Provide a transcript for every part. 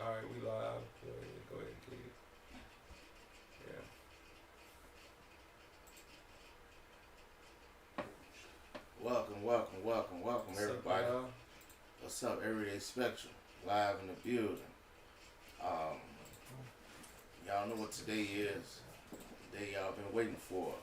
Alright, we live. Go ahead and kick it. Yeah. Welcome, everybody. What's up, Everyday Spectrum? Live in the building. Y'all know what today is. The day y'all been waiting for.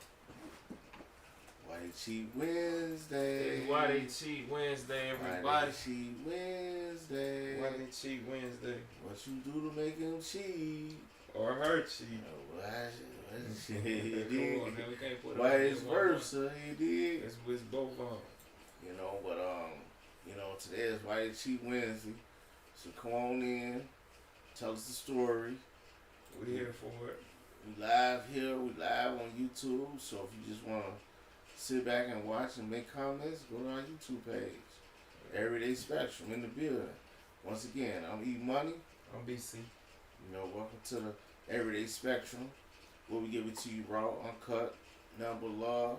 Why They Cheat Wednesday. Why They Cheat Wednesday, everybody. Why They Cheat Wednesday. Why They Cheat Wednesday. What you do to make him cheat? Or her cheat. Vice versa, he did. It's both on. Today is Why They Cheat Wednesday. So come on in, tell us the story. We're here for it. We live here, we live on YouTube. So if you just want to sit back and watch and make comments, go to our YouTube page. Everyday Spectrum in the building. Once again, I'm E Money. I'm BC. Welcome to the Everyday Spectrum, where we give it to you raw, uncut, nothing but love,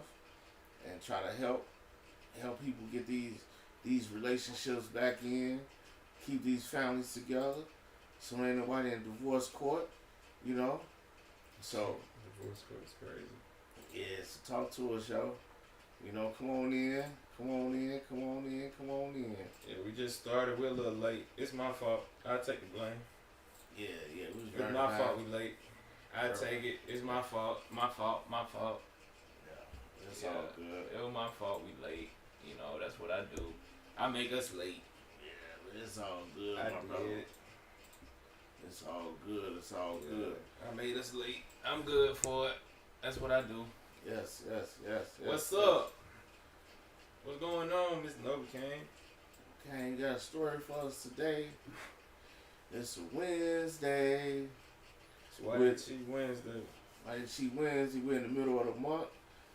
and try to help people get these relationships back in, keep these families together, so ain't nobody in divorce court, So divorce court is crazy. Yeah, so talk to us, yo. Come on in. Yeah, we just started. We're a little late. It's my fault. I take the blame. Yeah. It's my fault we late. I take it. It's my fault. My fault. Yeah, it's all good. It was my fault we late. That's what I do. I make us late. Yeah, but it's all good, my brother. It's all good. Good. I made us late. I'm good for it. That's what I do. Yes. What's up? What's going on, Mr. Novocaine? Okay, got a story for us today. It's a Wednesday. So Why They Cheat Wednesday? Why They Cheat Wednesday? We're in the middle of the month.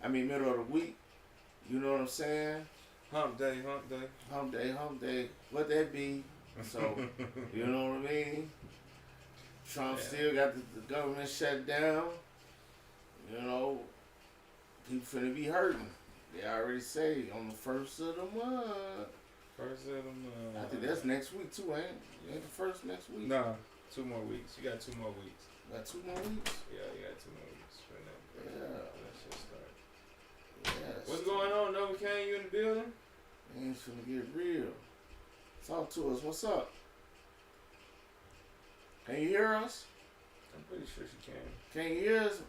Middle of the week. You know what I'm saying? Hump day. Hump day. What that be? So, you know what I mean? Trump still got the government shut down. People finna be hurting. They already say on the first of the month. I think that's next week too, ain't it? Ain't the first next week? Nah, 2 more weeks. You got 2 more weeks. Got 2 more weeks? Yeah, you got 2 more weeks. Yeah. That shit start. Yes. What's going on, Novocaine? You in the building? Things finna get real. Talk to us. What's up? Can you hear us? I'm pretty sure she can. Can you hear us?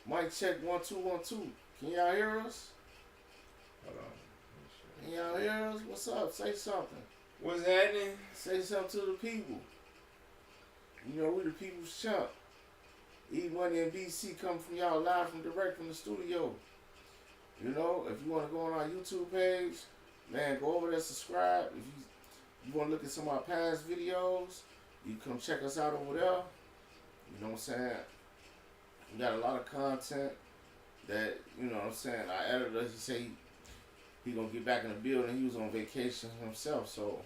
Mic check 1 2 1 2. Can y'all hear us? Hold on. Can y'all hear us? What's up? Say something. What's happening? Say something to the people. We the people's champ. E Money and BC come from y'all live direct from the studio. If you want to go on our YouTube page, man, go over there, subscribe. If you want to look at some of our past videos, you come check us out over there. You know what I'm saying? We got a lot of content that, our editor, he say he gonna get back in the building. He was on vacation himself, so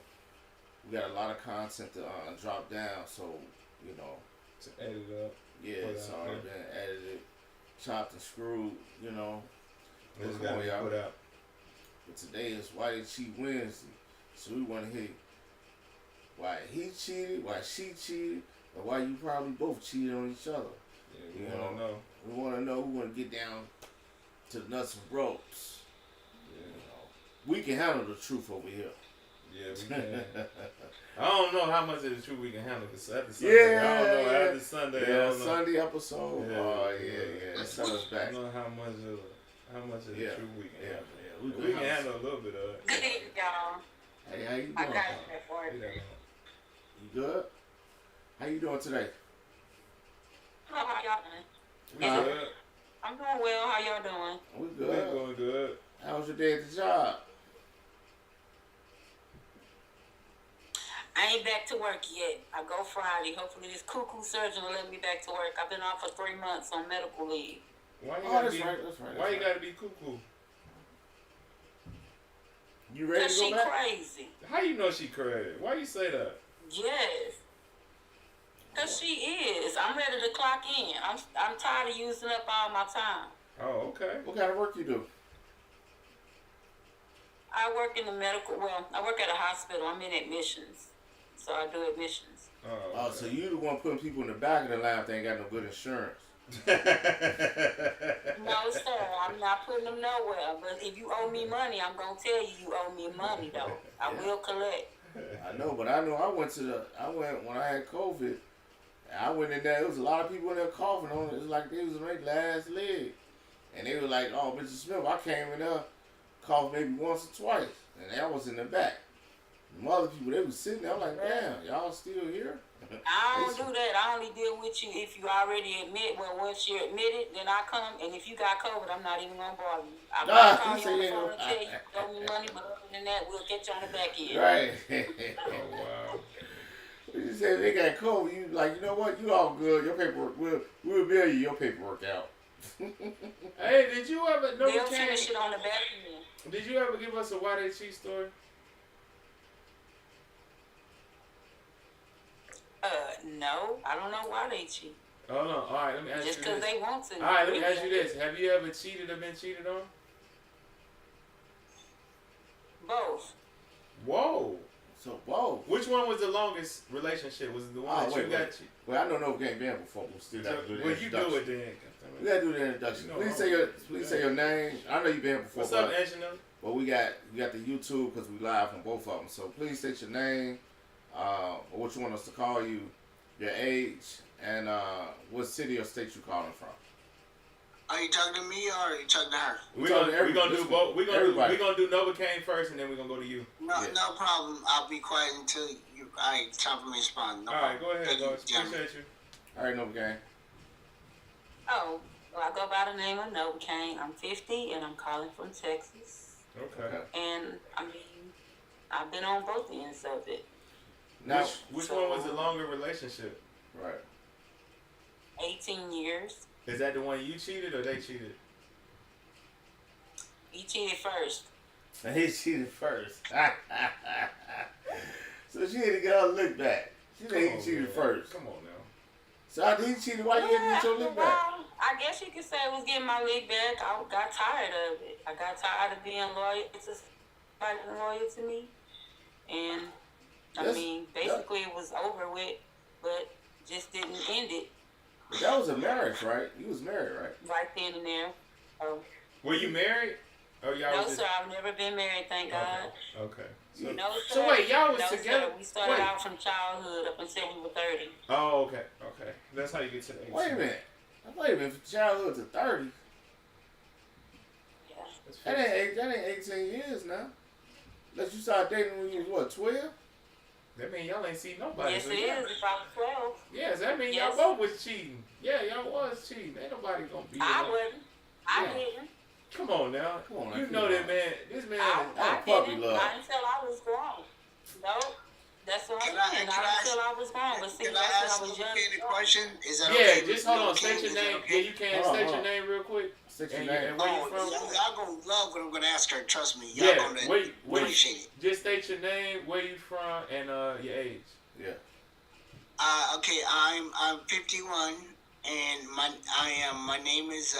we got a lot of content to drop down. So, to edit up. Yeah, it's already been edited, chopped and screwed. It's gotta be put out. But today is Why They Cheat Wednesday, so we want to hear why he cheated, why she cheated, and why you probably both cheated on each other. Yeah, we want to know. We want to know. We want to get down to the nuts and bolts. We can handle the truth over here. Yeah, we can. I don't know how much of the truth we can handle this after Sunday. I don't know after Sunday. Yeah, Sunday episode. Yeah. Oh yeah. Set us back. I don't know how much of the truth we can handle. Yeah. We can handle a little bit of it. Good evening, y'all. Hey, how you doing? I got you for it. You good? How you doing today? How y'all doing? We good. I'm doing well. How y'all doing? We We good. doing good. How was your day at the job? I ain't back to work yet. I go Friday. Hopefully this cuckoo surgeon will let me back to work. I've been off for 3 months on medical leave. Why you That's right. Why you gotta be cuckoo? You ready Cause to go she back? crazy. How you know she crazy? Why you say that? Yes. Cause she is. I'm ready to clock in. I'm tired of using up all my time. Oh, okay. What kind of work you do? I work in the medical. Well, I work at a hospital. I'm in admissions, so I do admissions. Oh, so you the one putting people in the back of the line if they ain't got no good insurance. No, sir, I'm not putting them nowhere. But if you owe me money, I'm gonna tell you owe me money, though. I will collect. I know, but I know I went when I had COVID. I went in there. There was a lot of people in there coughing on it. It was like they was on their last leg, and they were like, "Oh, Mr. Smith, I came in there, coughed maybe once or twice, and I was in the back." The other people, they was sitting there. I'm like, "Damn, y'all still here?" I don't do that. I only deal with you if you already admit. Well, once you're admitted, then I come. And if you got COVID, I'm not even gonna bother you. I'm not calling you on the phone and tell you owe me money, but other than that, we'll get you on the back end. Right. Oh wow. You said they got COVID. You like, you know what? You all good. Your paperwork, we'll bill you your paperwork out. Hey, did you ever? No, They'll finish it on the back end. Did you ever give us a why they cheat story? No, I don't know why they cheat. Hold on. All right, let me ask Just you because this. they want to. All right, let me ask you this: have you ever cheated or been cheated on? Both. Whoa. So, whoa. Which one was the longest relationship? Was it the one that you got? Well, I don't know if we ain't been before, but we still got to do the introduction. Well, you do it then. We got to do the introduction. You know, Please say your name. I know you've been here before. What's up, Angela? But we got the YouTube because we live on both of them. So please state your name, or what you want us to call you, your age, and what city or state you calling from. Are you talking to me or are you talking to her? We're gonna do both. We're gonna do Novocaine first, and then we're gonna go to you. No, no problem. I'll be quiet until time for me to respond. No All right, problem. go ahead, guys. Appreciate you. All right, Novocaine. Oh, well, I go by the name of Novocaine. I'm 50, and I'm calling from Texas. Okay. And, I mean, I've been on both ends of it. Now, which one was the longer relationship? Right. 18 years. Is that the one you cheated or they cheated? He cheated first. And he cheated first. So she had to get her lick back. She said he cheated first. Come on now. So after he cheated, why you had to get your lick back? Well, I guess you could say it was getting my lick back. I got tired of it. I got tired of being loyal to somebody loyal to me. And, I mean, basically it was over with, but just didn't end it. But that was a marriage, right? You was married, right? Right then and there. Were you married? Or y'all No, was sir, I've never been married, thank God. Okay. No, sir. So wait, y'all was together? Sir. We started out from childhood up until we were 30. Oh, okay. Okay. That's how you get to the age. Wait a minute. From childhood to 30. Yeah. That ain't 18 years now. Unless you started dating when you was, what, 12? That mean y'all ain't seen nobody. Yes, it is. If I was 12. Yes, that mean y'all both was cheating. Yeah, y'all was cheating. Ain't nobody gonna be. I wasn't. I didn't. Come on now. Come on, you know that man. This man. I puppy didn't. love. Not until I was grown. No. That's what I'm saying. Not until I was grown. But see, Can I that's ask when I was young. a question? Is that Yeah, okay? just hold on. State your name. Okay? Yeah, you can state your name real quick. State your And name. where you from? Y'all gonna love what I'm gonna ask her. Trust me. Y'all Yeah. gonna appreciate it. Just state your name, where you from, and your age. Yeah. Okay, I'm 51, and my name is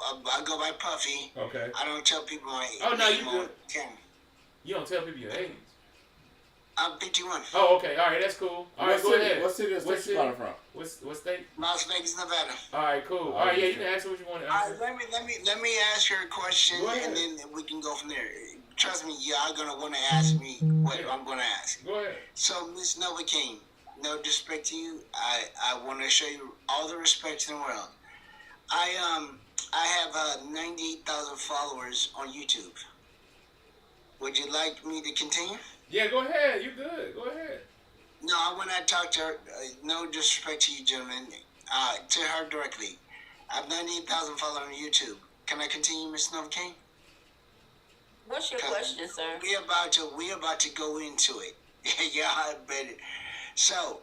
I go by Puffy. Okay. I don't tell people my Oh no, name you on good. camera. You don't tell people your age. I'm 51. Oh, okay. All right, that's cool. All right, go ahead. What city or state you calling from? What state? Las Vegas, Nevada. All right, cool. All right, yeah, you can ask what you want to All answer. right, let me ask her a question, Go ahead. and then we can go from there. Trust me, y'all gonna want to ask me what I'm gonna ask. Go ahead. So, Miss Novocaine, no disrespect to you. I want to show you all the respect in the world. I have 98,000 followers on YouTube. Would you like me to continue? Yeah, go ahead. You good. Go ahead. No, I want to talk to her. No disrespect to you, gentlemen. To her directly. I have 98,000 followers on YouTube. Can I continue, Miss Novocaine? What's your question, sir? We about to go into it. Yeah, I bet it. So,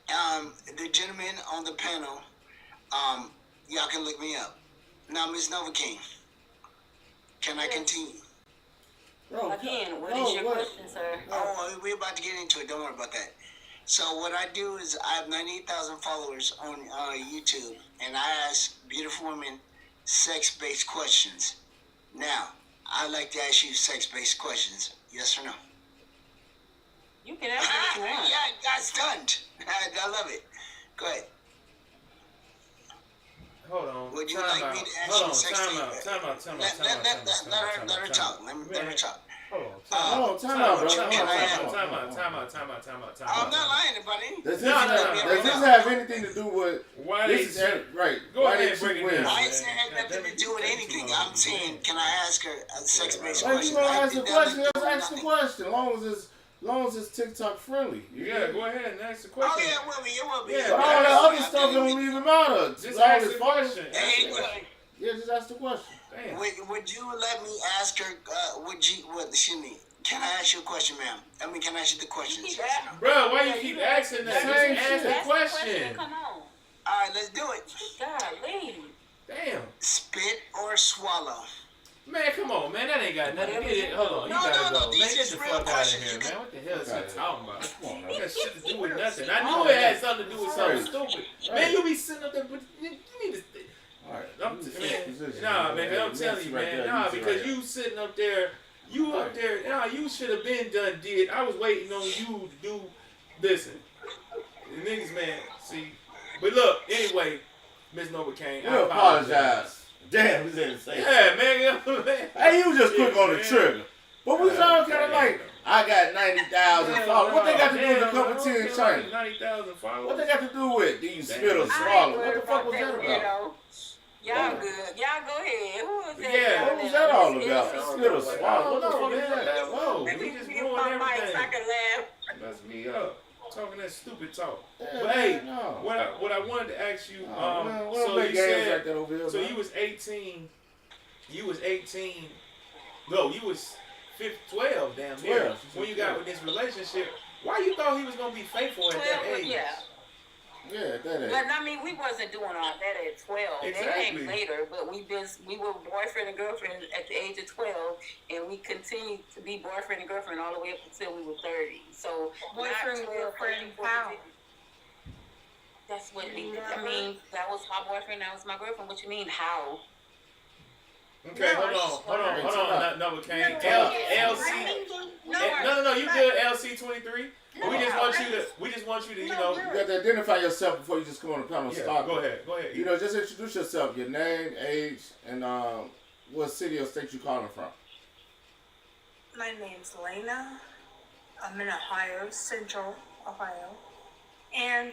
the gentleman on the panel, y'all can look me up. Now, Miss Novocaine, can I continue? Bro, Again, what is your question, sir? Oh, we're about to get into it. Don't worry about that. So what I do is I have 98,000 followers on YouTube, and I ask beautiful women sex-based questions. Now, I'd like to ask you sex-based questions. Yes or no? You can ask what you want. Yeah, got stunned. I love it. Go ahead. Hold on. Would you Time like out. me to ask Hold you on. sex Time tape? out. Time out. Time out. Let Time out. her talk. Let her talk. Hold on. Time out, bro. Time out. I'm not lying about anything. Does No. this have anything to do with Why this they is right? Go Why ahead they and break it win? down. I ain't saying it had nothing to do with anything. I'm saying, can I ask her a sex-based Well, question? you gonna I ask the did that question? with Just ask the nothing. question. Long as it's TikTok friendly. Yeah, go ahead and ask the Oh question. yeah, it will be. It will be. Yeah, But all that other stuff don't even matter. Just all ask this the phone- question. Hey, Yeah, just ask the question. Damn. would you let me ask her? Excuse me. Can I ask you a question, ma'am? I mean, can I ask you the question? Bro, why you keep asking that? Just Same ask shit. the That's question. Come on. All right, let's do it. Golly. Damn. Spit or swallow? Man, come on, man. That ain't got nothing to do with it. Hold on. You No, gotta no, go. Man, these get is the real fuck out of questions. here, You man. What the hell is Fuck he outta here. talking about? Come on, That man. got shit to do with nothing. I knew it had something to do with something stupid. Man, you be sitting up there, but you need to. All right. Nah, man, I'm telling you, man. Nah, because you sitting up there, nah, you should have been did. I was waiting on you to do, listen. The niggas, man, see. But look, anyway, Miss Novocaine, We apologize. Damn, we didn't say Yeah, man. Hey, you was just quick on the man. trigger. But we sound kind of like, I got 90,000 followers. What they got to do with a cup of tea in China? 90,000 followers. What they got to do with? Do you spit or Damn. swallow? What the fuck was that about? Y'all good. Y'all go ahead. Who was that? Yeah, What was that all about? It's- Spit or swallow? What the fuck is man. that? Whoa, Let we me just mute ruined my mic so I everything. can laugh. Mess me up. Talking that stupid talk. Yeah, But hey, man, no. what I wanted to ask you, Man, we don't so play you games said, like that over here, so man. you was 18. You was 18. No, you was 12 damn near. 12. When you got with this relationship, why you thought he was gonna be faithful at that 12, age? yeah. Yeah, that But I mean, we wasn't doing all that at 12. That Exactly. came later. But we were boyfriend and girlfriend at the age of 12, and we continued to be boyfriend and girlfriend all the way up until we were 30. So Boyfriend, not 12, girlfriend, 13, how? 14. That's what we. I mean, that was my boyfriend. That was my girlfriend. What you mean? How? Okay, No, hold on. No, we can't. LC. No, No, you good, LC23. We just want you to, you know. You got to identify yourself before you just come on the panel and Yeah, start. go ahead. You know, just introduce yourself, your name, age, and what city or state you calling from. My name's Lena. I'm in Ohio, Central Ohio. And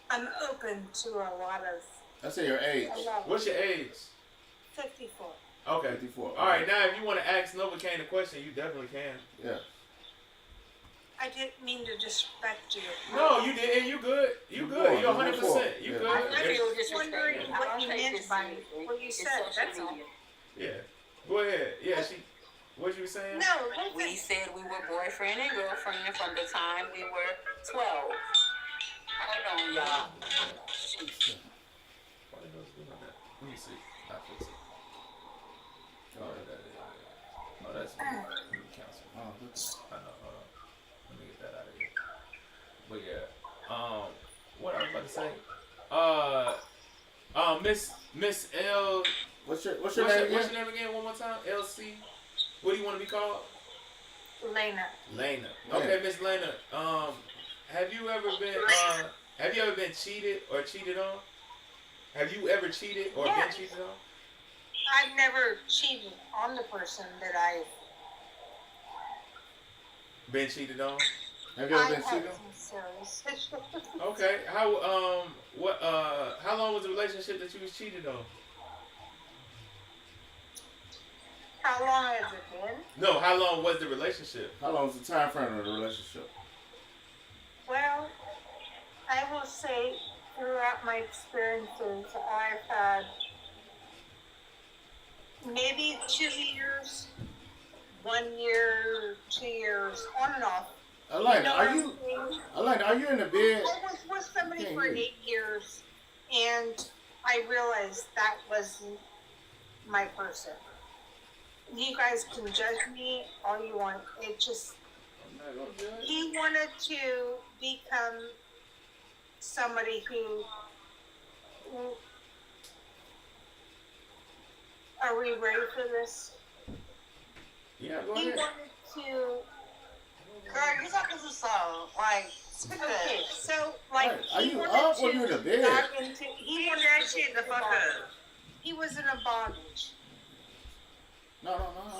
I'm open to a lot of, I say your age. What's your age? 54. Okay. 54. All right, now if you want to ask Novocaine a question, you definitely can. Yeah. I didn't mean to disrespect you. No, you didn't. You good. You good. You're 100%. You Yeah. good. I'm Feel just disrespected. wondering I what don't you take meant this by seriously. what you It's said, social that's all. media. Yeah. Go ahead. Yeah, what you were saying? No, We listen. said we were boyfriend and girlfriend from the time we were 12. Hold on, y'all. Shoot. Why the hell's doing that? Let me see. I fix it. Oh, that's me. Let me cancel. I know. Hold on. Let me get that out of here. But yeah. What I was about to say. Miss L. What's your What's name your again? name again? One more time. LC. What do you want to be called? Lena. Lena. Okay, Miss Lena. Have you ever been cheated or cheated on? Have you ever cheated or Yes. been cheated on? I've never cheated on the person that I've Been cheated on? Have you ever been had cheated on? some serious issues. Okay. How long was the relationship that you was cheated on? How long has it been? No, how long was the relationship? How long is the time frame of the relationship? Well, I will say throughout my experiences, I've had maybe 2 years, 1 year, 2 years, on and off. Elena, what are I'm you saying? in the bed? I was with somebody Can't for hear you. 8 years, and I realized that wasn't my person. You guys can judge me all you want. It just, I'm not gonna judge. he wanted to become somebody who, are we ready for this? Yeah, go He ahead. wanted to, Girl, you're talking to so. Like, Okay, so like Right. Are he you wanted up or to you in the bed? dive into. he was actually the fuck up. He was in a bondage. No.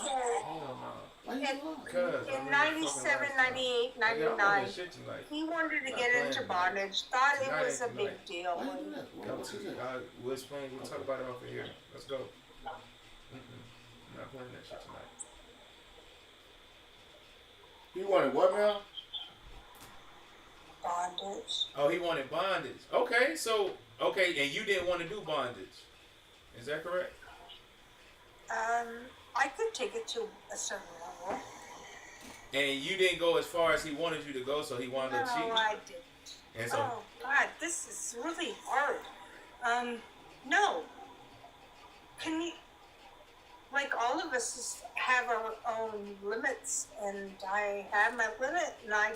So Hell no. Why you up? Cause in 97, 98, Yeah, I'm on 99, that shit tonight. he wanted to Not get playing into tonight. bondage. Thought it Tonight was a ain't big tonight. deal. Why you do that? Come What's to that? we'll explain. We'll talk about it off of here. Let's go. I'm not playing that shit tonight. You wanted what now? Bondage. Oh, he wanted bondage. Okay, so and you didn't want to do bondage. Is that correct? I could take it to a certain level. And you didn't go as far as he wanted you to go, so he wanted to No, cheat. I didn't. And so, Oh God, this is really hard. No. Can you? Like all of us have our own limits, and I had my limit, and I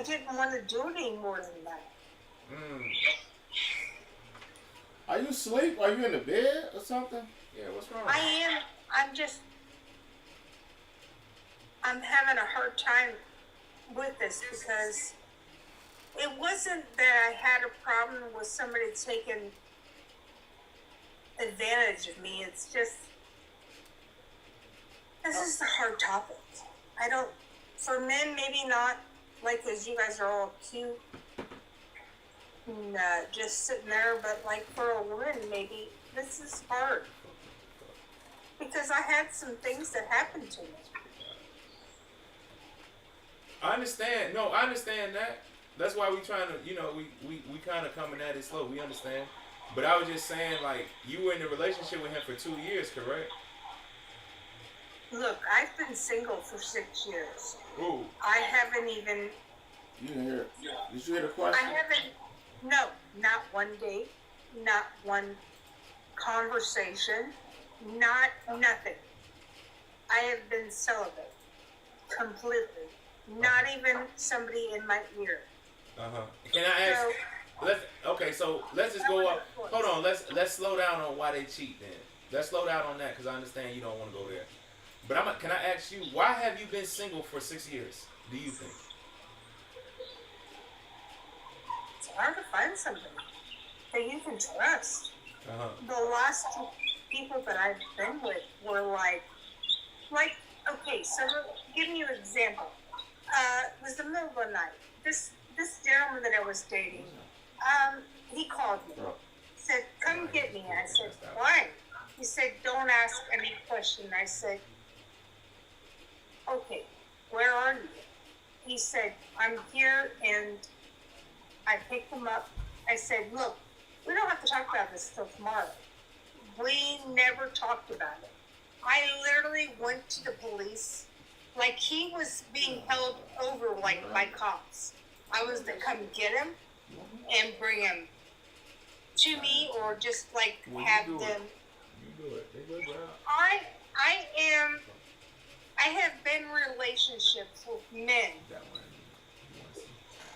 didn't want to do any more than that. Are you asleep? Are you in the bed or something? yeah, what's wrong? I am. I'm having a hard time with this because it wasn't that I had a problem with somebody taking advantage of me. It's just this is a hard topic. I don't. For men, maybe not. Like, as you guys are all cute and just sitting there, but like for a woman, maybe this is hard because I had some things that happened to me. I understand. No, I understand that. That's why we trying to, we kind of coming at it slow. We understand. But I was just saying, like, you were in a relationship with him for 2 years, correct? Look, I've been single for 6 years. Ooh. I haven't even. You didn't hear it. Did you hear the I question? haven't. No, not one date, not one conversation, not nothing. I have been celibate completely. Not even somebody in my ear. Can I ask? So let's just go up. Hold on. Let's slow down on why they cheat. Then let's slow down on that because I understand you don't want to go there. But can I ask you, why have you been single for 6 years? Do you think? It's hard to find somebody that you can trust. The last two people that I've been with were like, okay, so give me an example. It was the middle of the night. This gentleman that I was dating, he called me. Said, come get me. I said, why? He said, don't ask any question. I said, okay, where are you? He said, I'm here, and I picked him up. I said, look, we don't have to talk about this till tomorrow. We never talked about it. I literally went to the police. Like, he was being held over, like, by cops. I was to come get him and bring him to me, or just, like, have them. You do it. They go out. I have been in relationships with men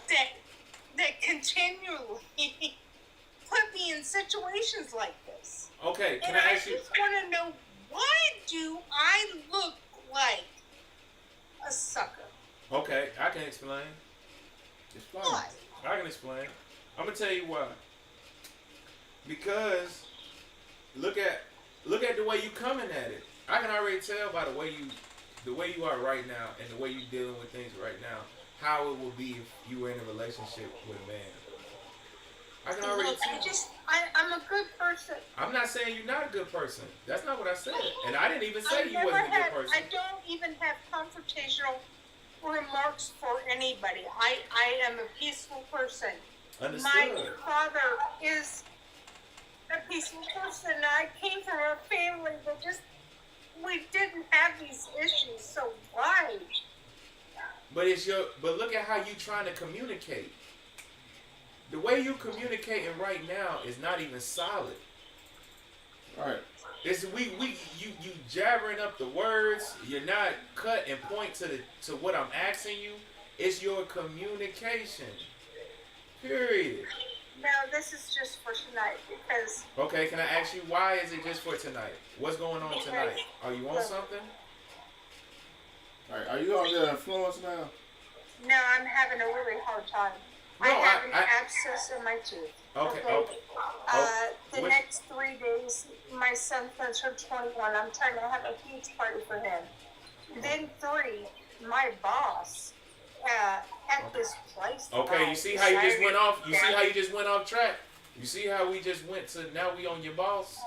that continually put me in situations like this. Okay, can And I I ask you? just want to know, why do I look like a sucker? Okay, I can explain. Explain. Why? I can explain. I'm gonna tell you why. Because look at the way you coming at it. I can already tell by the way you are right now and the way you dealing with things right now, how it will be if you were in a relationship with a man. I can already Look, tell. I'm a good person. I'm not saying you're not a good person. That's not what I said. And I didn't even say I you never wasn't a had, good person. I don't even have confrontational remarks for anybody. I am a peaceful person. Understood. My father is a peaceful person. I came from a family that we didn't have these issues, so why? But look at how you trying to communicate. The way you communicating right now is not even solid. Right. It's you jabbering up the words. You're not cut and point to what I'm asking you. It's your communication. Period. No, this is just for tonight because. Okay, can I ask you why is it just for tonight? What's going on tonight? Are you on something? Right. Are you under influence now? No, I'm having a really hard time. No, I have an abscess in my tooth. Okay. The next 3 days, my son turns 21. I'm trying to have a huge party for him. Then 3, my boss at this place. Okay, you see how you just went off? You see how you just went off track? You see how we just went to now we on your boss?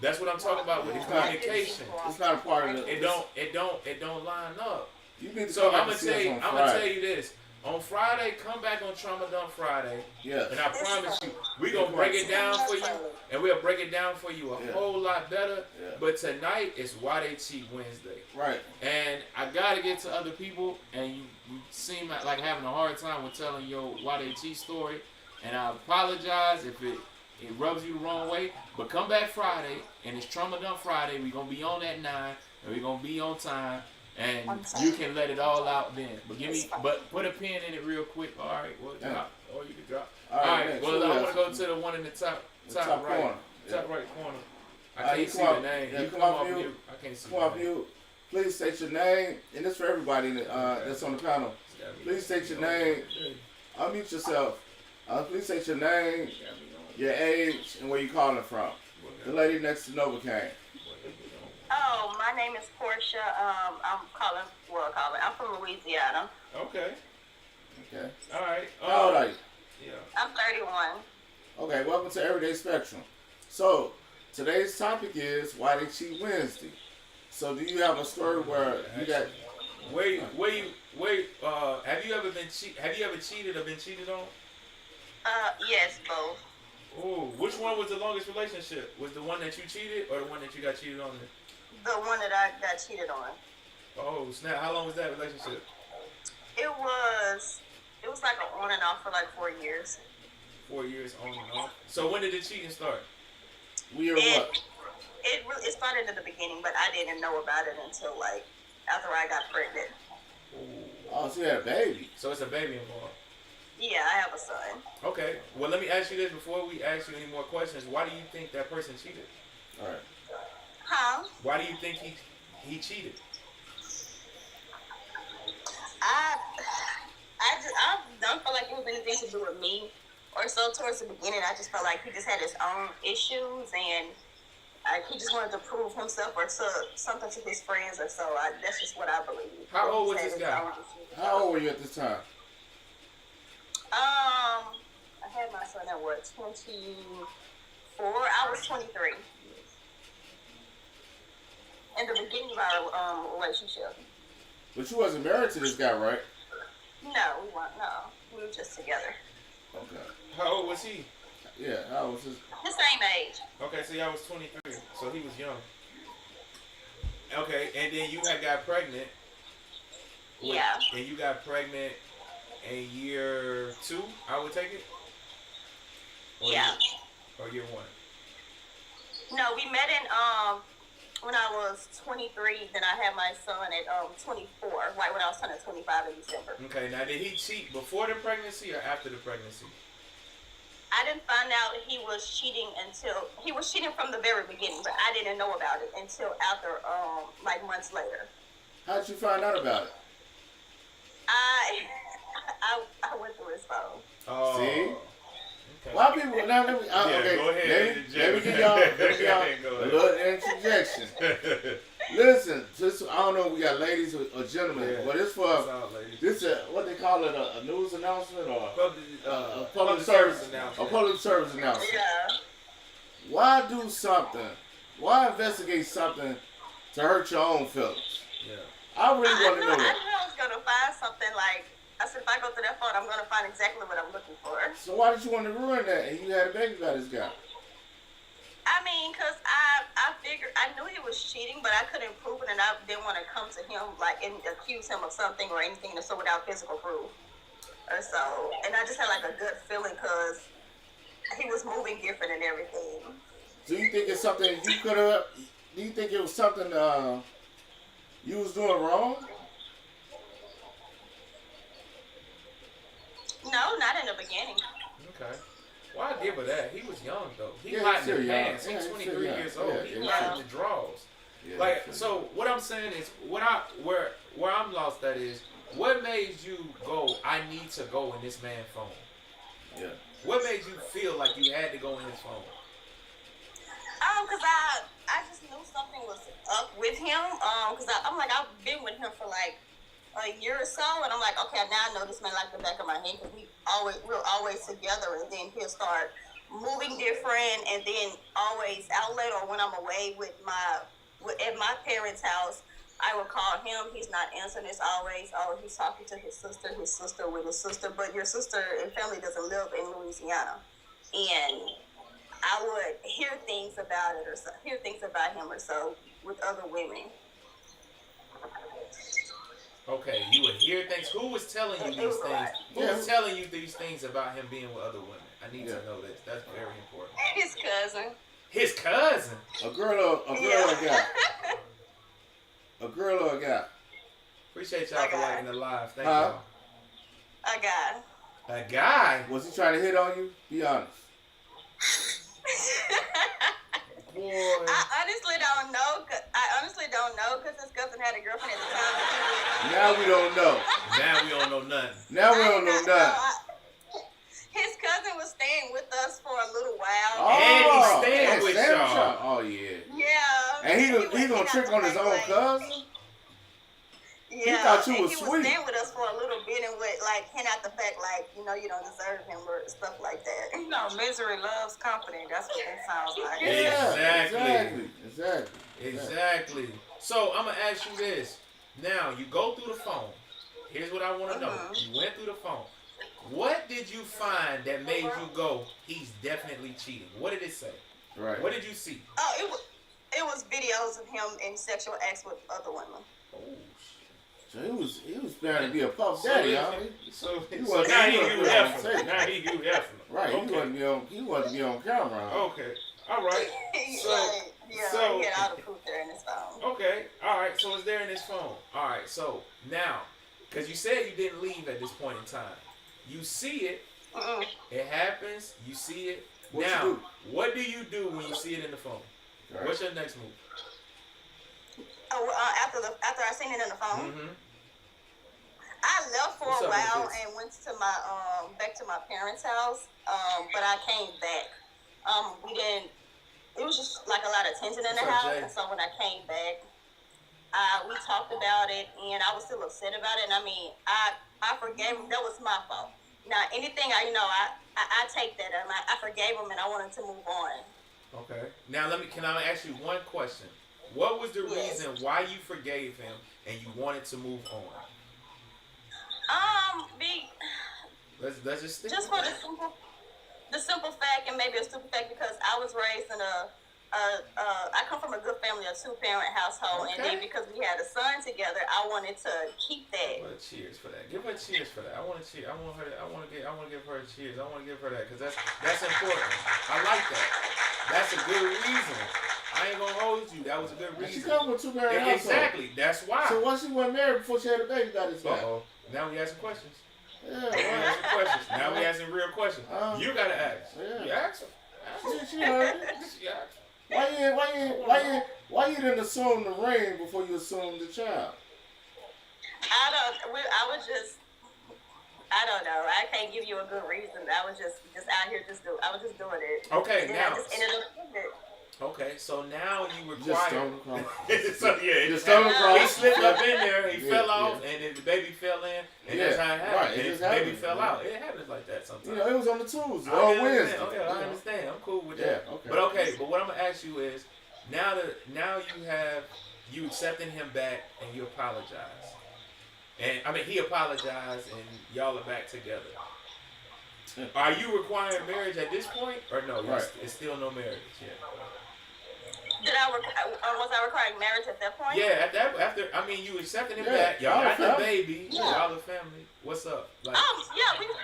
That's what I'm talking about with the communication. It's not a part of It don't line up. You need to So come I'm back gonna and see us on I'm gonna tell Friday. you this. On Friday, come back on Trauma Dump Friday. Yes. And I promise you, we're going to break it down for you. And we'll break it down for you a whole lot better. Yeah. But tonight is Why They Cheat Wednesday. Right. And I got to get to other people. And you seem like having a hard time with telling your Why They Cheat story. And I apologize if it rubs you the wrong way. But come back Friday. And it's Trauma Dump Friday. We're going to be on at 9. And we're going to be on time. And you can let it all out then. But put a pin in it real quick. All right, well, drop. Or you can drop. All right, well, I want to go to the one in the top right corner. Top right corner. I can't see the name. You come off mute. I can't see the name. Please state your name, and this for everybody that's on the panel. Please state your name. Unmute yourself. Please state your name, your age, and where you calling from. The lady next to Novocaine. Oh, my name is Portia. I'm from Louisiana. Okay. Okay. All right. How old are you? Yeah. I'm 31. Okay, welcome to Everyday Spectrum. So, today's topic is Why They Cheat Wednesday. So, do you have a story where you got... Wait, have you ever cheated or been cheated on? Yes, both. Oh, which one was the longest relationship? Was the one that you cheated or the one that you got cheated on? The one that I got cheated on. Oh, snap. How long was that relationship? It was like an on and off for like 4 years. 4 years on and off. So when did the cheating start? Weird what? It started at the beginning, but I didn't know about it until like after I got pregnant. Oh, so you had a baby. So it's a baby involved. Yeah, I have a son. Okay. Well, let me ask you this before we ask you any more questions. Why do you think that person cheated? All right. Huh? Why do you think he cheated? I don't feel like it was anything to do with me or so. Towards the beginning, I just felt like he just had his own issues and he just wanted to prove himself or something to his friends or so. That's just what I believe. How old was this guy? How old were you at this time? I had my son at 24. I was 23. In the beginning of our relationship. But you wasn't married to this guy, right? No, we weren't. No, we were just together. Okay. How old was he? Yeah, how old was his? The same age. Okay, so y'all was 23, so he was young. Okay, and then you had got pregnant. Yeah. And you got pregnant in year 2, I would take it? Or year 1? No, we met in when I was 23. Then I had my son at 24, right when I was turning 25 in December. Okay, now did he cheat before the pregnancy or after the pregnancy? I didn't find out he was cheating from the very beginning, but I didn't know about it until after like months later. How did you find out about it? I went through his phone. Oh. See? Okay. Why people now? Let me. Okay, go ahead. Let me give y'all a little interjection. Listen, I don't know if we got ladies or gentlemen, but it's for this what they call it a news announcement or a public service announcement. A public service announcement. Yeah. Why do something? Why investigate something to hurt your own feelings? Yeah. I really want to know I that. knew I was gonna find something like. I said, if I go through that phone, I'm going to find exactly what I'm looking for. So why did you want to ruin that and you had a baby by this guy? I mean, because I figured, I knew he was cheating, but I couldn't prove it, and I didn't want to come to him, like, and accuse him of something or anything so without physical proof. Or so, and I just had, like, a good feeling because he was moving different and everything. Do you think it's something you could have, do you think it was something you was doing wrong? No, not in the beginning. Okay. Well, I give her that. He was young, though. He Yeah, hiding the he's still pants. young. He's Yeah, 23 he's still years young. old. Yeah, He yeah, hiding the draws. Yeah, Like, so what I'm saying is, where I'm lost at is, what made you go, I need to go in this man's phone? Yeah. What made you feel like you had to go in his phone? Cause I just knew something was up with him. Cause I'm like, I've been with him for like a year or so, and I'm like, okay, now I know this man like the back of my hand, cause we're always together, and then he'll start moving different, and then always out late or when I'm away at my parents' house, I will call him. He's not answering. It's always, oh, he's talking to his sister with his sister, but your sister and family doesn't live in Louisiana, and I would hear things about it hear things about him or so with other women. Okay, you would hear things. Who was telling you these things? Who was telling you these things about him being with other women? I need to know this. That's very important. His cousin. His cousin? A girl or a guy? A girl or a guy? Appreciate y'all for liking the live. Thank y'all. A guy. A guy? Was he trying to hit on you? Be honest. Boy. I honestly don't know because his cousin had a girlfriend at the time. Now we don't know. Now we don't know nothing. Now we don't know nothing. His cousin was staying with us for a little while. Oh, and he's staying with y'all. Oh yeah. Yeah. And he gonna trick on his own cousin? Yeah. He thought you was He sweet. was staying with us for a little bit and would like hint out the fact like, you don't deserve him or stuff like that. Misery loves company. That's what that sounds like. Yeah, Exactly. So I'm gonna ask you this. Now you go through the phone. Here's what I want to know. You went through the phone. What did you find that made you go, he's definitely cheating? What did it say? Right. What did you see? Oh, it was videos of him in sexual acts with other women. Oh, so he was trying to be a puff daddy, huh? So now he you effing. Now he you effing. Right. Okay. He wanted to be on camera. Huh? Okay. All right. He had all the proof there in his phone. Okay. All right. So it's there in his phone. All right. So now, because you said you didn't leave at this point in time. You see it. It happens. You see it. What do you do when you see it in the phone? Right. What's your next move? Oh, after I seen it in the phone, I left for a while and went to my back to my parents' house. But I came back. It was just like a lot of tension in the house, and so when I came back, we talked about it, and I was still upset about it. And I mean, I forgave him. That was my fault. Now, anything I take that, and I forgave him, and I wanted to move on. Okay. Now, can I ask you one question? What was the reason why you forgave him and you wanted to move on? Let's just stick just for the simple fact, and maybe a stupid fact, because I was raised in I come from a good family, a 2-parent household, and then because we had a son together, I wanted to keep that. Well, cheers for that. Give her cheers for that. I want to cheer. I want to give her a cheers. I want to give her that because that's important. I like that. That's a good reason. I ain't gonna hold you. That was a good reason. She come from a 2-parent household. Exactly. That's why. So once she wasn't married before she had a baby, got this guy. Now we asking questions. Yeah. Now we asking questions. Now we asking real questions. You gotta ask. Yeah. You ask her. She heard it. She asked. Why you didn't assume the ring before you assumed the child? I don't know. I can't give you a good reason. I was just out here I was just doing it. Okay, and now. I just ended up doing it. Okay, so now you require. Just stumbled across. Just stumbled across. He slipped up in there. He fell off, and then the baby fell in, and that's how it happened. Right, and the baby fell out. It happens like that sometimes. It was on the Tuesday or Wednesday. Okay, I understand. I'm cool with that. Okay. But what I'm gonna ask you is, now you accepting him back, and you apologize, and I mean he apologized, and y'all are back together. Are you requiring marriage at this point, or no? Right. It's still no marriage yet. Was I requiring marriage at that point? Yeah, after you accepted him back, y'all got the baby, y'all the family. What's up? Like,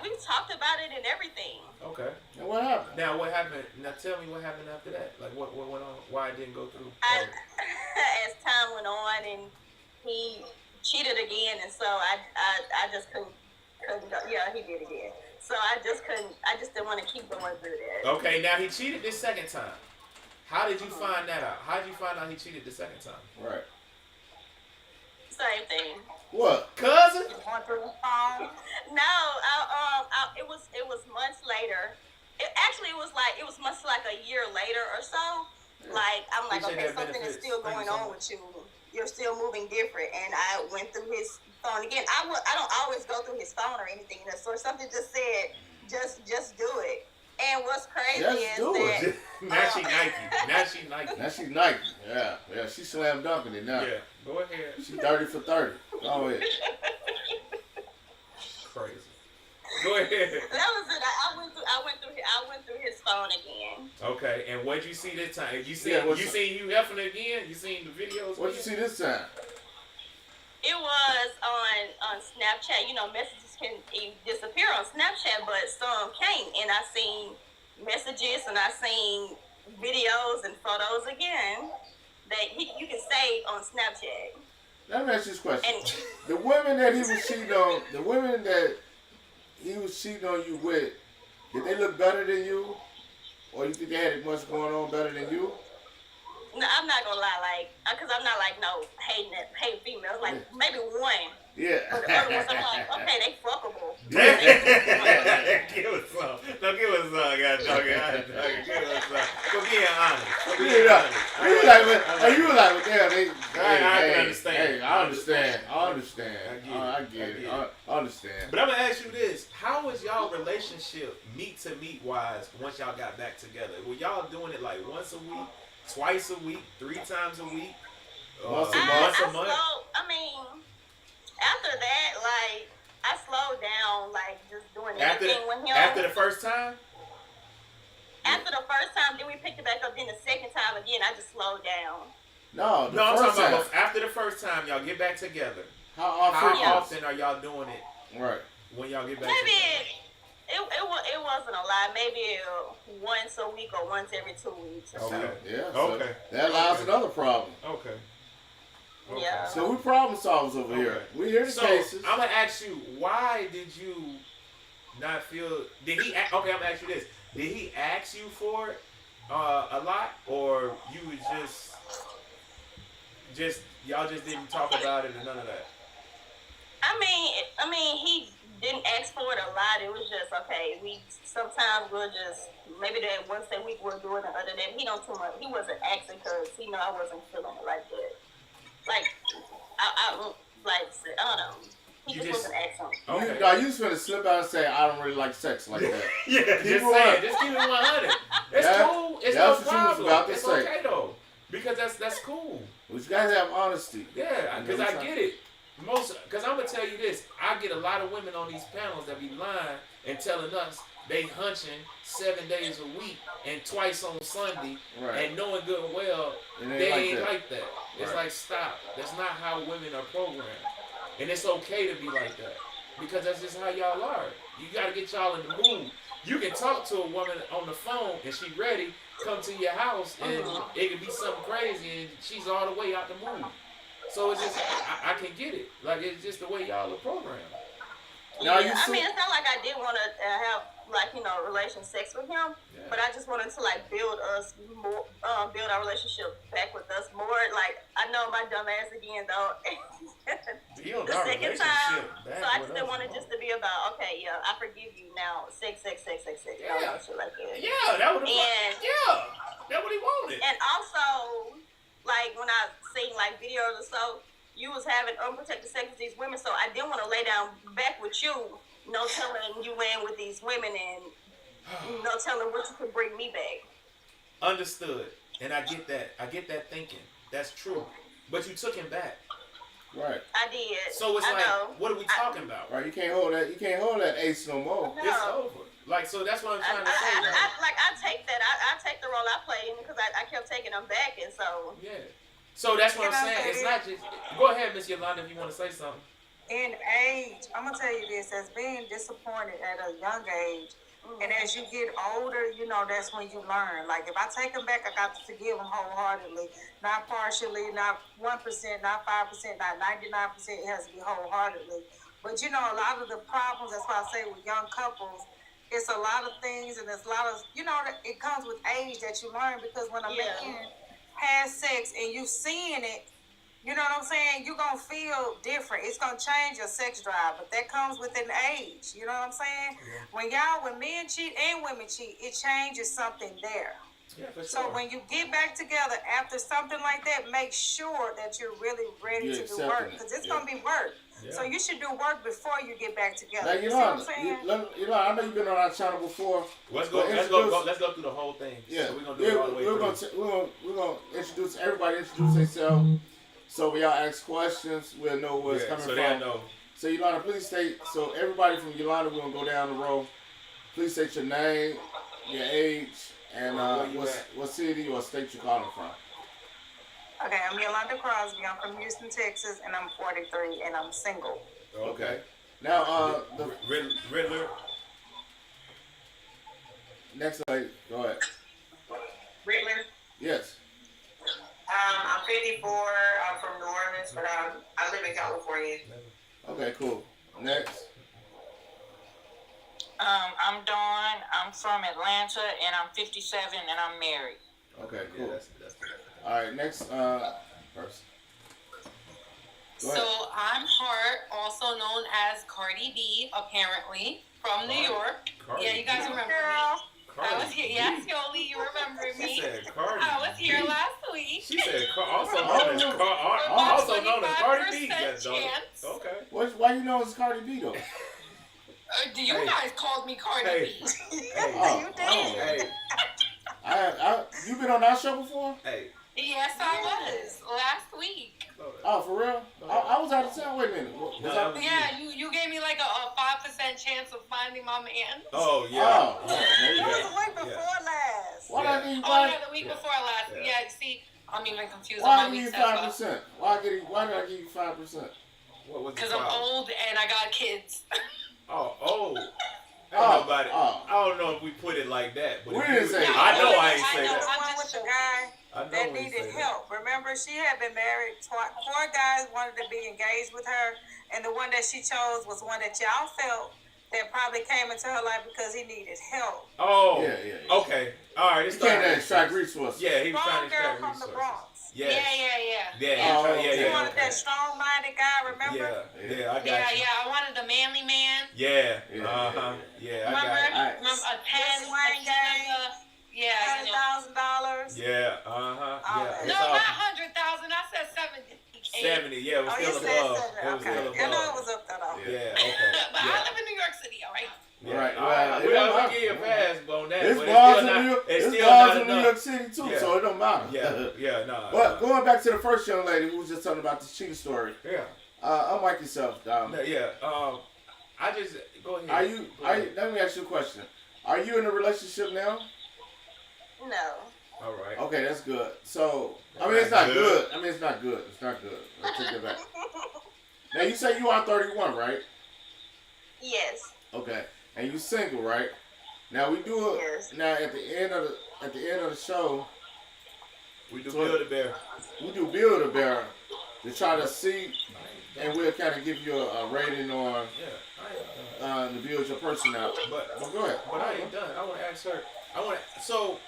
we talked about it and everything. Okay. And what happened? Now what happened? Now tell me what happened after that. Like what went on? Why it didn't go through? As time went on, and he cheated again, and so I just couldn't go. Yeah, he did again. So I just didn't want to keep going through that. Okay, now he cheated this second time. How did you find that out? How did you find out he cheated the second time? Right. So same thing. What? Cousin? Going through the phone. No, it was months later. It was months like a year later or so. Like I'm like, Appreciate okay, that something is benefits. still Thank you going so on much. with you. You're still moving different, and I went through his phone again. I don't always go through his phone or anything of that sort. Something just said, just do it. And what's crazy Just is do that it. Now she Nike. Now she Nike. Now she's Nike. Yeah, she slam dunking it now. Yeah, go ahead. She 30 for 30. Go ahead. Crazy. Go ahead. that was it. I went through his phone again. Okay, and what'd you see this time? You seen Yeah, what's you up? seen you effing again? You seen the videos? What you see this time? It was on Snapchat. You know, messages can disappear on Snapchat, but some can't. And I seen messages and I seen videos and photos again that you can save on Snapchat. Let me ask you this question. And The women that he was cheating on, the women that he was cheating on you with, did they look better than you? Or you think they had much going on better than you? no, I'm not gonna lie, like, cause I'm not like no hating females. Like maybe one. Yeah. But the other ones, I'm like, okay, they fuckable. Give us some. No, give us some. God dog it. Give us some. For being honest. For being honest. You were like, well, damn, they. I can understand. Hey, I understand. I understand. I get it. I understand. But I'm gonna ask you this: how was y'all relationship meet wise once y'all got back together? Were y'all doing it like once a week, twice a week, 3 times a week, Once a once a I month? I mean, after that, like, I slowed down, like, just doing everything with him. After the first time? After the first time, then we picked it back up. Then the second time again, I just slowed down. No, No, I'm first talking time. about after the first time y'all get back together. How How often? often are y'all doing it Right. when y'all get back Maybe together? it wasn't a lot. Maybe once a week or once every 2 weeks. Okay. Yeah. So Okay. that allows Okay. another problem. Okay. Okay. Yeah. So we problem solvers over here. Okay. We hear the So cases. I'm gonna ask you, why did you not feel? Did he? Okay, I'm gonna ask you this: did he ask you for it a lot, or you was just y'all just didn't talk about it and none of that? I mean, he didn't ask for it a lot. It was just okay. We sometimes we'll just maybe that once a week we'll do it, and other than he don't too much. He wasn't asking because he know I wasn't feeling it like that. Like I don't know. He You just wasn't asking. Okay. You just gonna slip out and say I don't really like sex like that. Yeah, just Keep it saying. 100. Just keep it 100. It's That- cool. It's no that's what you was problem. about to It's say. okay though, because that's cool. But you guys have honesty. Yeah, because I get it. Because I'm gonna tell you this, I get a lot of women on these panels that be lying and telling us they hunching 7 days a week and twice on Sunday, Right. and knowing good and well And they ain't like that. It's Right. like, stop. That's not how women are programmed, and it's okay to be like that because that's just how y'all are. You gotta get y'all in the mood. You can talk to a woman on the phone and she ready, come to your house, and it can be something crazy, and she's all the way out the mood. So it's just, I can get it. Like, it's just the way y'all are programmed. Now Yeah, you I see- mean, it's not like I didn't want to have like relation sex with him, Yeah. but I just wanted to like build us more, build our relationship back with us more. Like I know my dumb ass again though. Build The our second relationship time, back so I with just us wanted more. just to be about okay, yeah, I forgive you now. Sex, Yeah. no shit like that. Yeah, that would And- that what he wanted. And also, like when I seen like videos or so, you was having unprotected sex with these women, so I didn't want to lay down back with you. No telling you in with these women and no telling what you could bring me back. Understood. And I get that. I get that thinking. That's true. But you took him back. Right. I did. So it's I like, know. what are we talking about? Right. You can't hold that ace no more. No. It's over. Like, so that's what I'm trying to say. I take that. I take the role I played because I kept taking them back, and so. Yeah. So that's what Can I'm I saying. say It's this? not just. Go ahead, Miss Yolanda, if you want to say something. In age, I'm gonna tell you this: as being disappointed at a young age, and as you get older, that's when you learn. Like if I take them back, I got to forgive them wholeheartedly, not partially, not 1%, not 5%, not 99%. It has to be wholeheartedly. But a lot of the problems. That's why I say with young couples, it's a lot of things, and there's a lot of it comes with age that you learn because when a Yeah. man has sex and you seeing it. You know what I'm saying? You're going to feel different. It's going to change your sex drive, but that comes with an age. You know what I'm saying? Yeah. When men cheat and women cheat, it changes something there. Yeah, for sure. So when you get back together after something like that, make sure that you're really ready to do work, because it's going to be work. Yeah. So you should do work before you get back together. Now, you see what I'm saying? I know you've been on our channel before. Let's go through the whole thing. Yeah, so we're gonna do it all the way through. We're gonna introduce everybody. Introduce themselves. So when y'all ask questions, we'll know where it's coming so from. they know. So Yolanda, please state. So everybody from Yolanda, we're gonna go down the row. Please state your name, your age, and what city or state you're calling from. Okay, I'm Yolanda Crosby. I'm from Houston, Texas, and I'm 43, and I'm single. Okay. Now, Riddler. Next lady, go ahead. Riddler. Yes. I'm 54. I'm from New Orleans, but I live in California. Okay, cool. Next. I'm Dawn. I'm from Atlanta, and I'm 57, and I'm married. Okay, cool. Yeah, that's all right, next person. So I'm Hart, also known as Cardi B, apparently, from New York. Cardi yeah, you guys B. remember me. I was here. Yes, Yoli, you remember me. She said Cardi. I was here last week. She said also known as Cardi B. Chance. Okay. Why you know it's Cardi B though? Do you guys called me Cardi B? You did. You been on our show before? Hey. Yes, I was last week. Oh, for real? I was out of town. Wait a minute. Yeah, you gave me like a 5% chance of finding my man. Oh yeah. It was the week before last. Why did I give you 5%? Oh yeah, the week before last. Yeah, see, I'm even confused Why on my did weeks. I give you 5%? Why did I give you 5%? Because I'm old and I got kids. Oh. Nobody. I don't know if we put it like that, but we didn't say that. I know I ain't say that. I know with the guy that needed help. Remember, she had been married 4 guys wanted to be engaged with her, and the one that she chose was one that y'all felt that probably came into her life because he needed help. Oh. Yeah. Okay. All right. He came to extract resources. Yeah, he was trying to extract girl from the Bronx. Yes. You wanted that strong-minded guy, remember? Yeah, I got you. I wanted a manly man. Yeah. Remember? I got Remember a 10 $100,000. Yeah. No, not 100,000. I said 70. 70. Yeah, it was still above. I know it was up there though. Yeah. Okay. But I live in New York City, all right? Yeah. Right. We'll give you a pass on that. It's still bars not in New York City too, so it don't matter. No. But going back to the first young lady who was just talking about the cheating story. Yeah. Unmic yourself, Dom. I just go ahead. Let me ask you a question. Are you in a relationship now? No. All right. Okay, that's good. So, it's not good. It's not good. Let's take it back. Now, you say you are 31, right? Yes. Okay. And you single, right? Now, we do it. Yes. Now, at the end of the show, we do Build-A-Bear. We do Build-A-Bear to try to see, and we'll kind of give you a rating on to build your person out. But go ahead. But I ain't done. I want to ask her. So,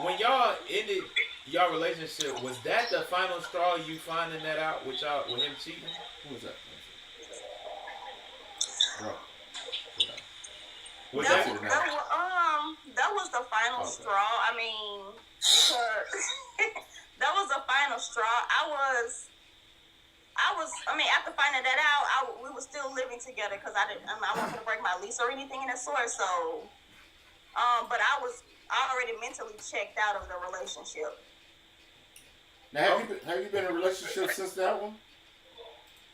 when y'all ended your relationship, was that the final straw? You finding that out with him cheating? Who was that? Bro. That was the final straw. I mean, because that was the final straw. After finding that out, we were still living together because I wasn't gonna break my lease or anything in that sort. So, but I already mentally checked out of the relationship. Now, have you been in a relationship since that one?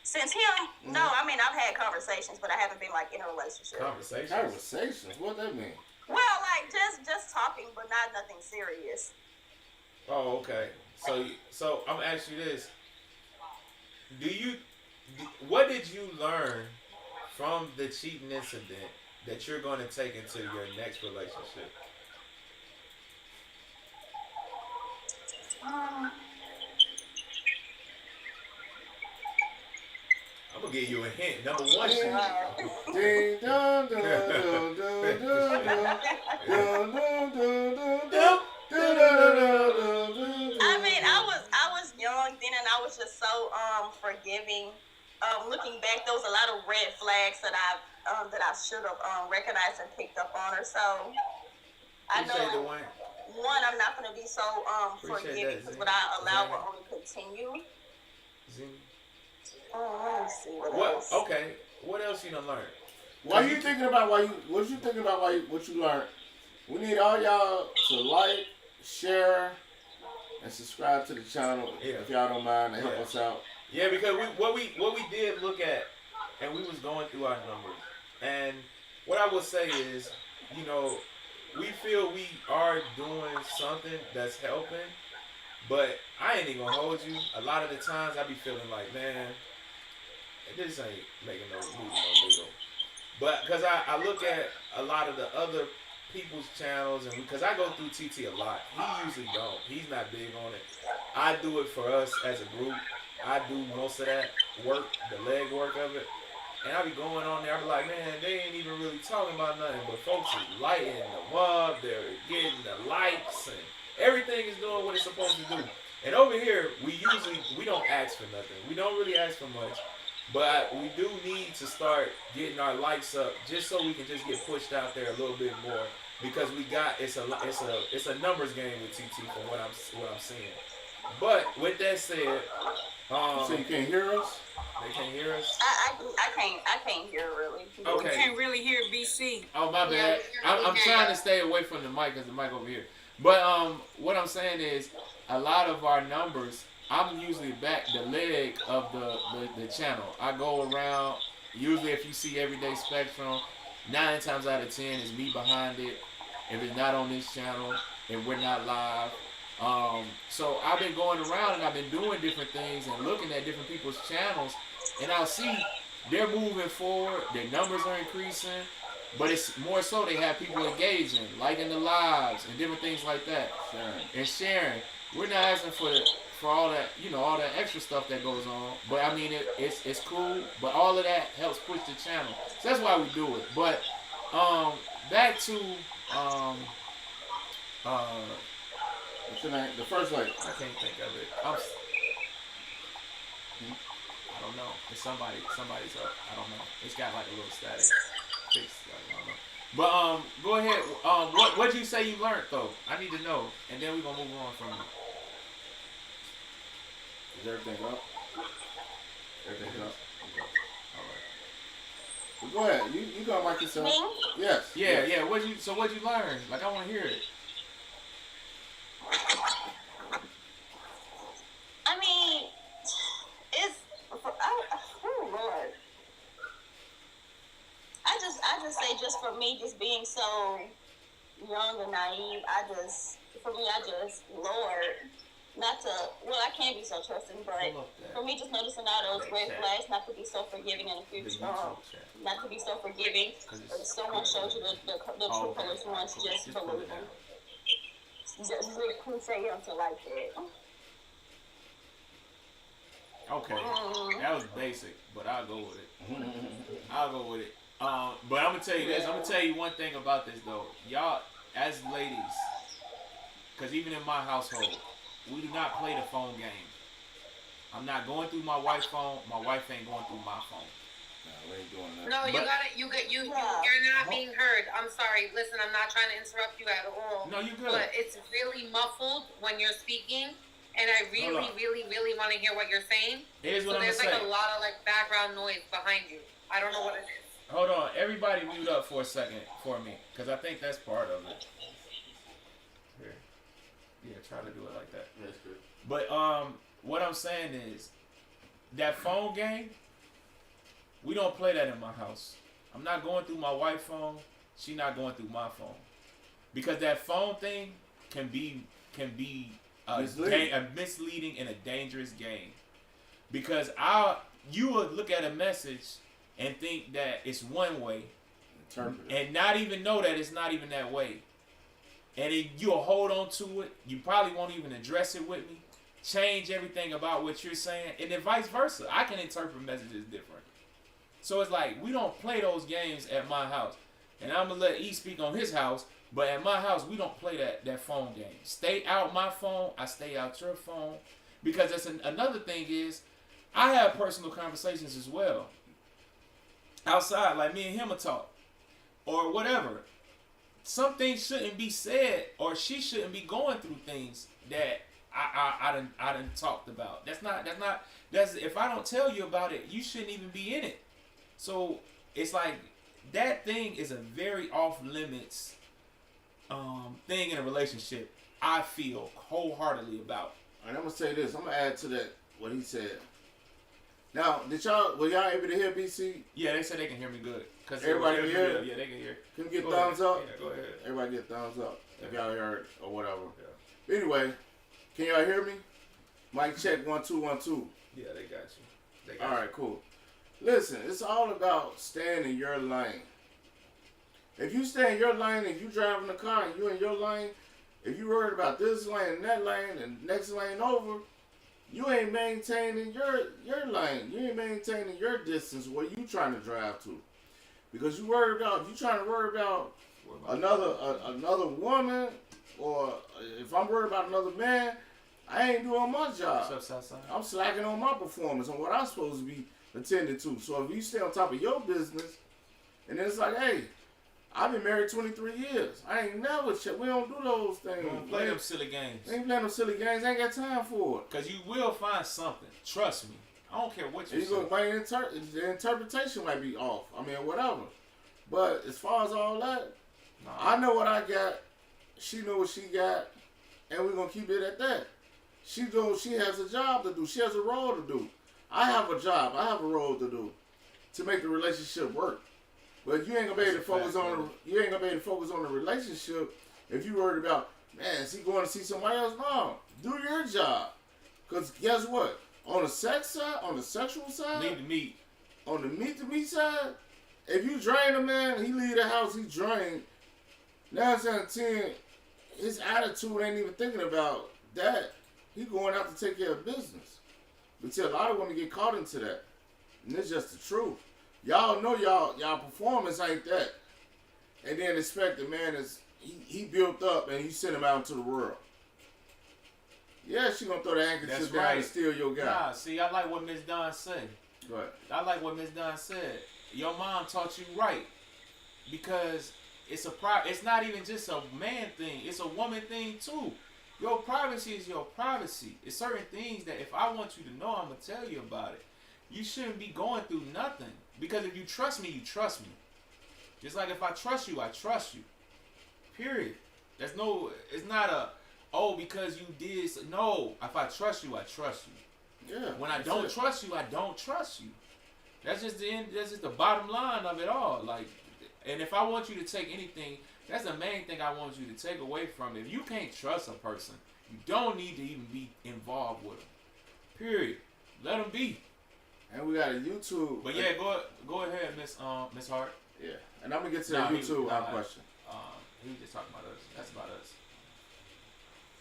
Since him? Mm-hmm. No, I've had conversations, but I haven't been like in a relationship. Conversations? What that mean? Well, like just talking, but not nothing serious. Oh, okay. So I'm gonna ask you this: what did you learn from the cheating incident that you're going to take into your next relationship? I'm gonna give you a hint. Number one, ding dong dong dong dong dong dong. I was young then, and I was just red flags that I should have recognized and picked up on her. So I Appreciate know the one. one, I'm not gonna be so forgiving because what I allow will only continue. Oh, let me see what else. Okay. What else you done learned? What you thinking about? What you learned? We need all y'all to like, share, and subscribe to the channel if y'all don't mind to help us out. Yeah, because what we did look at, and we was going through our numbers, and what I would say is, you know, we feel we are doing something that's helping, but I ain't even gonna hold you. A lot of the times I be feeling like, man, this ain't making no needle. But because I look at a lot of the other people's channels, and because I go through TT a lot, he usually don't. He's not big on it. I do it for us as a group. I do most of that work, the leg work of it. And I be going on there, I be like, man, they ain't even really talking about nothing, but folks is lighting them up, they're getting the likes, and everything is doing what it's supposed to do. And over here, we don't ask for nothing. We don't really ask for much, but we do need to start getting our likes up just so we can just get pushed out there a little bit more, because it's a numbers game with TT from what I'm seeing. But with that said, so you can't hear us? They can't hear us? I can't hear really. Okay. We can't really hear BC. Oh, my bad. I'm trying to stay away from the mic because the mic over here. But what I'm saying is, a lot of our numbers, I'm usually back the leg of the channel. I go around, usually if you see Everyday Spectrum, 9 times out of 10 is me behind it. If it's not on this channel, if we're not live. So I've been going around and I've been doing different things and looking at different people's channels, and I'll see they're moving forward, their numbers are increasing, but it's more so they have people engaging, liking the lives and different things like that, sharing. We're not asking for all that, all that extra stuff that goes on, but I mean it's cool, but all of that helps push the channel. So that's why we do it. But back to the first like I can't think of it. I don't know. It's somebody's up. I don't know. It's got like a little static. I don't know. But go ahead. What'd you say you learned though? I need to know, and then we're gonna move on from it. Is everything up? Everything up. All right. Well, go ahead. You go mic yourself. Me? Yes. Yeah. What'd you learn? Like, I want to hear it. I mean, oh Lord. I just say, just for me, just being so young and naive, Lord, I can't be so trusting, but for me, just noticing all those red flags, not to be so forgiving in the future, not to be so forgiving. If someone shows you the true colors once, just believe them. Just really cliche until like that. Okay, that was basic, but I'll go with it. But I'm gonna tell you this. I'm gonna tell you one thing about this though. Y'all, as ladies, because even in my household, we do not play the phone game. I'm not going through my wife's phone. My wife ain't going through my phone. No, we ain't doing that. No, you're not being heard. I'm sorry. Listen, I'm not trying to interrupt you at all. No, you good. But it's really muffled when you're speaking, and I really, really, really want to hear what you're saying. Here's what I'm there's saying. Like a lot of like background noise behind you. I don't know what it is. Hold on, everybody mute up for a second for me, because I think that's part of it. Here. Yeah, try to do it like that. That's good. But what I'm saying is, that phone game, we don't play that in my house. I'm not going through my wife's phone. She not going through my phone, because that phone thing can be a misleading and a dangerous game. Because you would look at a message and think that it's one way, and not even know that it's not even that way. And then you'll hold on to it. You probably won't even address it with me. Change everything about what you're saying, and then vice versa. I can interpret messages different. So it's like, we don't play those games at my house. And I'm going to let E speak on his house, but at my house, we don't play that phone game. Stay out my phone. I stay out your phone. Because that's another thing is, I have personal conversations as well. outside, like me and him will talk, or whatever. Some things shouldn't be said, or she shouldn't be going through things that I done talked about. That's if I don't tell you about it, you shouldn't even be in it. So it's like that thing is a very off limits thing in a relationship. I feel wholeheartedly about. And I'm gonna say this. I'm gonna add to that what he said. Now, were y'all able to hear BC? Yeah, they said they can hear me good. Everybody can hear? Yeah, they can hear. Can we get thumbs up? Yeah, go ahead. Everybody get thumbs up if y'all heard or whatever. Yeah. Anyway, can y'all hear me? Mic check 1 2 1 2. Yeah, they got you. All right, cool. Listen, it's all about staying in your lane. If you stay in your lane and you driving the car and you in your lane, if you worried about this lane and that lane and next lane over, you ain't maintaining your lane. You ain't maintaining your distance where you trying to drive to. Because you worried about, if you trying to worry about another woman, or if I'm worried about another man, I ain't doing my job. What's up, Southside? I'm slacking on my performance, on what I'm supposed to be attending to. So if you stay on top of your business, and then it's like, hey, I've been married 23 years. I ain't never we don't do those things. We don't play them silly games. We ain't playing them silly games. I ain't got time for it. Because you will find something. Trust me. I don't care what you say. The interpretation might be off. I mean, whatever. But as far as all that, I know what I got. She know what she got. And we're going to keep it at that. She has a job to do. She has a role to do. I have a job. I have a role to do to make the relationship work. But you ain't gonna be able to focus on the relationship if you worried about, man, is he going to see somebody else? No, do your job. Cause guess what? On the sex side, on the sexual side, meet to meet. On the meet to meet side, if you drain a man, he leave the house, he drained. 9 out of 10, his attitude ain't even thinking about that. He going out to take care of business. But see, a lot of women get caught into that, and it's just the truth. Y'all know y'all performance ain't that. And then expect the man he built up and you send him out into the world. Yeah, she gonna throw the handkerchief down and steal your guy. Nah, see, I like what Miss Dunn said. Right. I like what Miss Dunn said. Your mom taught you right. Because it's not even just a man thing, it's a woman thing too. Your privacy is your privacy. It's certain things that if I want you to know, I'm gonna tell you about it. You shouldn't be going through nothing. Because if you trust me, you trust me. Just like if I trust you, I trust you. Period. It's not because you did. No, if I trust you, I trust you. Yeah. When I don't trust you, I don't trust you. That's just the end. That's just the bottom line of it all. Like, and if I want you to take anything, that's the main thing I want you to take away from it. If you can't trust a person, you don't need to even be involved with them. Period. Let them be. And we got a YouTube. But yeah, go ahead, Miss Hart. Yeah, and I'm gonna get to the YouTube question. He was just talking about us. That's about us.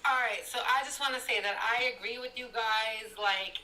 All right, so I just want to say that I agree with you guys. Like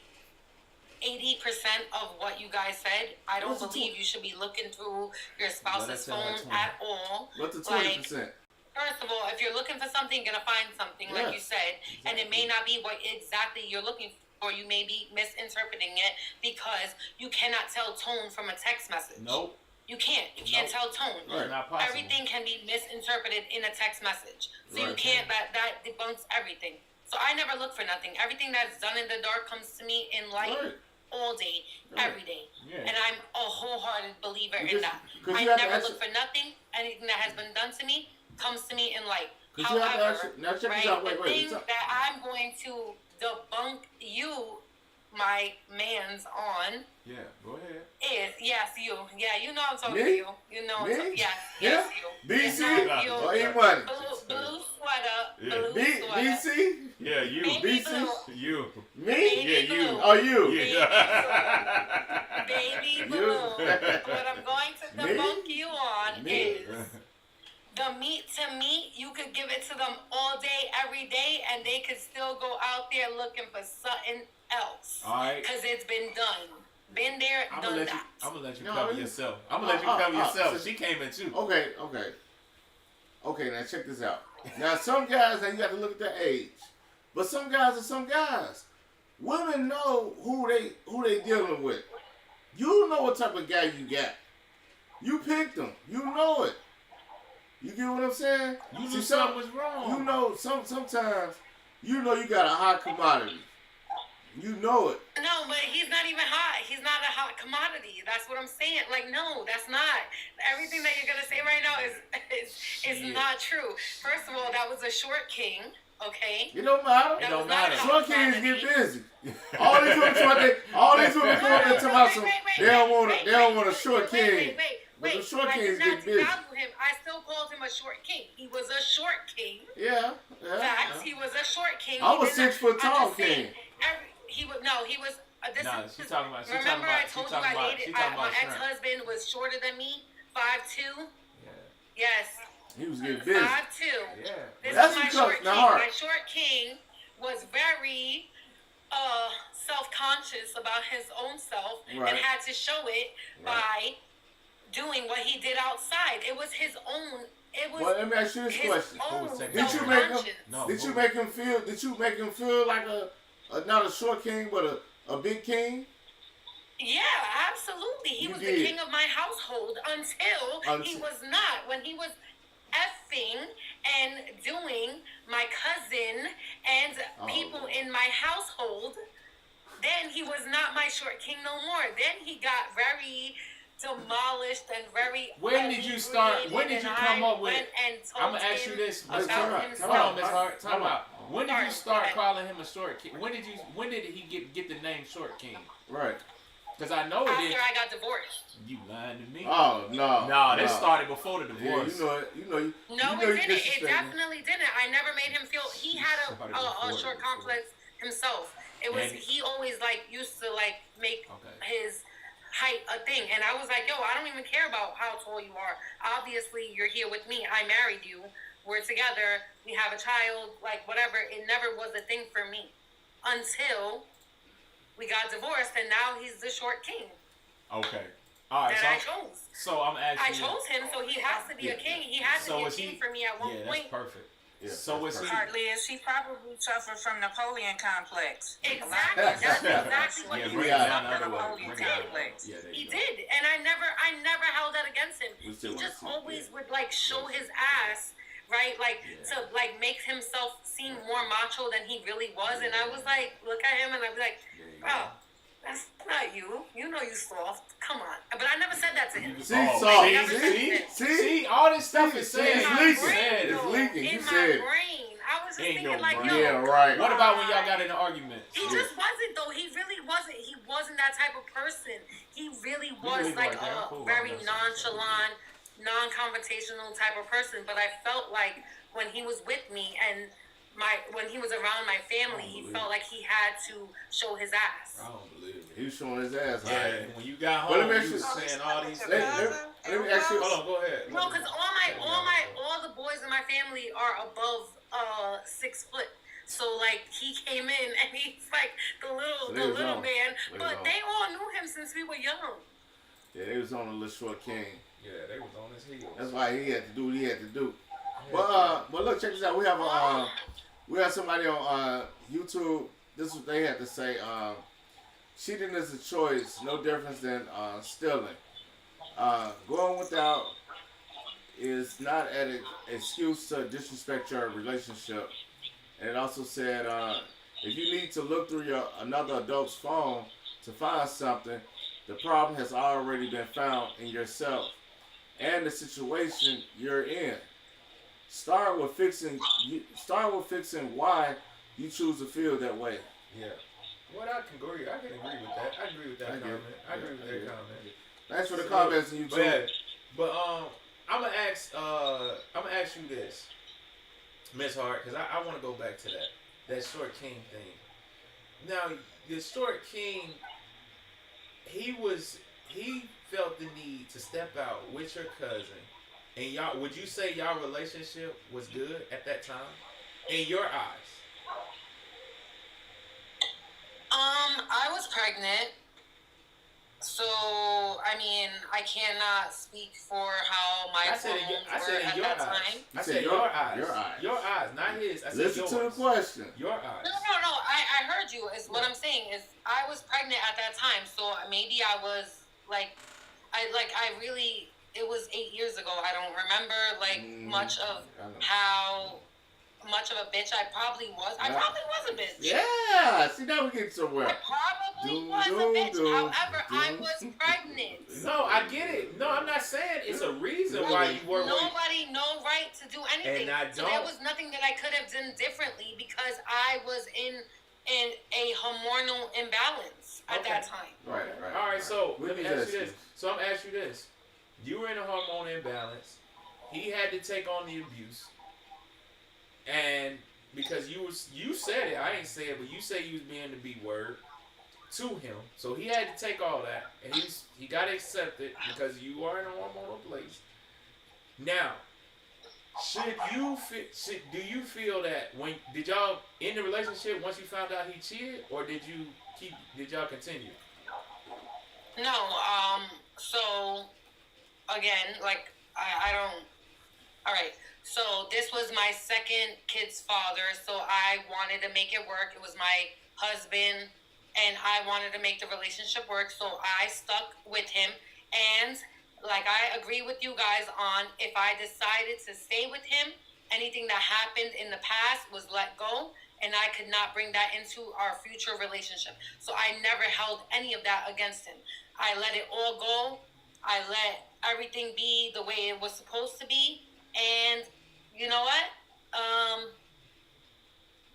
80% of what you guys said, I don't believe you should be looking through your spouse's phone at all. What's the 20%? Like, first of all, if you're looking for something, you're gonna find something, like you said, and it may not be what exactly you're looking for. Or you may be misinterpreting it because you cannot tell tone from a text message. Nope. You can't. You can't tell tone. Right. Not possible. Everything can be misinterpreted in a text message. So you can't, that debunks everything. So I never look for nothing. Everything that's done in the dark comes to me in light all day, every day. Yeah. And I'm a wholehearted believer in that. I never look for nothing. Anything that has been done to me comes to me in light. However, the thing that I'm going to debunk you, my man's on. Yeah, go ahead. Is yes, you. Yeah, you know I'm talking to you. You know, yes, you. BC, you. Oh, you money. Blue sweater. Yeah. Blue sweater. BC. Yeah, you. Baby BC. blue. You. Me? Baby yeah, you. blue. Oh, you. Yeah. Baby blue. What I'm going to debunk you on is. The meat to meat, you could give it to them all day, every day, and they could still go out there looking for something else. All right. Because it's been done. Been there, done that. I'm going to let you cover yourself. I'm going to let you cover yourself. She came in too. Okay, now check this out. Now, some guys, now you got to look at their age. But some guys are some guys. Women know who they dealing with. You know what type of guy you got. You picked him. You know it. You get what I'm saying? You knew something was wrong. You know, sometimes, you know you got a hot commodity. You know it. No, but he's not even hot. He's not a hot commodity. That's what I'm saying. Like, no, that's not. Everything that you're gonna say right now is not true. First of all, that was a short king. Okay. It don't matter. It don't matter. Short kings get busy. All these women come up there to my son. They don't want a short king. But the short kings get busy. I still called him a short king. He was a short king. Yeah. Facts. He was a short king. I was 6 foot tall king. He was. She's talking about. Remember, I told you my ex-husband was shorter than me, 5'2". Yeah. Yes. He was getting busy. 5'2". Yeah. This is my short king. My short king was very self-conscious about his own self and had to show it by doing what he did outside. It was his own. Well, let me ask you this question: Did you make him feel like not a short king but a big king? Yeah, absolutely. He was the king of my household until he was not. When he was effing and doing my cousin and people in my household, then he was not my short king no more. Then he got very demolished and very. When did you start? When did you come up with? I'm gonna ask you this. Hold on, Miss Hart. Time out. When did you start calling him a short king? When did he get the name Short King? Right. Because I know after I got divorced. You lying to me? Oh no. No, that started before the divorce. Yeah, you know it. No, it didn't. It definitely didn't. I never made him feel. He had a short complex himself. It was he always used to make his height a thing, and I was like, yo, I don't even care about how tall you are. Obviously, you're here with me. I married you. We're together. We have a child. Whatever. It never was a thing for me until we got divorced, and now he's the short king. Okay. All right. That I chose. So I'm asking. I chose him, so he has to be a king. He has to be a king for me at one point. Yeah, that's perfect. Yeah, so was he? Liz, she probably suffered from Napoleon complex. Exactly. That's exactly what he did. Napoleon complex. He did, and I never held that against him. He just always would show his ass. Right, to make himself seem more macho than he really was, and I was like, look at him, and I'd be like, bro, that's not you. You know you soft. Come on. But I never said that to him. See, all this stuff is saying. It's leaking. In my brain, I was just thinking yo. Yeah, right. What about when y'all got in an argument? He just wasn't though. He really wasn't. He wasn't that type of person. He really was a very nonchalant, non-confrontational type of person, but I felt like when he was with me and when he was around my family, he felt like he had to show his ass. I don't believe it. He was showing his ass. Yeah, when you got home, you was saying all these things. Let me ask you. Hold on, go ahead. No, because all the boys in my family are above 6 foot. So he came in and he's the little man, but they all knew him since we were young. Yeah, they was on the little short king. Yeah, they was on his heels. That's why he had to do what he had to do. But look, check this out. We have somebody on YouTube. This is what they had to say. Cheating is a choice, no difference than stealing. Going without is not an excuse to disrespect your relationship. And it also said, if you need to look through another adult's phone to find something, the problem has already been found in yourself and the situation you're in. Start with fixing why you choose to feel that way. Yeah. Well, I can agree with that. I agree with that comment. Thanks for the comments on YouTube. But I'm gonna ask you this, Miss Hart, because I want to go back to that short king thing. Now, the short king, he felt the need to step out with your cousin, and y'all. Would you say y'all relationship was good at that time, in your eyes? I was pregnant, so I mean, I cannot speak for how my hormones were at that time. I said your eyes. Your eyes, not his. I said listen yours. to the question. Your eyes. No. I heard you. Is what I'm saying is I was pregnant at that time, so maybe I was I really it was 8 years ago. I don't remember like much of how much of a bitch I probably was. I probably was a bitch. Yeah, see now we get somewhere. I probably was a bitch. However, I was pregnant. No, I get it. No, I'm not saying it's a reason why you were. Nobody no right to do anything. And I don't. So there was nothing that I could have done differently because I was in a hormonal imbalance at that time. Right. All right, so let me ask you this. So I'm asking you this. You were in a hormone imbalance. He had to take on the abuse. And because you said it, I ain't say it, but you say you was being the B word to him. So he had to take all that. And he got to accept it because you are in a hormonal place. Now, do you feel that did y'all end the relationship once you found out he cheated, or did y'all continue? No, so again, like I don't. All right, so this was my second kid's father, so I wanted to make it work. It was my husband, and I wanted to make the relationship work, so I stuck with him. And like I agree with you guys on, if I decided to stay with him, anything that happened in the past was let go, and I could not bring that into our future relationship. So I never held any of that against him. I let it all go. I let everything be the way it was supposed to be. And you know what?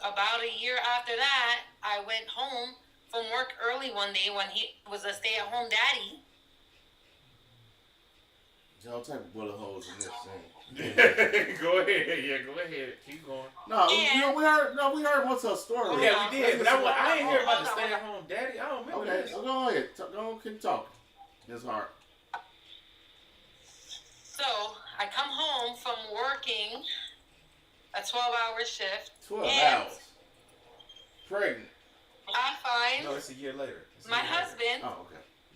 About a year after that, I went home from work early one day when he was a stay-at-home daddy. There's all type of bullet holes in this thing. Go ahead. Yeah, go ahead. Keep going. We heard most of the story. Yeah, we did. But I didn't hear about the stay-at-home daddy. I don't remember that. So go ahead. Go keep talking. It's hard. So I come home from working a 12-hour shift. 12 hours. Pregnant. I find No, it's a year later. My husband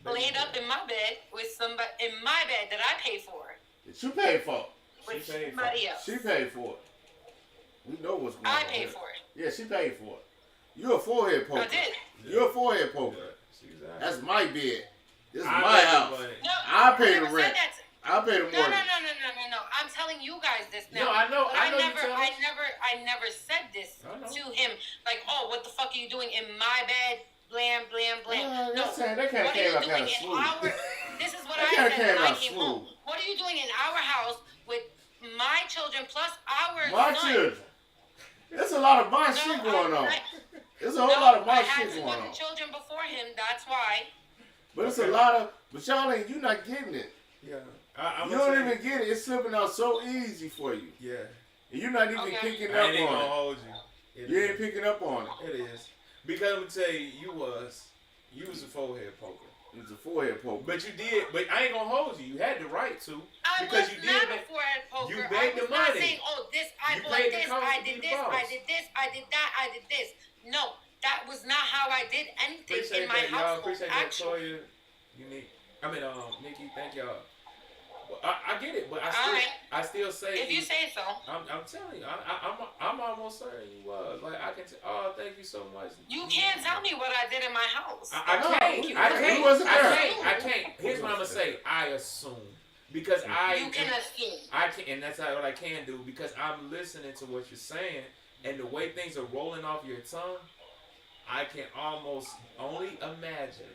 laid up in my bed with somebody in my bed that I paid for. That you paid for. With somebody else. She paid for it. We know what's going on. I paid for it. Yeah, she paid for it. You're a forehead poker. I did. You're a forehead poker. That's my bed. This is my house. No, I pay the rent. I pay the mortgage. No. I'm telling you guys this now. No, I know. I never said this to him. Like, oh, what the fuck are you doing in my bed? Blam, blam, blam. No, they can't what are you doing in our? This is what I said when I came home. What are you doing in our house with my children plus our my son? Children? There's a lot of my shit going on. There's a whole lot of my shit going on. I had 2 other children before him. That's why. But it's a lot of. But y'all ain't. You not getting it. Yeah. You don't even get it. It's slipping out so easy for you. Yeah. And you're not even picking up on it. I ain't on gonna it. hold you. You ain't picking up on it. It is. Because I'm gonna tell you, you was a forehead poker. You was a forehead poker. But you did. But I ain't gonna hold you. You had the right to. Because you did a forehead poker. You begged the money. Not saying, oh, this I bought this, I did this, I did this, I did that, I did this. No, that was not how I did anything in my household. Appreciate that, Toya. Unique. Nikki, thank y'all. I get it, but I still say. If you say so. I'm telling you, I'm almost certain you was. Like I can. Thank you so much. You can't tell me what I did in my house. I can't. Here's what I'm gonna say. I assume because You can assume. I can, and that's what I can do because I'm listening to what you're saying, and the way things are rolling off your tongue, I can almost only imagine.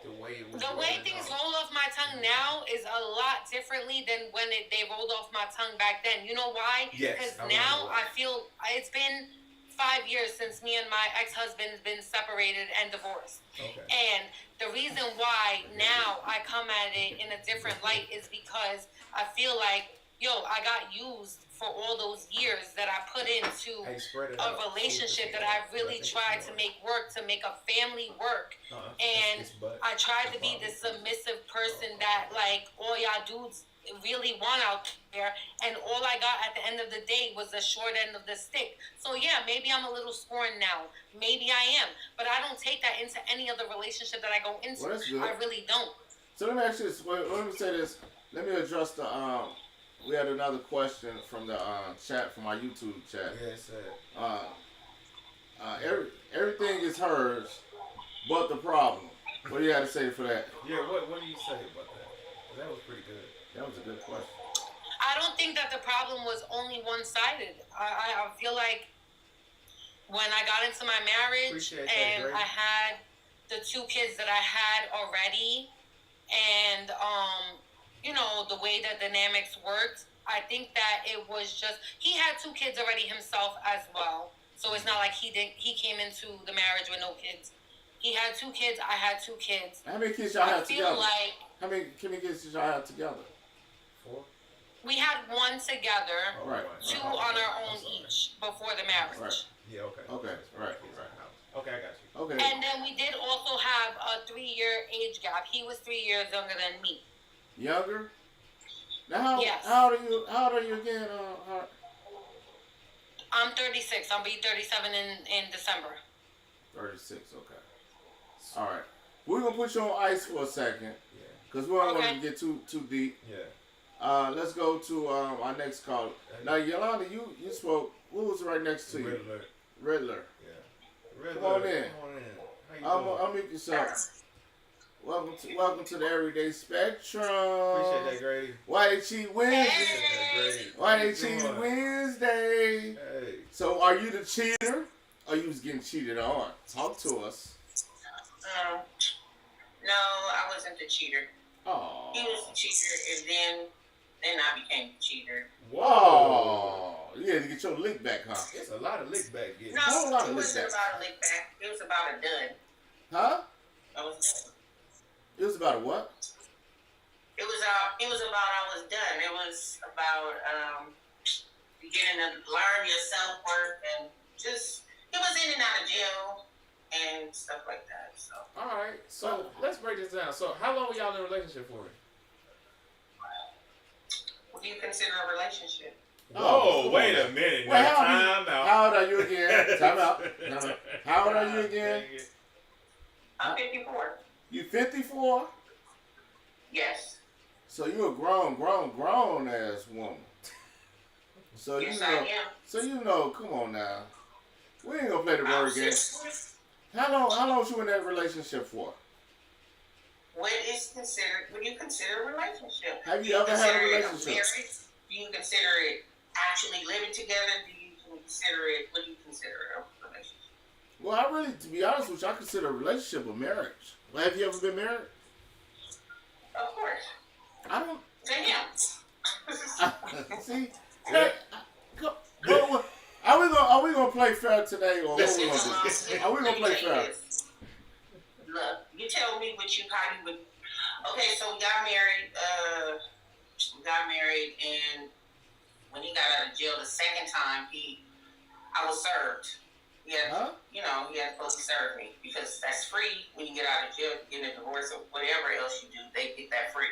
The way things roll off my tongue now is a lot differently than when they rolled off my tongue back then. You know why? Yes. Because now I feel it's been 5 years since me and my ex-husband's been separated and divorced. Okay. And the reason why now I come at it in a different light is because I feel like, I got used for all those years that I put into a relationship that I really tried to make work, to make a family work. And I tried to be the submissive person that, like, all y'all dudes really want out there. And all I got at the end of the day was the short end of the stick. So, yeah, maybe I'm a little scorned now. Maybe I am. But I don't take that into any other relationship that I go into. Well, that's good. I really don't. So let me ask you this. Let me say this. Let me address the... We had another question from the chat, from our YouTube chat. Yes, everything is hers, but the problem. What do you have to say for that? Yeah, what do you say about that? That was pretty good. That was a good question. I don't think that the problem was only one-sided. I feel like when I got into my marriage and I had the 2 kids that I had already, and you know, the way that dynamics worked, I think that it was just, he had 2 kids already himself as well. So it's not like he came into the marriage with no kids. He had 2 kids, I had 2 kids. How many kids y'all have together? Like, how many kids did y'all have together? 4. We had 1 together, Right. 2 on our own each before the marriage. Right. Yeah, okay. Okay, right. Okay, I got you. Okay. And then we did also have a 3-year age gap. He was 3 years younger than me. Younger? Now, Yes. How old are you again? I'm 36. I'll be 37 in December. 36, okay. All right. We're going to put you on ice for a second. Because we don't want to get too deep. Yeah. Let's go to our next caller. Now, Yolanda, you spoke. Who was right next to you? Riddler. Yeah. Riddler. Come on in. How you doing? I'll meet yourself. Welcome to the Everyday Spectrum. Appreciate that, Grady. Why they cheat Wednesday? Hey. Why they cheat Wednesday? Hey. So, are you the cheater? Or you was getting cheated on? Talk to us. No, I wasn't the cheater. Oh. He was the cheater, and then I became the cheater. Whoa. You had to get your lick back, huh? It's a lot of lick back getting. No, whole lot of it wasn't lick about a lick back. It was about a done. Huh? It was about a what? It was about I was done. It was about beginning to learn your self-worth and just, it was in and out of jail and stuff like that. So. All right. So let's break this down. So how long were y'all in a relationship for? What do you consider a relationship? Whoa, wait a minute. Well, Time out. How old are you again? Time out. How old are you again? I'm 54. You 54? Yes. So you a grown ass woman. So yes, you I know. am. So you know. Come on now. We ain't gonna play the word game. How long was you in that relationship for? What do you consider a relationship? Have you ever had a relationship? Marriage? Do you consider it actually living together? What do you consider a relationship? Well, I really, to be honest with you, I consider a relationship a marriage. Well, have you ever been married? Of course. I don't. To him. See? Are we gonna play fair today, or what we gonna do? Are we gonna play fair? Look, you tell me how you would. Okay, so we got married, and when he got out of jail the second time, I was served. He had, he had supposed to serve me because that's free when you get out of jail, get a divorce or whatever else you do, they get that free.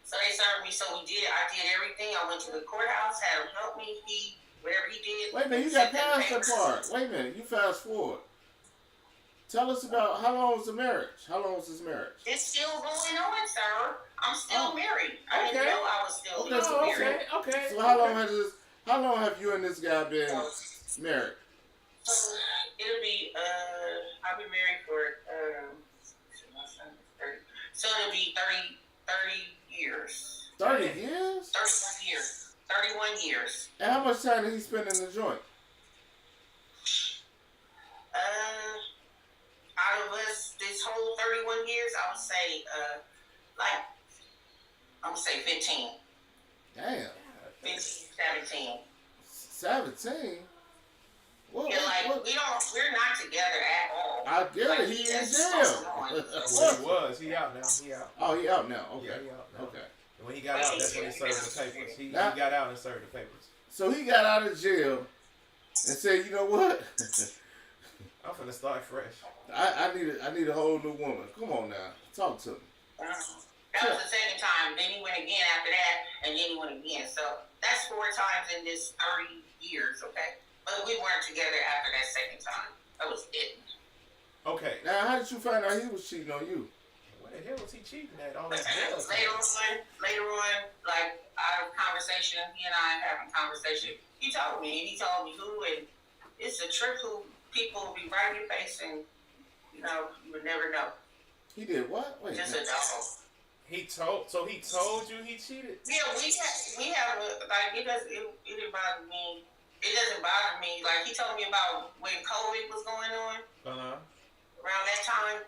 So they served me. So I did everything. I went to the courthouse, had him help me. Whatever he did. Wait a minute, you got past that part. Wait a minute, you fast forward. Tell us about how long was the marriage? How long was this marriage? It's still going on, sir. I'm still married. I didn't know I was still married. Okay. So how long have you and this guy been married? It'll be I've been married for so it'll be 30 years. 30 years? 31 years. 31 years. And how much time did he spend in the joint? Out of us, this whole 31 years, I would say 15. Damn. 15, 17. 17? What, Yeah, we're not together at all. I get it, he in jail. Well, he out now. Oh, he out now. Okay. Yeah, he out now. Okay. And when he got out, that's when he served the papers. He got out and served the papers. So he got out of jail and said, you know what? I'm finna start fresh. I need a whole new woman. Come on now. Talk to me. That was the second time. Then he went again after that, and then he went again. So that's 4 times in this 30 years, okay? But we weren't together after that second time. That was it. Okay. Now, how did you find out he was cheating on you? What the hell was he cheating at? All that Later on, like our conversation, he and I having conversation, he told me who, and it's a trip who people will be right in your face and, you would never know. He did what? Wait. Just a dog. He told you he cheated? Yeah, we have like it didn't bother me. It doesn't bother me. Like he told me about when COVID was going on. Around that time,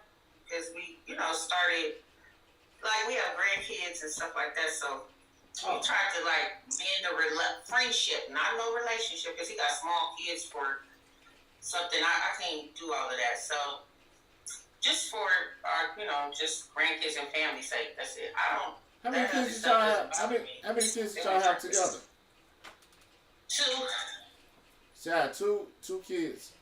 because we started like we have grandkids and stuff like that. So we tried to like mend a friendship, not no relationship, because he got small kids for something. I can't do all of that. So just for our, just grandkids and family sake. That's it. I don't. How many kids did y'all have? How many kids did y'all have together? 2. So I had two kids.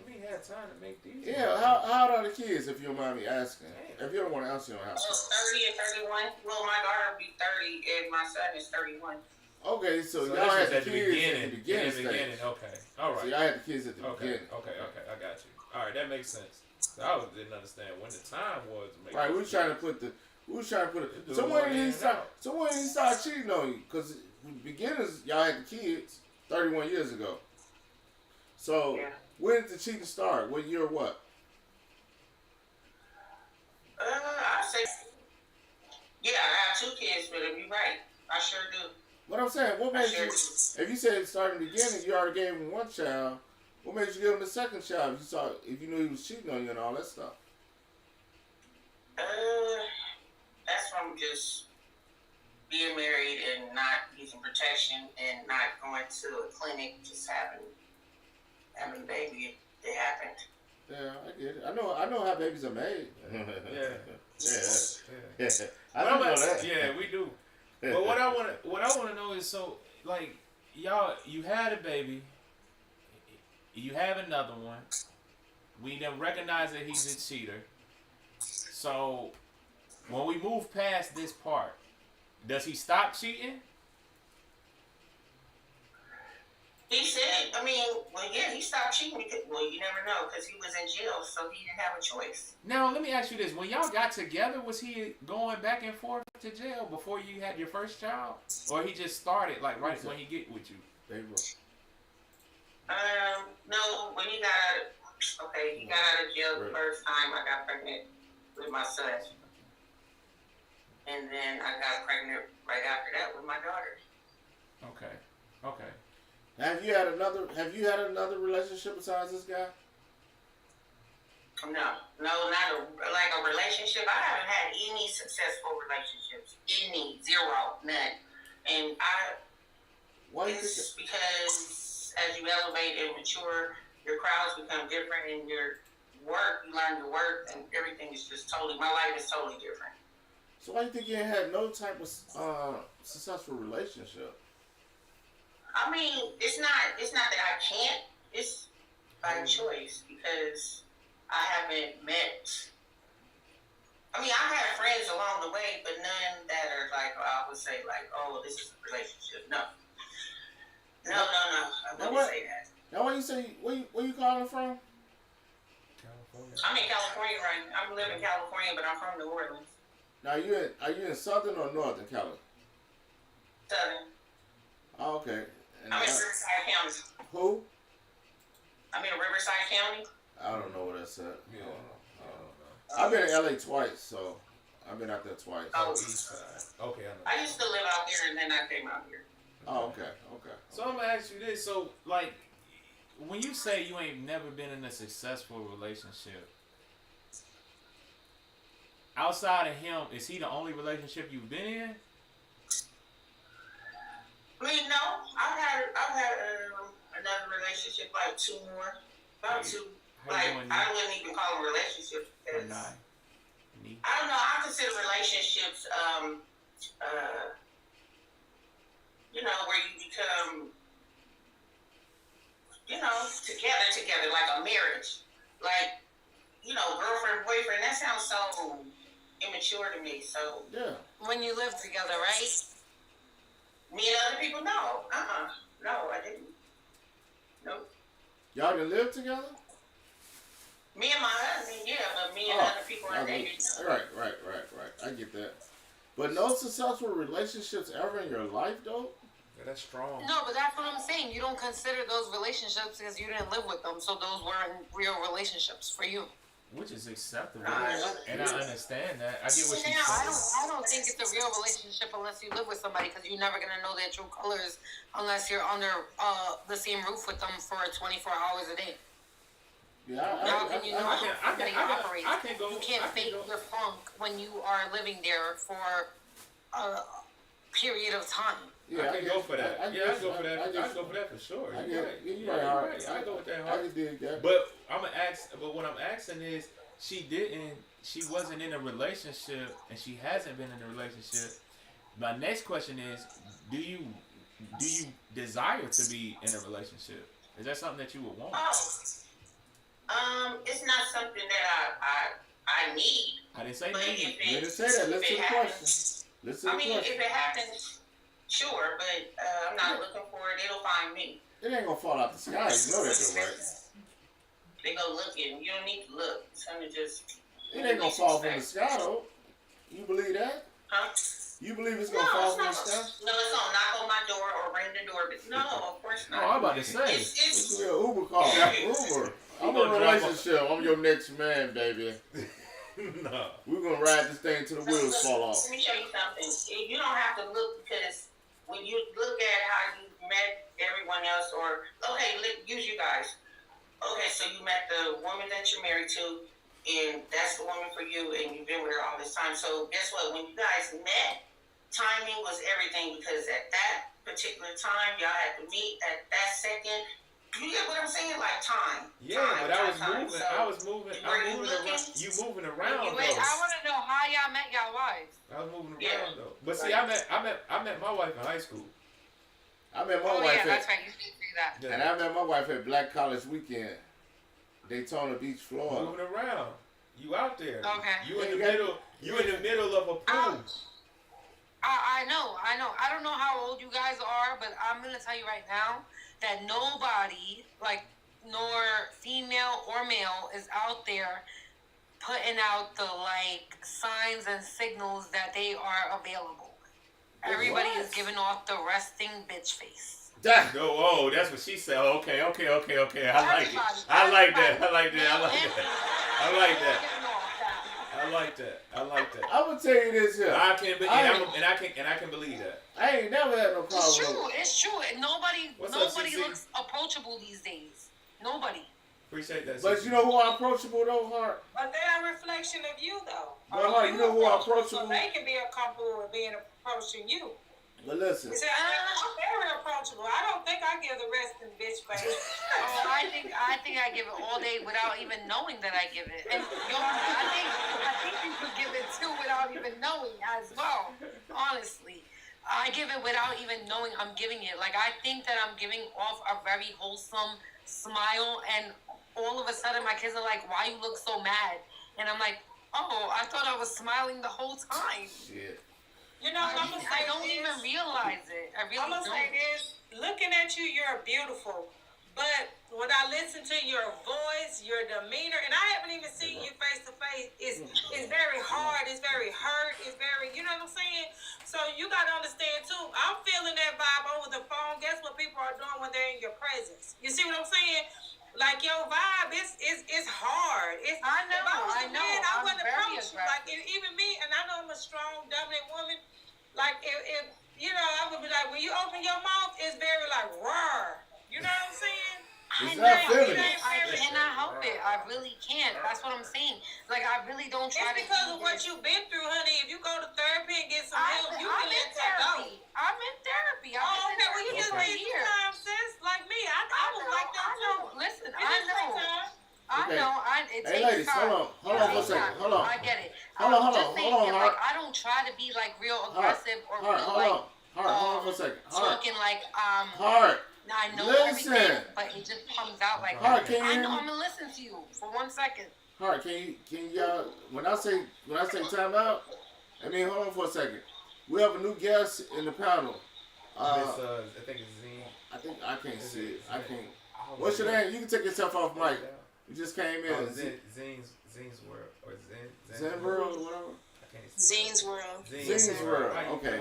We had time to make these. Yeah. How old are the kids? If you don't mind me asking. If you don't want to answer, you don't have to. 30 and 31. Well, my daughter will be 30, and my son is 31. Okay, so y'all had the at the beginning. beginning. Okay. All right. So y'all had the kids at the beginning. Okay. I got you. All right, that makes sense. I didn't understand when the time was. Right, we were trying to put it. So when did he start cheating on you? Because beginners, y'all had the kids 31 years ago. So when did the cheating start? What year or what? I say, I have 2 kids with him. You're right. I sure do. What I'm saying, what made you? If you said it started in the beginning, you already gave him one child. What made you give him the second child? If you knew he was cheating on you and all that stuff. That's from just being married and not using protection and not going to a clinic, just having a baby. It happened. Yeah, I get it. I know how babies are made. Yeah. I don't know that. Yeah, we do. But what I want to know is, so like you had a baby. You have another one. We didn't recognize that he's a cheater. So, when we move past this part, does he stop cheating? He said, he stopped cheating because, you never know, because he was in jail, so he didn't have a choice. Now, let me ask you this. When y'all got together, was he going back and forth to jail before you had your first child? Or he just started, like, right when he get with you? No, when he got out of jail the first time, I got pregnant with my son. And then I got pregnant right after that with my daughter. Okay. Have you had another relationship besides this guy? No, not a relationship. I haven't had any successful relationships. Zero, none. And it's because as you elevate and mature, your crowds become different, and your work, you learn your work, and everything is just my life is totally different. So why do you think you ain't had no type of successful relationship? It's not that I can't. It's by choice, because I haven't met. I had friends along the way, but none that are like, I would say like, oh, this is a relationship. No. I wouldn't say that. Now, where you calling from? California. I'm in California right now. I live in California, but I'm from New Orleans. Now, are you in Southern or Northern California? Southern. Oh, okay. And I'm in Riverside County. Who? I'm in Riverside County. I don't know where that's at. Yeah. I've been in LA twice, so I've been out there twice. Oh, East side. Okay, I used to live out there, and then I came out here. Oh, okay. So I'm gonna ask you this. So, like, when you say you ain't never been in a successful relationship, outside of him, is he the only relationship you've been in? No. I've had another relationship, like 2 more, about 2. Like, I wouldn't even call them relationships. I don't know. I consider relationships, where you become, together, like a marriage. Like, girlfriend, boyfriend, that sounds so immature to me. So, yeah. When you live together, right? Me and other people, no. No, I didn't. Nope. Y'all didn't live together? Me and my husband, yeah, but me and other people are dating. Right. I get that. But no successful relationships ever in your life, though? Yeah, that's strong. No, but that's what I'm saying. You don't consider those relationships because you didn't live with them, so those weren't real relationships for you. which is acceptable, and I understand that. I get what she's saying. I don't think it's a real relationship unless you live with somebody, because you're never gonna know their true colors unless you're under the same roof with them for 24 hours a day. Yeah, How can you know how they operate? I can go. You can't fake your funk when you are living there for a period of time. Yeah, I can go for that. I go for that. I go for that for sure. You're right. I go with that. I can dig that. But But what I'm asking is, she wasn't in a relationship, and she hasn't been in a relationship. My next question is, do you desire to be in a relationship? Is that something that you would want? It's not something that I need. I didn't say You need. didn't say that. Listen to the question. If it happens, sure, but I'm not looking for it. It'll find me. It ain't gonna fall out the sky. You know that, though, right? They go looking. You don't need to look. It's gonna just. It ain't gonna fall from the sky, though. You believe that? Huh? You believe it's gonna fall from the sky? No, it's gonna knock on my door or ring the door, but no, of course not. Oh, I'm about to say. It's an Uber call. Uber. I'm in a relationship. I'm your next man, baby. No. We're gonna ride this thing till the wheels fall off. Let me show you something. You don't have to look, because when you look at how you met everyone else, or use you guys. Okay, so you met the woman that you're married to, and that's the woman for you, and you've been with her all this time. So guess what? When you guys met, timing was everything, because at that particular time, y'all had to meet at that second. You get what I'm saying? Like time. Yeah, time, but time, So I was moving. were you I'm moving looking? around. You moving around Wait, though. I want to know how y'all met y'all wives. I was moving around though. But see, I met my wife in high school. I met my wife that's right. You did say that. and I met my wife at Black College Weekend, Daytona Beach, Florida. Moving around. You out there. Okay. You in the middle. You in the middle of a pool. I know. I don't know how old you guys are, but I'm gonna tell you right now that nobody, nor female or male, is out there putting out the signs and signals that they are available. Everybody is giving off the resting bitch face. Oh, that's what she said. Okay. I like it. I like that. I'm gonna tell you this here. I can believe that. I ain't never had no problem. It's true. Nobody CC? looks approachable these days. Nobody. Appreciate that. But you know who are approachable though, Hart? But they're a reflection of you, though. But Hart, you know who are approachable? So they can be comfortable with being approaching you. But listen. See, I'm very approachable. I don't think I give the rest in bitch face. I think I give it all day without even knowing that I give it. And I think you could give it too without even knowing as well. Honestly, I give it without even knowing I'm giving it. I think that I'm giving off a very wholesome smile, and all of a sudden my kids are like, "Why you look so mad?" And I'm like, "Oh, I thought I was smiling the whole time." Shit. You know, I'm gonna say I don't even realize it. I really don't. I'm gonna say this. Looking at you, you're beautiful. But when I listen to your voice, your demeanor, and I haven't even seen you face to face, it's very hard. It's very hurt. It's very, you know what I'm saying? So you gotta understand too. I'm feeling that vibe over the phone. Guess what people are doing when they're in your presence? You see what I'm saying? Your vibe is hard. I know. I I'm wouldn't very approach you. aggressive. Even me, and I know I'm a strong, dominant woman. If I would be like, when you open your mouth, it's very roar. You know what I'm saying? I cannot help it. I really can't. That's what I'm saying. I really don't try to. It's because of what you've been through, honey. If you go to therapy and get some help, you can let that go. I'm in therapy. Well, you just need some time, sis. Like me, I was like that too. Listen, I know. It hey, takes ladies, time. hold on for a second. Hold on. I get it. Hold on, Hart. I don't try to be real aggressive or Hart, hold on for a second. Talking Hart. I know Listen. everything, but it just comes out like Hart, that. can you I know I'm gonna listen to you for 1 second. Hart, can y'all when I say time out, hold on for a second. We have a new guest in the panel. I think it's Zine. I can't see it. I can't. What's your name? You can take yourself off mic. You just came in. Zine's World or Zen World or whatever. I can't see. Zine's World. Zine's World. Okay.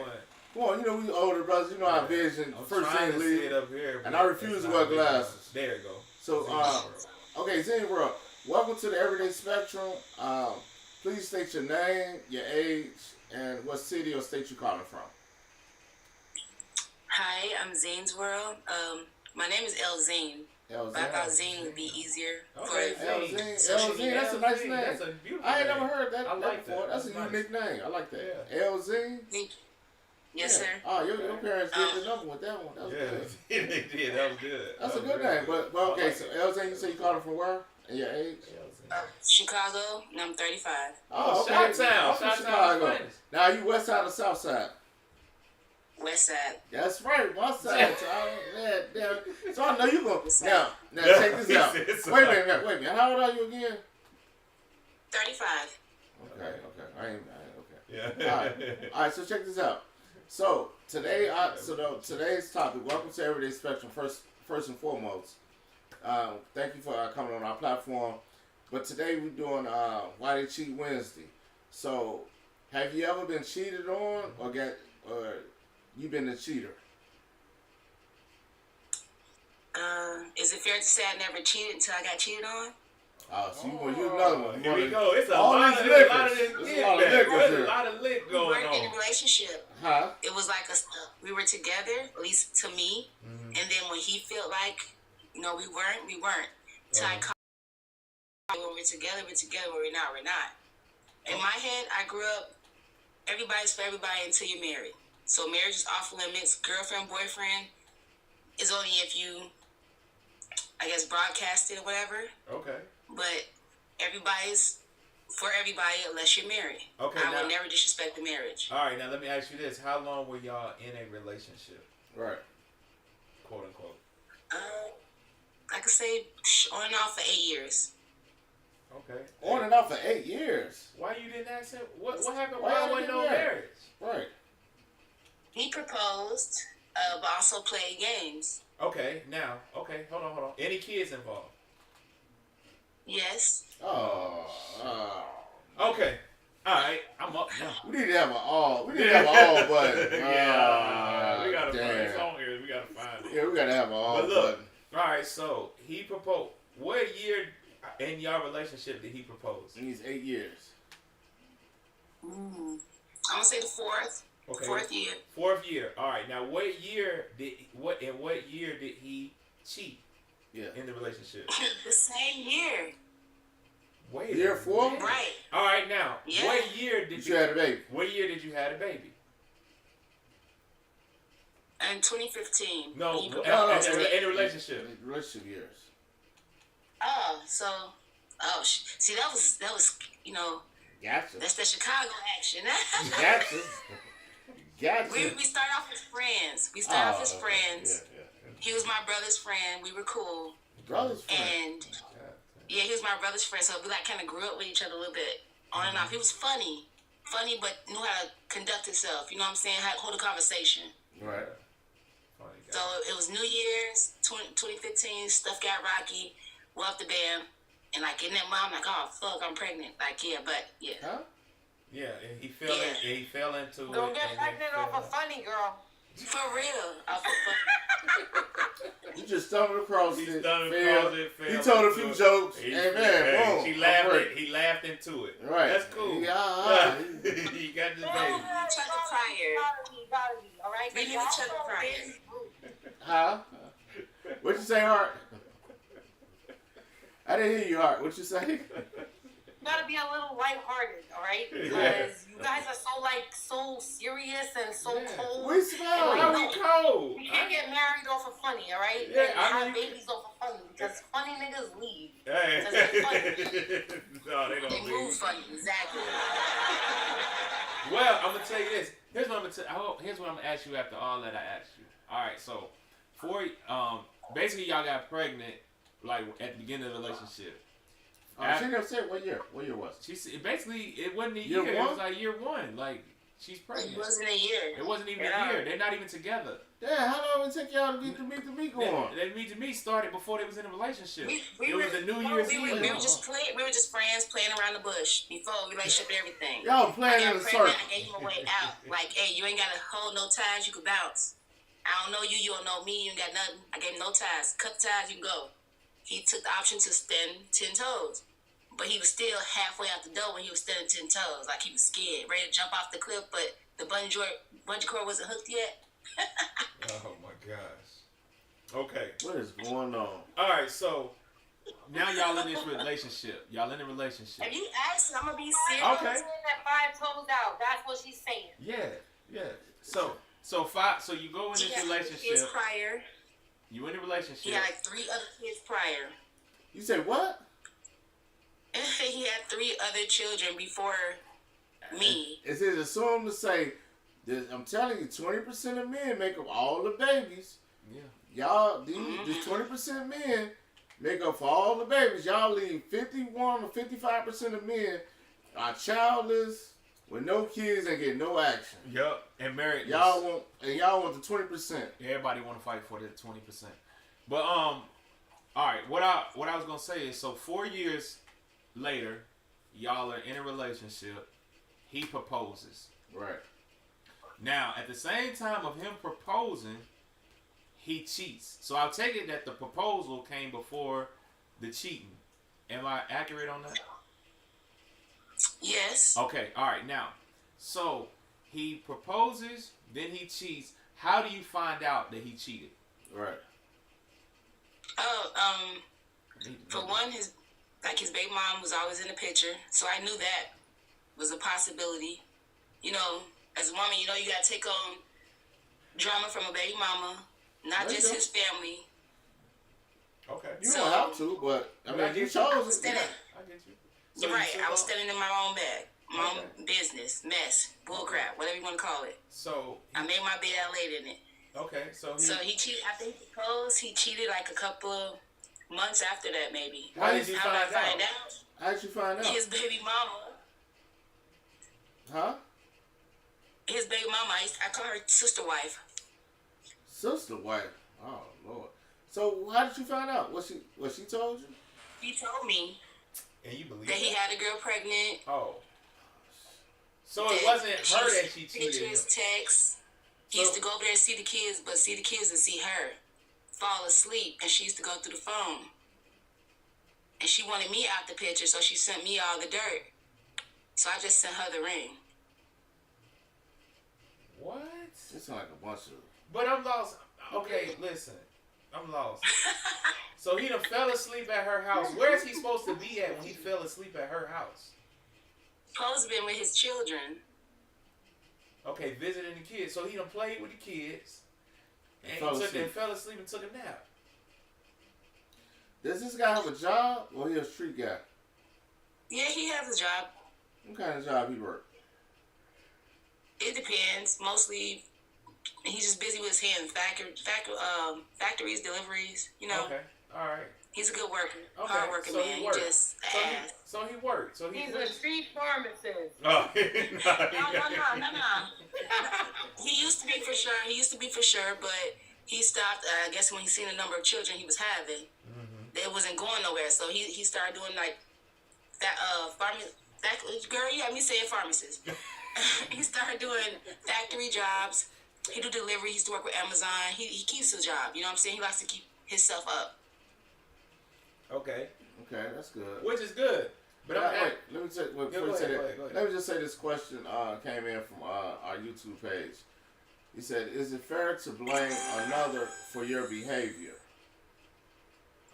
Come on, we older brothers. You know our vision. First thing lead. Up here, and I refuse to wear glasses. There you go. So, okay, Zine World. welcome to the Everyday Spectrum. Please state your name, your age, and what city or state you're calling from. Hi, I'm Zane's World. My name is El Zane. But I thought Zane would be easier. Okay, El Zane, that's a nice name. That's a beautiful I ain't name. never heard that, I like before. that. That's a nice. unique name. I like that. Yeah. El Zane? Thank you. Yes, sir. Oh, your parents did the number with that one. That was good. they did. That was good. That's a good name. But okay, so El Zane, you say you calling from where? And your age? Chicago, and I'm 35. Oh, okay. Chi-Town. I'm from Chicago. Now, you west side or south side? West Side. That's right, west side. So I know you going to. Now, check this out. Wait a minute. How old are you again? 35. Okay. I ain't okay. Yeah. All right, so check this out. So, today's topic, welcome to Everyday Spectrum, first and foremost. Thank you for coming on our platform. But today we're doing Why They Cheat Wednesday. So, have you ever been cheated on or you been a cheater? Is it fair to say I never cheated until I got cheated on? Oh, so you another one. Here we go. It's a all lot these of liquors. this. There's A lot of lick We going weren't in on. a relationship. Huh? It was like we were together, at least to me. And then when he felt like, we weren't. Till I called, when we're together, when we're not. In my head, I grew up, everybody's for everybody until you're married. So marriage is off limits. Girlfriend, boyfriend is only if you, I guess, broadcast it or whatever. Okay. But everybody's for everybody unless you're married. Okay. I would never disrespect the marriage. All right. Now let me ask you this: how long were y'all in a relationship? Right. Quote unquote. I could say on and off for 8 years. Okay. On and off for 8 years. Why you didn't ask him? What happened? Why Why wasn't no marriage? Right. He proposed, but also played games. Okay. Now. Okay. Hold on. Any kids involved? Yes. Oh. Okay. All right. I'm up now. We need to have an all. We need to have an all button. Yeah. We gotta find damn. it on here. We gotta find it. Yeah, we gotta have an all But look. button. All right. So he proposed. What year in your relationship did he propose? In these 8 years. I'm gonna say the fourth. Okay. 4th year. 4th year. All right. Now, what year did he cheat? Yeah. In the relationship. The same year. Wait. Year 4? Right. All right. Now, Yeah. what year did You had a baby. What year did you have a baby? In 2015. No. He In proposed. the relationship. Relationship years. See, that was Gotcha. that's the Chicago action. Gotcha. We started off as friends. Yeah. He was my brother's friend. We were cool. Brother's friend. And yeah, he was my brother's friend. So we kind of grew up with each other a little bit on and off. He was funny, but knew how to conduct himself. You know what I'm saying? How to hold a conversation. Right. So it was New Year's 2015. Stuff got rocky. We're up the band. And in that moment, I'm like, oh fuck, I'm pregnant. Yeah. Huh? Yeah, and he fell into it. Don't get pregnant off a funny girl. For real. You just stumbled across He it. stumbled fell. across it, fell He told a into few it. jokes. He- And man, boom. He I'm laughed. pregnant. He laughed into it. Right. That's cool. Yeah. You got this baby. Chuck a prior. Gotta be, all right? We need to check the prior. Huh? What'd you say, Hart? I didn't hear you, Hart. What'd you say? Gotta be a little lighthearted, all right? Because you guys are so serious and so cold. We smell. Why we cold? You can't get married off of funny, all right? Yeah, and I have mean- babies off of funny because funny niggas leave. Hey. Because they're funny. No, they They don't move leave. funny, exactly. Well, I'm gonna tell you this. Here's what I'm gonna ask you after all that I asked you. All right, so basically y'all got pregnant like at the beginning of the relationship. She never said what year. What year was it? She said basically it wasn't a Year year. It one? was like year 1. Like she's pregnant. It wasn't a year. It wasn't even a year. They're not even together. Yeah, how long did it take y'all to meet the meet going? That meet to me started before they was in a relationship. We It was were- a New Year's we Eve. were just friends playing around the bush before relationship and everything. Y'all I playing got in a pregnant, circle. I gave him a way out. Like, hey, you ain't gotta hold no ties, you can bounce. I don't know you, you don't know me, you ain't got nothing. I gave him no ties. Cut the ties, you can go. He took the option to stand 10 toes. but he was still halfway out the door when he was standing 10 toes, like he was scared, ready to jump off the cliff, but the bungee cord wasn't hooked yet. Oh my gosh. Okay. What is going on? All right, so now y'all in this relationship. Y'all in a relationship. If you ask, I'm gonna be serious. Okay. That 5 toes out. That's what she's saying. Yeah. So you go in this relationship. Kids prior. You in a relationship. He had like 3 other kids prior. You say what? He had 3 other children before me. It's assumed to say that I'm telling you, 20% of men make up all the babies. Yeah. Y'all, these 20% men make up for all the babies. Y'all leave 51 or 55% of men are childless with no kids and get no action. Yup. And married. Y'all want the 20%. Everybody want to fight for that 20%. But all right. What I was gonna say is, so 4 years later, y'all are in a relationship. He proposes. Right. Now, at the same time of him proposing, he cheats. So I'll take it that the proposal came before the cheating. Am I accurate on that? Yes. Okay. All right. Now, so he proposes, then he cheats. How do you find out that he cheated? Right. For one, his baby mom was always in the picture, so I knew that was a possibility. You know, as a woman, you know you gotta take on drama from a baby mama, not just his family. Okay. You don't have to, but I mean, you chose it. I get you. So right. I was standing in my own bag, my own business, mess, bullcrap, whatever you want to call it. So I made my bed, I laid in it. Okay. So he cheated. I think he proposed. He cheated like a couple of months after that, maybe. How did you find out? How did you find out? His baby mama. Huh? His baby mama. I call her sister wife. Sister wife. Oh Lord. So how did you find out? What she told you? He told me. And you believe that he had a girl pregnant. Oh. So it wasn't her that she cheated. Pictures, texts. He used to go over there and see the kids, but see the kids and see her fall asleep, and she used to go through the phone. And she wanted me out the picture, so she sent me all the dirt. So I just sent her the ring. What? It's like a bunch of... But I'm lost. Okay, listen. I'm lost. So he done fell asleep at her house. Where is he supposed to be at when he fell asleep at her house? Supposed to be with his children. Okay, visiting the kids. So he done played with the kids. And fell asleep and took a nap. Does this guy have a job or he a street guy? Yeah, he has a job. What kind of job he work? It depends. Mostly, he's just busy with his hands. Factories, deliveries, you know. Okay, all right. He's a good worker. Okay. Hard-working man. He just ass. So he worked. So he's a street pharmacist. Oh. No. He used to be for sure, but he stopped, I guess, when he seen the number of children he was having. Mm-hmm. It wasn't going nowhere, so he started doing like that girl, you got me saying pharmacist. He started doing factory jobs. He do delivery. He used to work with Amazon. He keeps his job. You know what I'm saying? He likes to keep himself up. Okay, that's good. Which is good. But wait, let me let me just say this question came in from our YouTube page. He said, "Is it fair to blame another for your behavior?"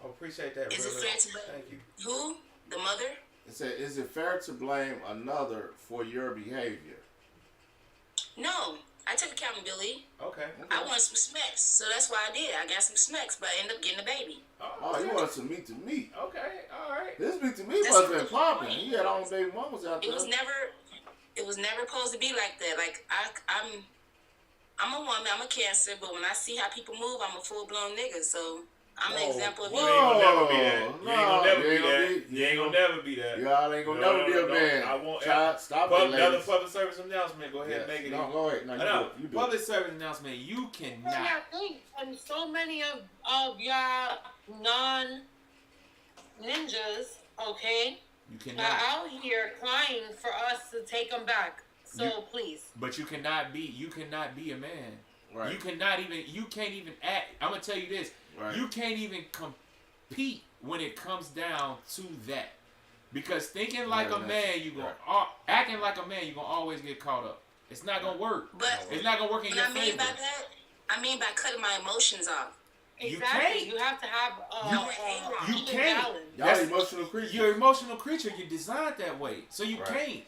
I appreciate that. Is it fair to blame? Thank you. Who? The mother? It said, "Is it fair to blame another for your behavior?" No, I took accountability. Okay. I wanted some smacks, so that's why I did. I got some smacks, but I ended up getting a baby. Oh, you wanted some meat to meat. Okay, all right. This meat to meat must have been popping. He had all the baby mamas out there. It was never supposed to be like that. Like I'm a woman. I'm a Cancer, but when I see how people move, I'm a full blown nigga. So I'm an example of you. You ain't gonna never be that. You ain't gonna never be that. You ain't gonna never be that. Y'all ain't gonna never be a man. I won't. Stop it, another public service announcement. Go ahead, make it. No, go ahead. No, you do public service announcement. You cannot. And so many of y'all non-ninjas, okay, you cannot are out here crying for us to take them back. So please. But you cannot be a man. Right. You can't even act. I'm gonna tell you this. Right. You can't even compete when it comes down to that. Because thinking like a man, acting like a man, you gonna always get caught up. It's not gonna work. But it's not gonna work in your favor. I mean by cutting my emotions off. Exactly. You have to have you can't. Y'all emotional creature. You're an emotional creature. You're designed that way, so you can't.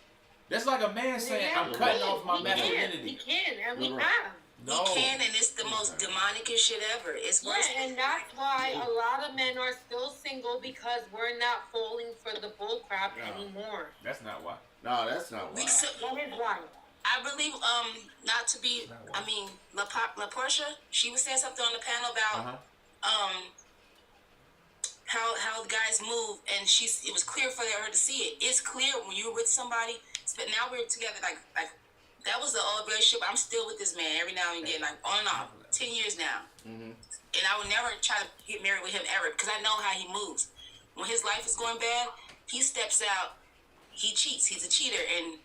That's like a man saying, "I'm cutting off my masculinity." He can, and we have. No. He can, and it's the most demonic shit ever. It's worse. Yeah, and that's why a lot of men are still single because we're not falling for the bull crap anymore. That's not why. No, that's not why. That is why. I believe, not to be, I mean, La Portia, she was saying something on the panel about, how guys move, and it was clear for her to see it. It's clear when you're with somebody, but now we're together, like, that was the old relationship. I'm still with this man every now and again, like, on and off, 10 years now. Mm-hmm. And I would never try to get married with him ever, because I know how he moves. When his life is going bad, he steps out, he cheats, he's a cheater, and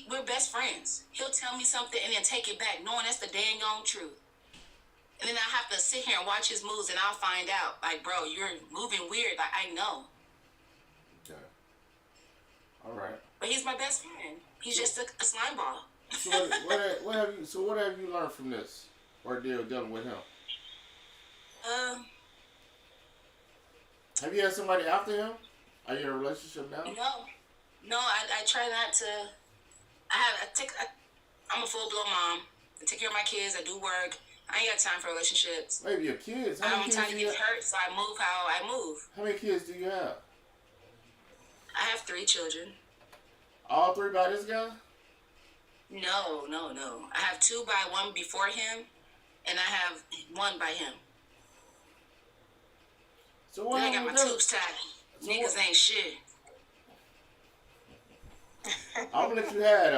we're best friends. He'll tell me something and then take it back, knowing that's the dang on truth. And then I have to sit here and watch his moves, and I'll find out, like, bro, you're moving weird. Like, I know. Okay. All right. But he's my best friend. He's just a slime ball. So what have you learned from this ordeal dealing with him? Have you had somebody after him? Are you in a relationship now? No. I try not to. I'm a full-blown mom. I take care of my kids. I do work. I ain't got time for relationships. Maybe your kids. I don't have time to get hurt, so I move how I move. How many kids do you have? I have 3 children. All 3 by this guy? No. I have 2 by one before him, and I have 1 by him. So what? Then I got my tubes tied. Niggas ain't shit. I'm gonna let you have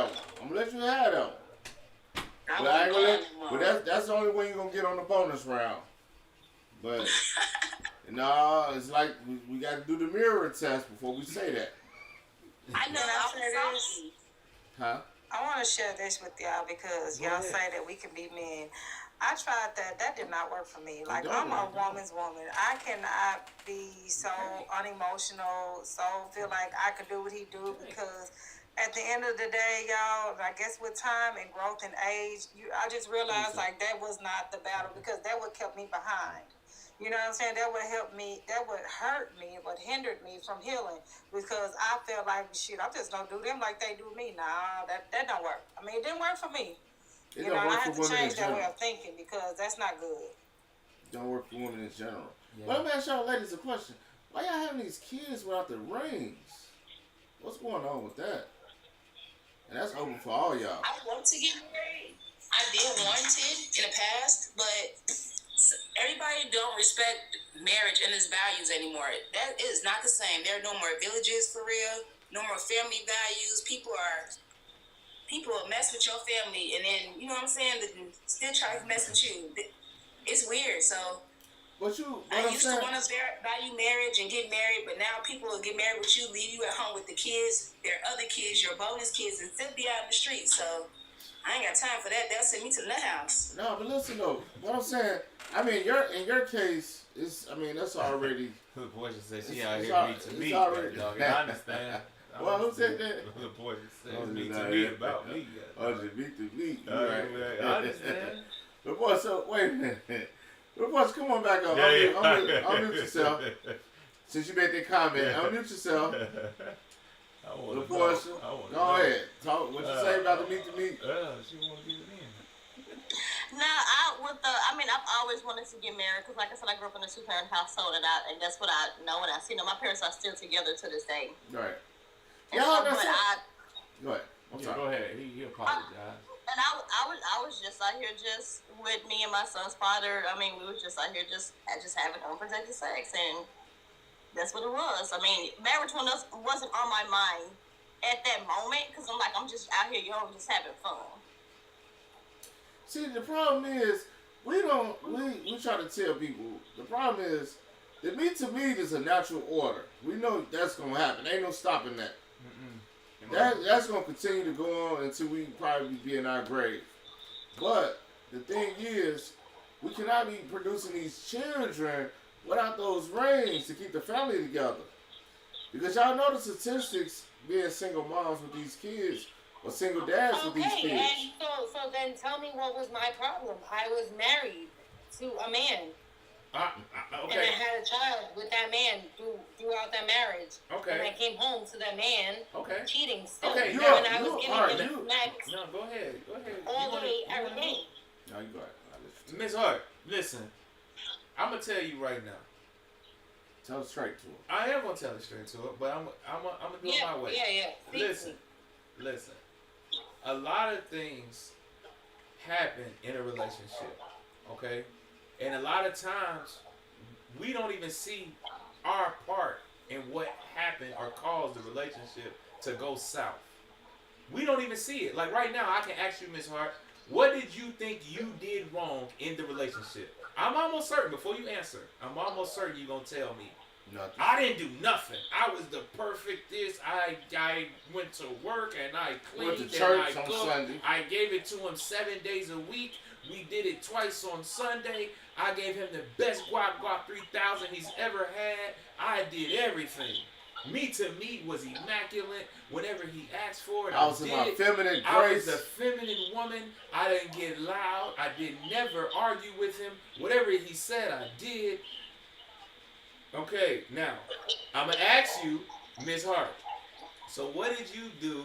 that. But I ain't gonna but that's the only way you're gonna get on the bonus round. But no, it's like we got to do the mirror test before we say that. I know. Huh? I want to share this with y'all because y'all say that we can be men. I tried that. That did not work for me. Like, I'm a woman's woman. I cannot be so unemotional, so feel like I could do what he do, because at the end of the day, y'all, I guess with time and growth and age, I just realized, like, that was not the battle, because that would kept me behind. You know what I'm saying? That would help me, that would hurt me, it would hinder me from healing, because I felt like, shit, I'm just gonna do them like they do me. Nah, that don't work. I mean, it didn't work for me. You know, I have to change that way of thinking, because that's not good. Don't work for women in general. Yeah. But let me ask y'all ladies a question. Why y'all having these kids without the rings? What's going on with that? And that's open for all y'all. I want to get married. I did want it in the past, but everybody don't respect marriage and its values anymore. That is not the same. There are no more villages for real, no more family values. People will mess with your family, and then, you know what I'm saying, they still try to mess with you. It's weird. So I used to want to value marriage and get married, but now people will get married with you, leave you at home with the kids, their other kids, your bonus kids, and still be out in the street. So I ain't got time for that. They'll send me to the house. No, but listen though, what I'm saying, I mean, in your case, that's already. The boy just said she out here meet to me. I understand. Well, who said that? The boy just said meet to me about me. Oh, just meet to me. I understand. The boy, so wait a minute. The boy, come on back up. Unmute yourself. Since you made that comment, unmute yourself. The boy, go ahead. Talk what you say about the meet to meet. She want to get it in. I've always wanted to get married, because, like I said, I grew up in a 2-parent household, and that's what I know and I see. Now, my parents are still together to this day. Right. Go ahead. Go ahead. He apologized. And I was just out here just with me and my son's father. I mean, we was just out here just having unprotected sex, and that's what it was. I mean, marriage wasn't on my mind at that moment, because I'm just out here young, just having fun. See, the problem is, we try to tell people, the problem is, the meet to meet is a natural order. We know that's going to happen. Ain't no stopping that. That's going to continue to go on until we probably be in our grave. But the thing is, we cannot be producing these children without those rings to keep the family together. Because y'all know the statistics being single moms with these kids or single dads with these kids. Okay, and so then tell me what was my problem. I was married to a man. Okay. And I had a child with that man throughout that marriage. Okay. And I came home to that man cheating still. Okay. And I was giving him next. No, go ahead. All day, every day. No, you go ahead. Miss Hart, listen. I'm gonna tell you right now. Tell it straight to him. I am gonna tell it straight to her, but I'm gonna do it my way. Yeah. Listen. A lot of things happen in a relationship, okay? And a lot of times we don't even see our part in what happened or caused the relationship to go south. We don't even see it. Like right now, I can ask you, Miss Hart, what did you think you did wrong in the relationship? I'm almost certain, before you answer, I'm almost certain you're going to tell me. Nothing. I didn't do nothing. I was the perfect this. I went to work and I cleaned went to church and I on cooked. Sunday. I gave it to him 7 days a week. We did it twice on Sunday. I gave him the best guac 3000 he's ever had. I did everything. Meat to meat was immaculate. Whenever he asked for it, I was in my feminine grace. I was a feminine woman. I didn't get loud. I did never argue with him. Whatever he said, I did. Okay, now, I'm going to ask you, Ms. Hart. So what did you do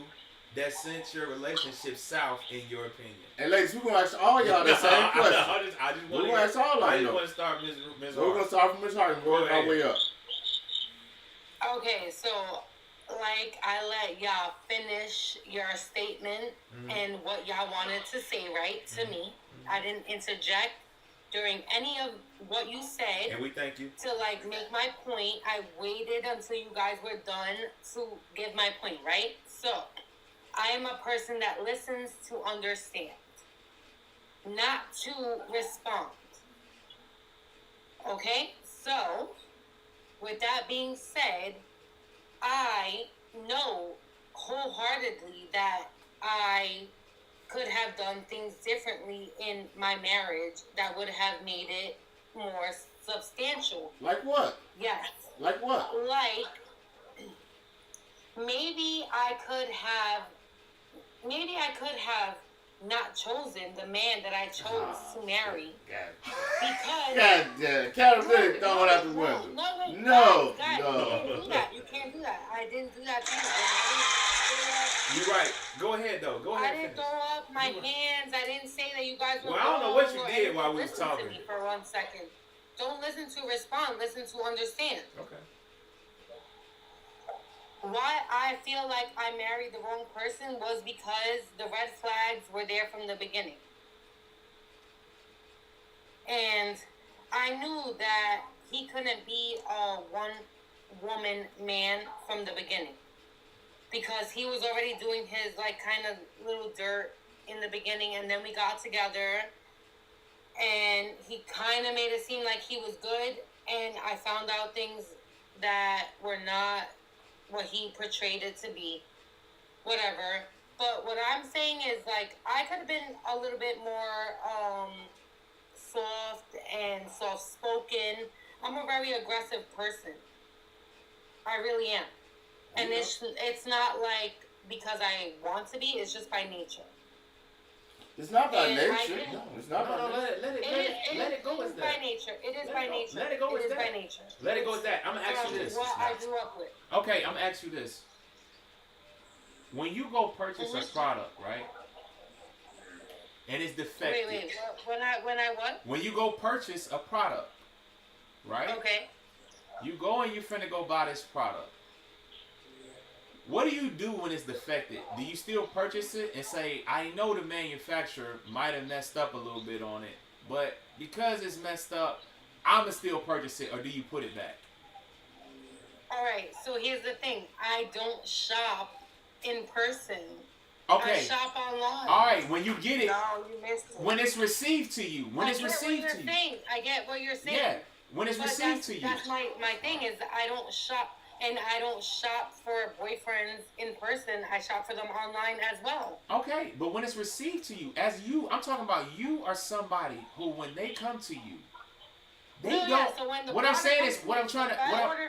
that sent your relationship south, in your opinion? And ladies, we're going to ask all y'all the same question. I just want to ask all I y'all. just want to start Ms. Hart. We're going to start from Ms. Hart and work our way up. Okay, so like I let y'all finish your statement and what y'all wanted to say, right, to me. I didn't interject during any of what you said. And we thank you. To like make my point. I waited until you guys were done to give my point, right? So I am a person that listens to understand, not to respond. Okay? So with that being said, I know wholeheartedly that I could have done things differently in my marriage that would have made it more substantial. Like what? Yes. Like what? Like, maybe I could have not chosen the man that I chose to marry. God damn. Accountability thrown out the window. No. You can't do that. I didn't do that to you. You're right. Go ahead, though. Go ahead. I didn't throw up my hands. I didn't say that you guys were Well, I don't know what you did while we was listen talking. to me for 1 second. Don't listen to respond. Listen to understand. Okay. Why I feel like I married the wrong person was because the red flags were there from the beginning. And I knew that he couldn't be a one-woman man from the beginning. Because he was already doing his, like, kind of little dirt in the beginning. And then we got together. And he kind of made it seem like he was good. And I found out things that were not what he portrayed it to be. Whatever. But what I'm saying is, like, I could have been a little bit more soft and soft-spoken. I'm a very aggressive person. I really am. And it's not like because I want to be, it's just by nature. It's not by nature. No, it's not by nature. Let it go as that. It is by nature. It is by nature. Let it go as that. It is by nature. Let it go as that. I'm going to ask you this. What I grew up with. Okay, I'm going to ask you this. When you go purchase a product, right? And it's defective. Wait. When I what? When you go purchase a product, right? Okay. You go and you finna go buy this product. What do you do when it's defective? Do you still purchase it and say, I know the manufacturer might have messed up a little bit on it, but because it's messed up, I'ma still purchase it, or do you put it back? Alright, so here's the thing. I don't shop in person. Okay. I shop online. Alright, when you get it, no, you missed it. When it's received to you. When it's received to you. I get what you're saying. Yeah, when it's received to you. That's my thing is I don't shop. And I don't shop for boyfriends in person. I shop for them online as well. Okay, but when it's received to you, I'm talking about you are somebody who, when they come to you, they don't. Yeah, so when the what I'm saying is, I ordered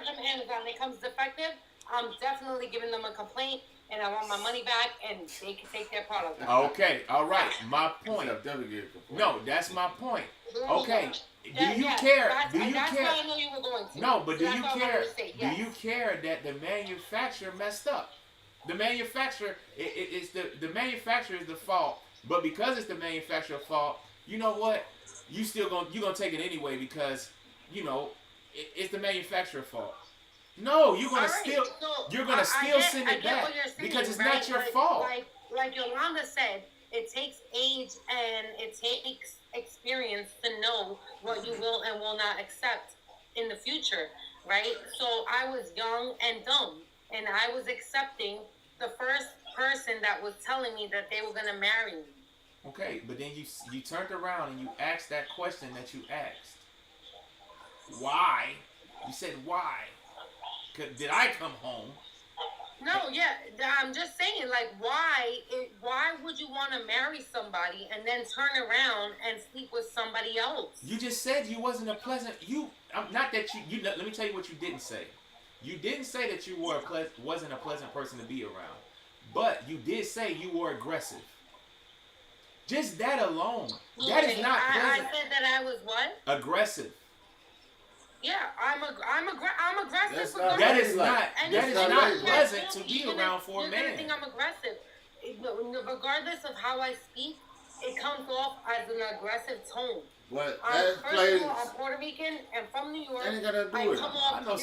from Amazon, it comes defective. I'm definitely giving them a complaint, and I want my money back, and they can take their product back. Okay, all right. My point. No, that's my point. Okay. Do you care? Do you that's care? why I know you were going to. No, but do That's you what I care? wanted to say, Do yes. you care that the manufacturer messed up? The manufacturer, it's the manufacturer is the fault. But because it's the manufacturer's fault, you know what? You're gonna take it anyway because it's the manufacturer's fault. No, you're gonna still send it back because it's not your fault. Like Yolanda said, it takes age and it takes experience to know what you will and will not accept in the future, right? So I was young and dumb, and I was accepting the first person that was telling me that they were gonna marry me. Okay, but then you turned around and you asked that question that you asked. Why? You said why? Did I come home? No, yeah, I'm just saying, like, why would you want to marry somebody and then turn around and sleep with somebody else? You just said you wasn't a pleasant. Not that you. Let me tell you what you didn't say. You didn't say that you wasn't a pleasant person to be around, but you did say you were aggressive. Just that alone, that is not pleasant. I said that I was what? Aggressive. Yeah, I'm aggressive. That is not pleasant to be around for a man. You're gonna think I'm aggressive. Regardless of how I speak, it comes off as an aggressive tone. But first of all, I'm Puerto Rican and from New York. I know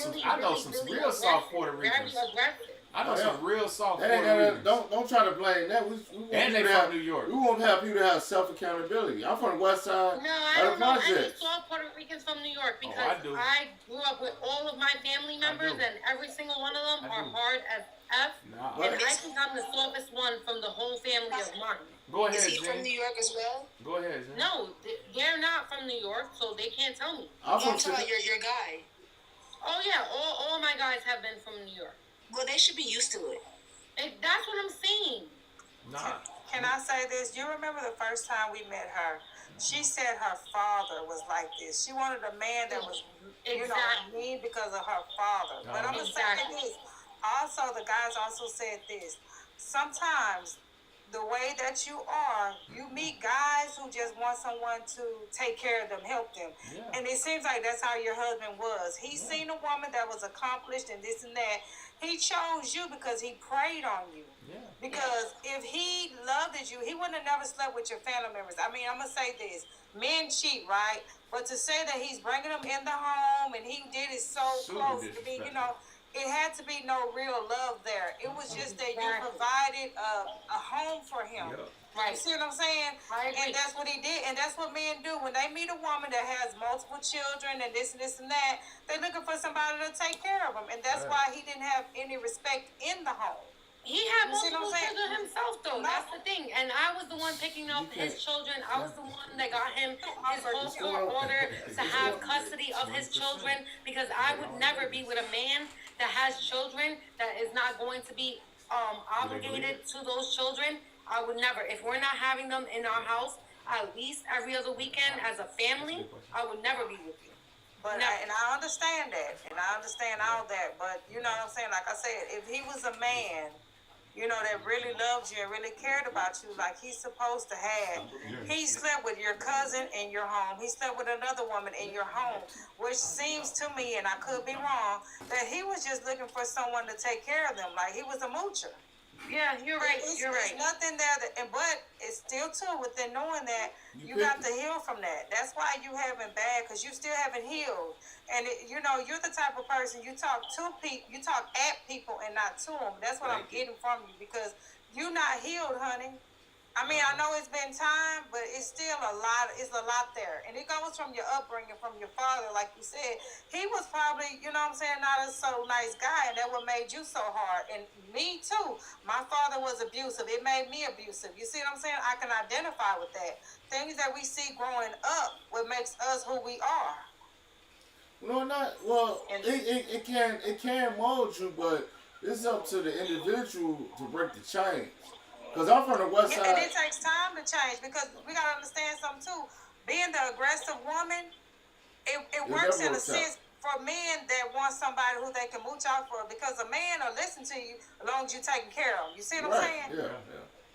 some real soft Puerto Ricans. Very aggressive. I know some real soft Puerto Ricans. Don't try to blame that. And they from New York. We won't have people to have self-accountability. I'm from the West Side. No, I don't know any soft Puerto Ricans from New York because I grew up with all of my family members and every single one of them are hard as F. And I think I'm the softest one from the whole family of mine. Go ahead, Is he from New York as well? Go ahead, Jen. No, they're not from New York, so they can't tell me. I'm talking about your guy. Oh yeah, all my guys have been from New York. Well, they should be used to it. That's what I'm saying. Nah. Can I say this? You remember the first time we met her? She said her father was like this. She wanted a man that was, mean because of her father. No. But I'm going to say this. Also, the guys also said this. Sometimes the way that you are, you meet guys who just want someone to take care of them, help them. Yeah. And it seems like that's how your husband was. He seen a woman that was accomplished and this and that. He chose you because he preyed on you. Yeah. Because if he loved you, he wouldn't have never slept with your family members. I mean, I'm going to say this. Men cheat, right? But to say that he's bringing them in the home and he did it so close to me, it had to be no real love there. It was just that you provided a home for him. Yeah. Right. You see what I'm saying? And that's what he did. And that's what men do. When they meet a woman that has multiple children and this and that, they're looking for somebody to take care of them. And that's why he didn't have any respect in the home. He had multiple children himself, though. That's the thing. And I was the one picking up his children. I was the one that got him his whole court order to have custody of his children because I would never be with a man that has children that is not going to be obligated to those children. I would never. If we're not having them in our house at least every other weekend as a family, I would never be with you. But I understand that, and I understand all that. But you know what I'm saying? Like I said, if he was a man, that really loved you and really cared about you like he's supposed to have, he slept with your cousin in your home. He slept with another woman in your home, which seems to me, and I could be wrong, that he was just looking for someone to take care of them. Like he was a moocher. Yeah, you're right. There's nothing there, but it's still too within knowing that you got to heal from that. That's why you haven't bad, because you still haven't healed. And you're the type of person you talk at people and not to them. That's what I'm getting from you, because you're not healed, honey. I mean, I know it's been time, but it's still a lot. It's a lot there, and it goes from your upbringing, from your father, like you said. He was probably, not a so nice guy, and that what made you so hard. And me too. My father was abusive. It made me abusive. You see what I'm saying? I can identify with that. Things that we see growing up, what makes us who we are. No, not well. It can mold you, but it's up to the individual to break the chains. Because I'm from the West Side. And it takes time to change, because we got to understand something too. Being the aggressive woman, it works in a sense for men that want somebody who they can mooch out for, because a man will listen to you as long as you're taking care of him. You see what I'm saying? Yeah.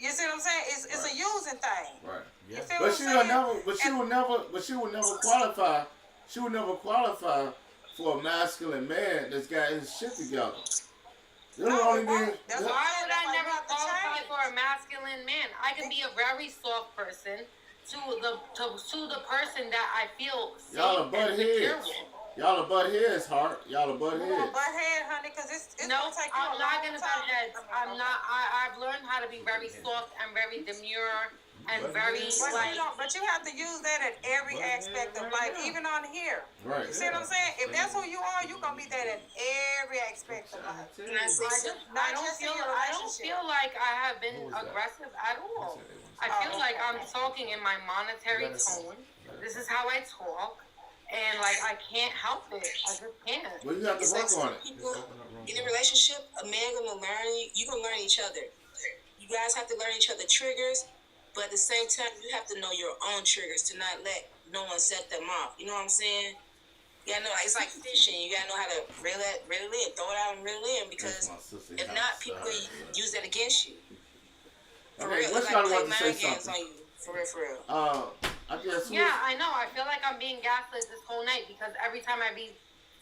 You see what I'm saying? It's a using thing. Right. You Yeah. feel But what she I'm will saying? never. But she will never qualify. She will never qualify for a masculine man that's got his shit together. No, only why mean, would I never qualify for a masculine man? I can be a very soft person to the person that I feel safe y'all are butt and secure heads. with. Y'all are butt heads, Heart. Y'all are butt You heads. want butt head, honey, because it's No, gonna take you I'm a not long gonna time. butt heads. I'm not. I've learned how to be very soft and very demure and very But you have to use that at every aspect of life, even on here. Right. You see what I'm saying? If that's who you are, you're gonna be that at every aspect of life. Can I say something? I don't feel like I have been aggressive at all. I feel like I'm talking in my monetary tone. This is how I talk, and like I can't help it. I just can't. Well, you have to work on it. People in a relationship, a man gonna learn you gonna learn each other. You guys have to learn each other triggers, but at the same time, you have to know your own triggers to not let no one set them off. You know what I'm saying? You gotta know, it's like fishing. You gotta know how to reel it in, throw it out and reel it in, because if not, people use that against you. For real, What's like want play to mind say games something? on you. For real. I guess. Yeah, I know. I feel like I'm being gaslit this whole night because every time I be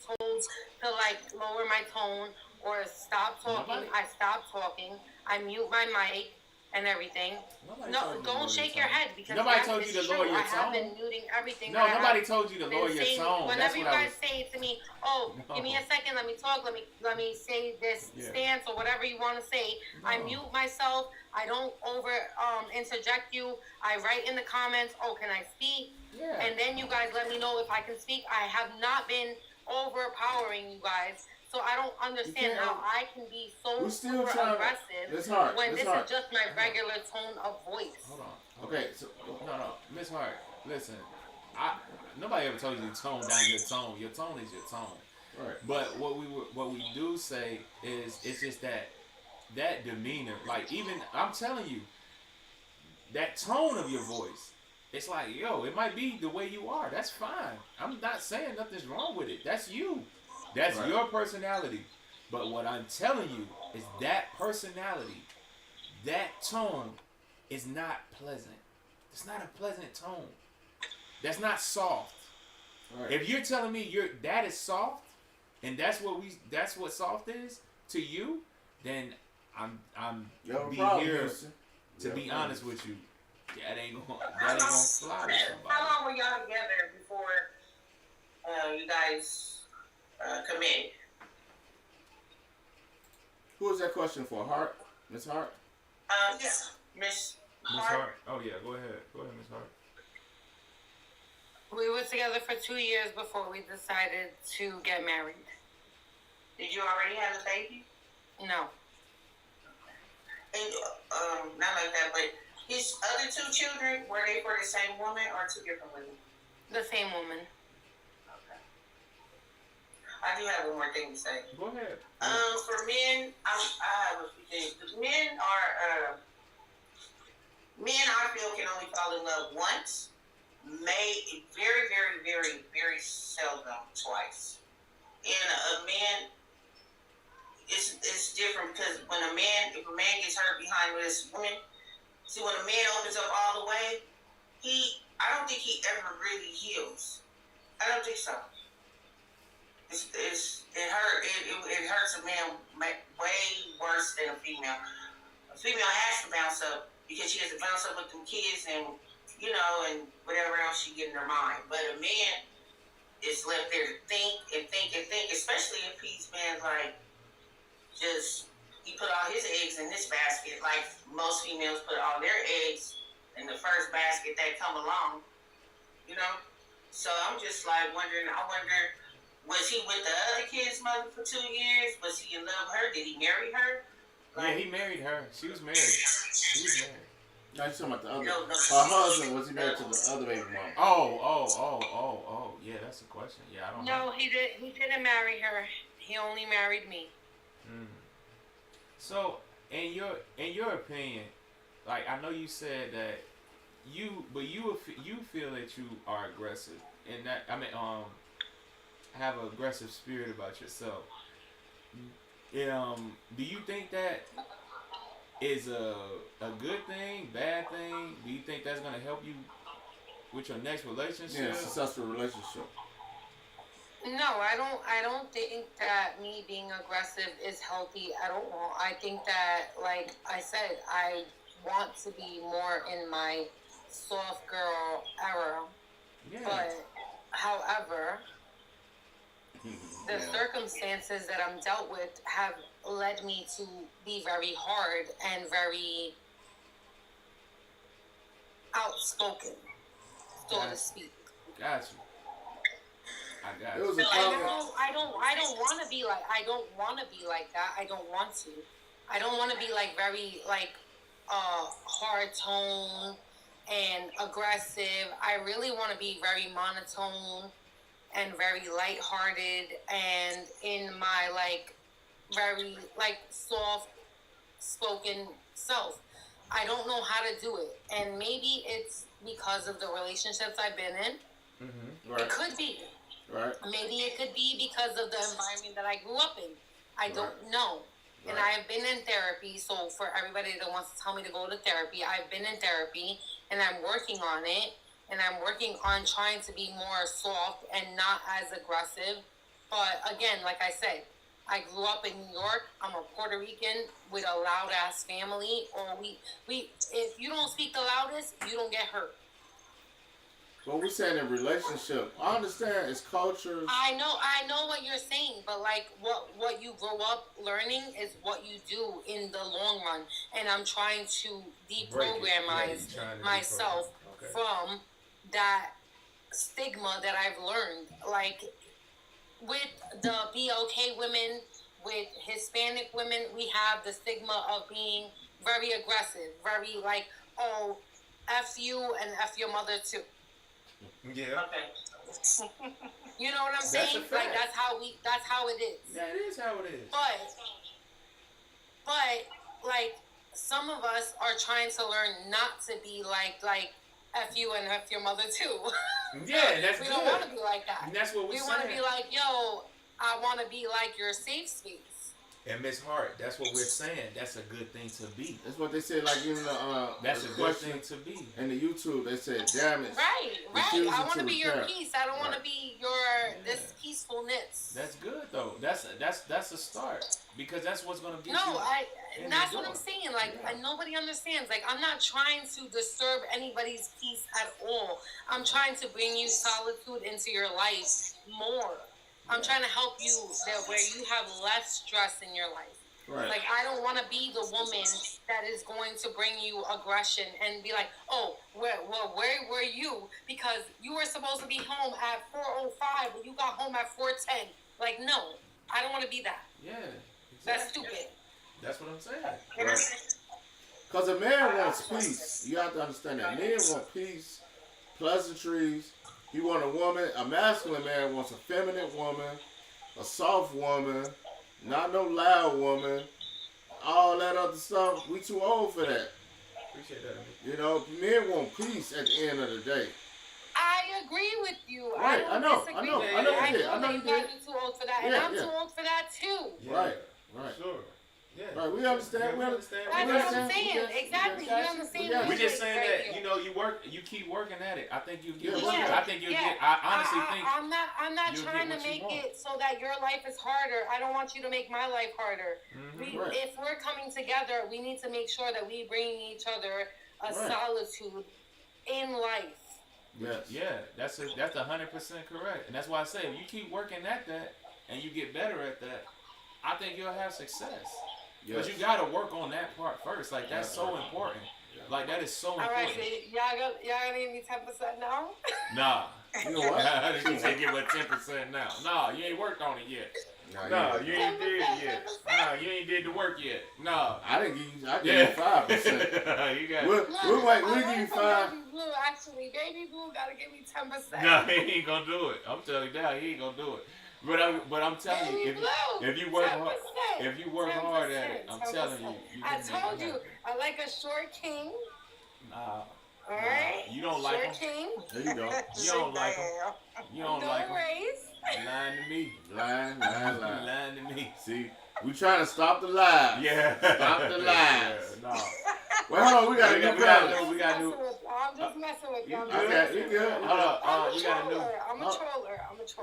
told to like lower my tone or stop talking, I stop talking. I mute my mic and everything. No, don't shake your head because nobody told you to lower your I have tone. been muting everything. No, nobody told you to lower your tone. Whenever you guys say to me, "Oh, give me a second, let me talk, let me say this stance or whatever you want to say," I mute myself. I don't interject you. I write in the comments, "Oh, can I speak?" Yeah. And then you guys let me know if I can speak. I have not been overpowering you guys. So I don't understand how I can be so super aggressive when this is just my regular tone of voice. Hold on. Okay, so no, Miss Hart, listen. Nobody ever told you to tone down your tone. Your tone is your tone. Right. But what we do say is it's just that demeanor. Like even I'm telling you, that tone of your voice. It's like, yo, it might be the way you are. That's fine. I'm not saying nothing's wrong with it. That's you. That's your personality. But what I'm telling you is that personality, that tone is not pleasant. It's not a pleasant tone. That's not soft. Right. If you're telling me that is soft, and that's what soft is to you, then I'm here to be honest with you. That ain't gonna fly with somebody. How long were y'all together before you guys committed? Who is that question for? Hart? Miss Hart? Yeah. Miss Hart. Oh yeah, go ahead, Miss Hart. We were together for 2 years before we decided to get married. Did you already have a baby? No. And not like that, but his other 2 children, were they for the same woman or 2 different women? The same woman. Okay. I do have one more thing to say. Go ahead. For men, I have a few things. Men I feel can only fall in love once. Very, very, very, very seldom twice. And a man, it's different because if a man gets hurt behind this woman, see when a man opens up all the way, I don't think he ever really heals. I don't think so. It hurts a man way worse than a female. A female has to bounce up because she has to bounce up with them kids and and whatever else she get in her mind. But a man is left there to think and think and think, especially if he's been like he put all his eggs in this basket, like most females put all their eggs in the first basket that come along, So I'm just like wondering, was he with the other kid's mother for 2 years? Was he in love with her? Did he marry her? Yeah, he married her. She was married. No, you're talking about the other. Her husband, was he married to the other baby mama? Oh. Yeah, that's the question. Yeah, I don't know. No, he didn't marry her. He only married me. So, in your opinion, like I know you said that you feel that you are aggressive, and that have an aggressive spirit about yourself. Do you think that is a good thing, bad thing? Do you think that's gonna help you with your next relationship? Yeah, successful relationship. No, I don't think that me being aggressive is healthy at all. I think that, like I said, I want to be more in my soft girl era. Yeah. But, however, the circumstances that I'm dealt with have led me to be very hard and very outspoken, so to speak. Got you. I got you. I don't want to be like. I don't want to be like that. I don't want to. I don't want to be like very like hard tone and aggressive. I really want to be very monotone and very lighthearted and in my like very like soft spoken self. I don't know how to do it, and maybe it's because of the relationships I've been in. Mm-hmm. Right. It could be. Right. Maybe it could be because of the environment that I grew up in. I don't know. Right. And I have been in therapy, so for everybody that wants to tell me to go to therapy, I've been in therapy and I'm working on it. And I'm working on trying to be more soft and not as aggressive. But again, like I said, I grew up in New York. I'm a Puerto Rican with a loud ass family. Or we if you don't speak the loudest, you don't get hurt. But we're saying in relationship, I understand it's cultures. I know what you're saying, but like what you grow up learning is what you do in the long run. And I'm trying to deprogram myself from that stigma that I've learned. Like with the BLK women, with Hispanic women, we have the stigma of being very aggressive, very like, oh, F you and F your mother too. Yeah. Okay. You know what I'm saying? Like that's how it is. Yeah, it is how it is. But like some of us are trying to learn not to be like F you and F your mother too. Yeah, that's we good. don't want to be like that. And that's what we want to be like, yo, I want to be like your safe space. And Miss Hart, that's what we're saying. That's a good thing to be. That's what they said, like in the that's a good thing to be. In the YouTube, they said, damn it. Right. I want to be your peace. I don't want to be your this peacefulness. That's good though. That's a start because that's what's gonna get you. No, that's what I'm saying. Like nobody understands. Like I'm not trying to disturb anybody's peace at all. I'm trying to bring you solitude into your life more. I'm trying to help you where you have less stress in your life. Right. Like, I don't want to be the woman that is going to bring you aggression and be like, oh, where were you? Because you were supposed to be home at 4:05, but you got home at 4:10. Like, no, I don't want to be that. Yeah. Exactly. That's stupid. That's what I'm saying. Right. Because a man wants peace. You have to understand that. Men want peace, pleasantries. You want a woman, a masculine man wants a feminine woman, a soft woman, not no loud woman, all that other stuff. We too old for that. Appreciate that. You know, men want peace at the end of the day. I agree with you. Right, I know disagree. you did. I know you did. You're too old for that, and I'm too old for that too. Yeah. Right. Sure. Yeah. Right, we understand. We understand. That's what I'm saying. Exactly. You're on the same page. We just saying that you keep working at it. I think you get. I think you get. I honestly think. I'm not trying to make it so that your life is harder. I don't want you to make my life harder. Mm-hmm. If we're coming together, we need to make sure that we bring each other a solitude in life. Yes. Yeah, that's 100% correct, and that's why I say if you keep working at that and you get better at that, I think you'll have success. Because you gotta work on that part first. Like that's so important. Like that is so important. Alright, so y'all gonna give me 10% now? Nah. You know what? You say give her 10% now. Nah, you ain't worked on it yet. Nah, you ain't did it yet. Nah, you ain't did the work yet. Nah. I didn't give you. I gave you 5%. You got. We'll give you 5. Baby Blue, actually, Baby Blue gotta give me 10%. Nah, he ain't gonna do it. I'm telling you now, he ain't gonna do it. But I'm telling you, if you work hard, if you work hard at it, I'm telling you. I told you, I like a short king. Nah. Alright? You don't like him. Short king. There you go. You don't like him. You don't like him. No race. Lying to me. Lying. Lying to me. See, we trying to stop the lies. Yeah. Stop the lies. No. Well, hold on. We got a new panel. We got new. I'm just messing with you. Okay, you good? Hold on. We got a new. I'm a troller.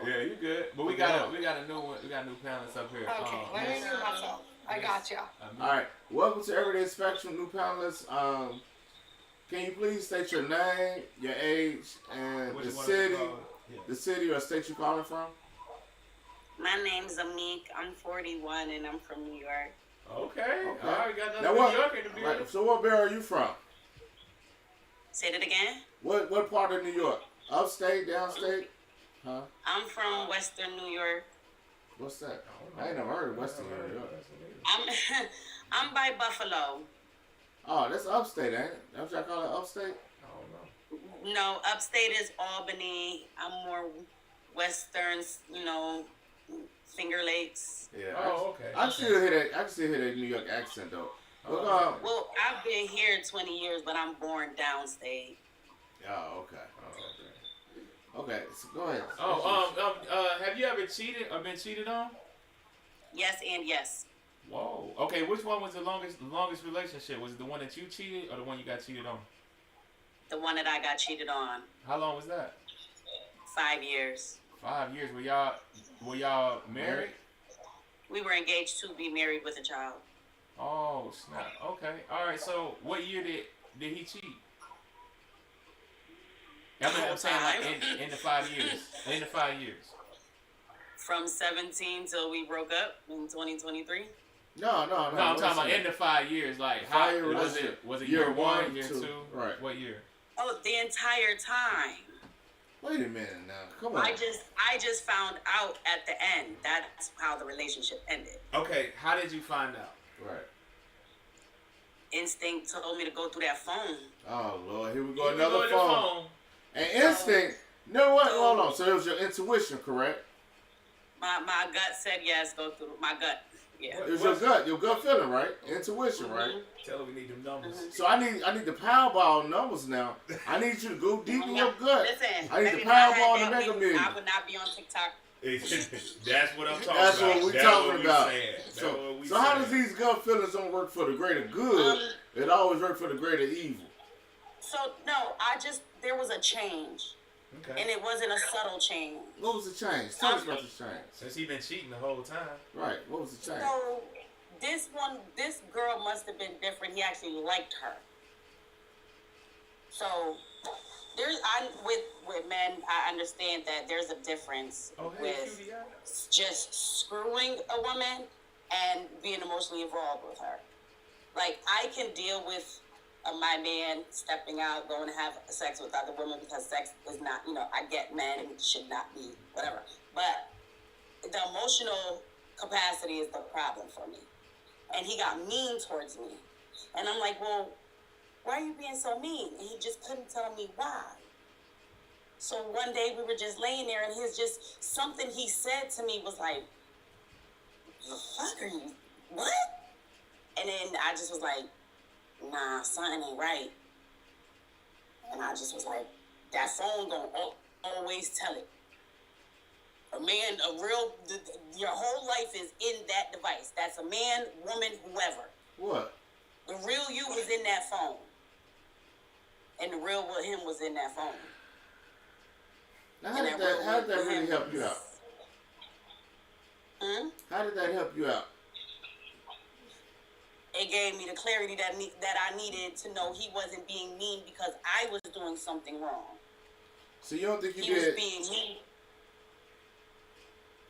Yeah, you good. But we got a new one. We got new panelists up here. Okay, let me mute myself. I got you. All right. Welcome to Everyday Spectrum, new panelists. Can you please state your name, your age, and the city or state you're calling from? My name's Amik. I'm 41 and I'm from New York. Okay. All right, got another New Yorker in the building. Right, so what borough are you from? Say that again? What part of New York? Upstate, downstate? Huh? I'm from Western New York. What's that? I ain't never heard of Western New York. I'm by Buffalo. Oh, that's upstate, ain't it? That's what y'all call it, upstate? I don't know. No, upstate is Albany. I'm more Western, Finger Lakes. Yeah. Oh, okay. I can still hear that New York accent though. But, well, I've been here 20 years, but I'm born downstate. Oh, okay. Okay, so go ahead. Have you ever cheated or been cheated on? Yes and yes. Whoa. Okay, which one was the longest relationship? Was it the one that you cheated or the one you got cheated on? The one that I got cheated on. How long was that? 5 years. 5 years. Were y'all married? We were engaged to be married with a child. Oh, snap. Okay. All right. So, what year did he cheat? I'm saying like in the 5 years. In the 5 years. From 17 till we broke up in 2023. No. I'm talking about in the 5 years. Like, how was it? Was it year one, year two? Right. What year? Oh, the entire time. Wait a minute now. Come on. I just found out at the end. That's how the relationship ended. Okay. How did you find out? Right. Instinct told me to go through that phone. Oh Lord, here we go, another phone. And instinct. Hold on. So it was your intuition, correct? My gut said yes. Go through my gut. Yeah. It was your gut feeling, right? Intuition, right? Tell her we need them numbers. So I need the Powerball numbers now. I need you to go deep in your gut. Listen, I need the Powerball and the Mega Millions. I would not be on TikTok. That's what I'm talking about. That's what we're talking about. So how does these gut feelings don't work for the greater good? It always works for the greater evil. So no, there was a change. Okay. And it wasn't a subtle change. What was the change? Tell us about the change. Since he been cheating the whole time. Right. What was the change? So this girl must have been different. He actually liked her. So with men, I understand that there's a difference with just screwing a woman and being emotionally involved with her. Like, I can deal with my man stepping out, going to have sex with other women because sex is not, I get men should not be, whatever. But the emotional capacity is the problem for me. And he got mean towards me. And I'm like, well, why are you being so mean? And he just couldn't tell me why. So one day we were just laying there and something he said to me was like, the fuck are you, what? And then I just was like, nah, something ain't right. And I just was like, that phone don't always tell it. Your whole life is in that device. That's a man, woman, whoever. What? The real you was in that phone. And the real him was in that phone. Now, how did that really help you out? How did that help you out? It gave me the clarity that I needed to know he wasn't being mean because I was doing something wrong. So you don't think he was being mean?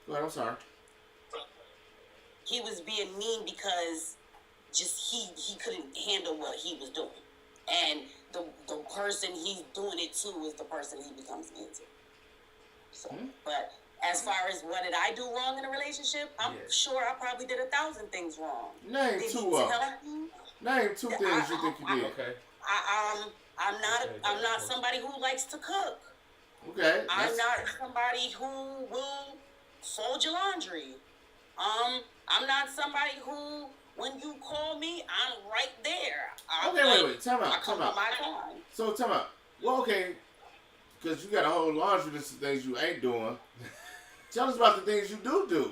Go ahead, I'm sorry. He was being mean because just he couldn't handle what he was doing. And the person he's doing it to is the person he becomes into. So, but as far as what did I do wrong in a relationship, I'm sure I probably did 1,000 things wrong. Name two of them. Name two things you think you did. Okay. I'm not somebody who likes to cook. Okay. I'm not somebody who will fold your laundry. I'm not somebody who, when you call me, I'm right there. Wait. Time out. So time out. Well, okay, because you got a whole laundry list of things you ain't doing. Tell us about the things you do.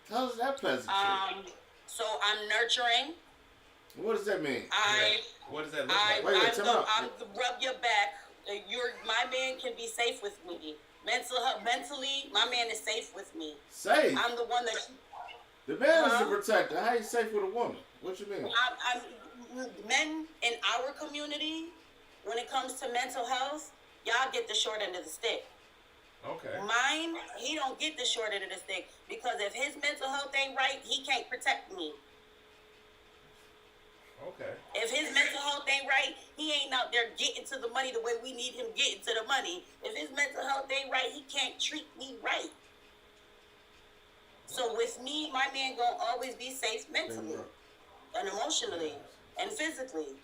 Tell us that pleasant shit. So I'm nurturing. What does that mean? What does that look like? I'm the rub your back. My man can be safe with me. Mentally, my man is safe with me. Safe? I'm the one that... The man is the protector. How you safe with a woman? What you mean? Men in our community, when it comes to mental health, y'all get the short end of the stick. Okay. Mine, he don't get the short end of the stick because if his mental health ain't right, he can't protect me. Okay. If his mental health ain't right, he ain't out there getting to the money the way we need him getting to the money. If his mental health ain't right, he can't treat me right. So with me, my man gonna always be safe mentally and emotionally and physically.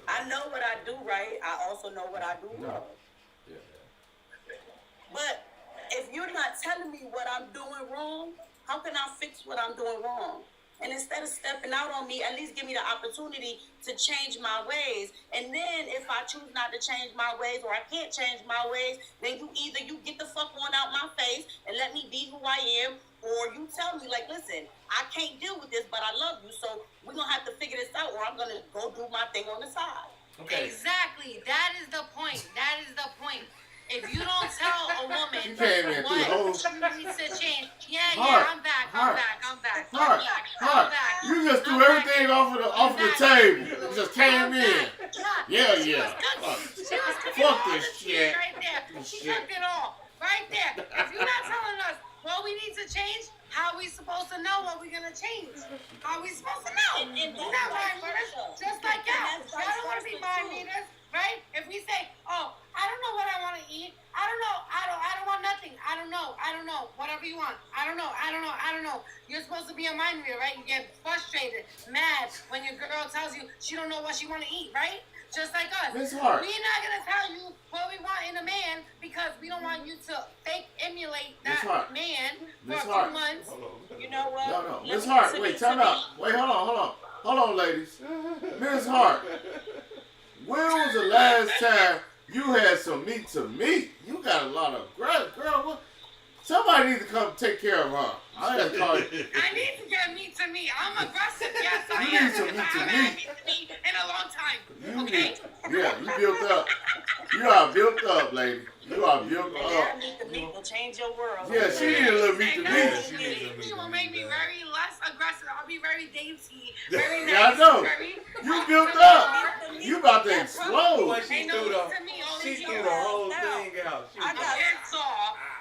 I know what I do right. I also know what I do wrong. But if you're not telling me what I'm doing wrong, how can I fix what I'm doing wrong? And instead of stepping out on me, at least give me the opportunity to change my ways. And then if I choose not to change my ways or I can't change my ways, then you get the fuck on out my face and let me be who I am, or you tell me like, listen, I can't deal with this, but I love you, so we're going to have to figure this out or I'm going to go do my thing on the side. Okay. Exactly. That is the point. If you don't tell a woman what she needs to change, I'm back. You just threw everything off of the table. You just came in. Yeah. Fuck this shit. Right there. She took it all. Right there. If you're not telling us what we need to change, how are we supposed to know what we're going to change? How are we supposed to know? You're not mind readers. Just like y'all. Y'all don't want to be mind readers. Right? If we say, oh, I don't know what I want to eat. I don't know. I don't want nothing. I don't know. Whatever you want. I don't know. You're supposed to be a mind reader, right? You get frustrated, mad when your girl tells you she don't know what she want to eat, right? Just like us. Ms. Hart. We're not going to tell you what we want in a man because we don't want you to fake emulate that man for a few months. You know what? No. Ms. Hart, wait, time out. Wait, hold on, ladies. Ms. Hart. When was the last time you had some meat to meat? You got a lot of girl. What? Somebody needs to come take care of her. I need to get meat to meat. I'm aggressive. Yes, I am. You need some meat to I haven't had meat to meat in a long time. Okay. You built up. You are built up, lady. You are built up. Meat to meat will change your world. Yeah, she need a little meat to meat. She will make me very less aggressive. I'll be very dainty, very nice. Yeah, I know. You built up. You about to explode. She threw the whole thing out.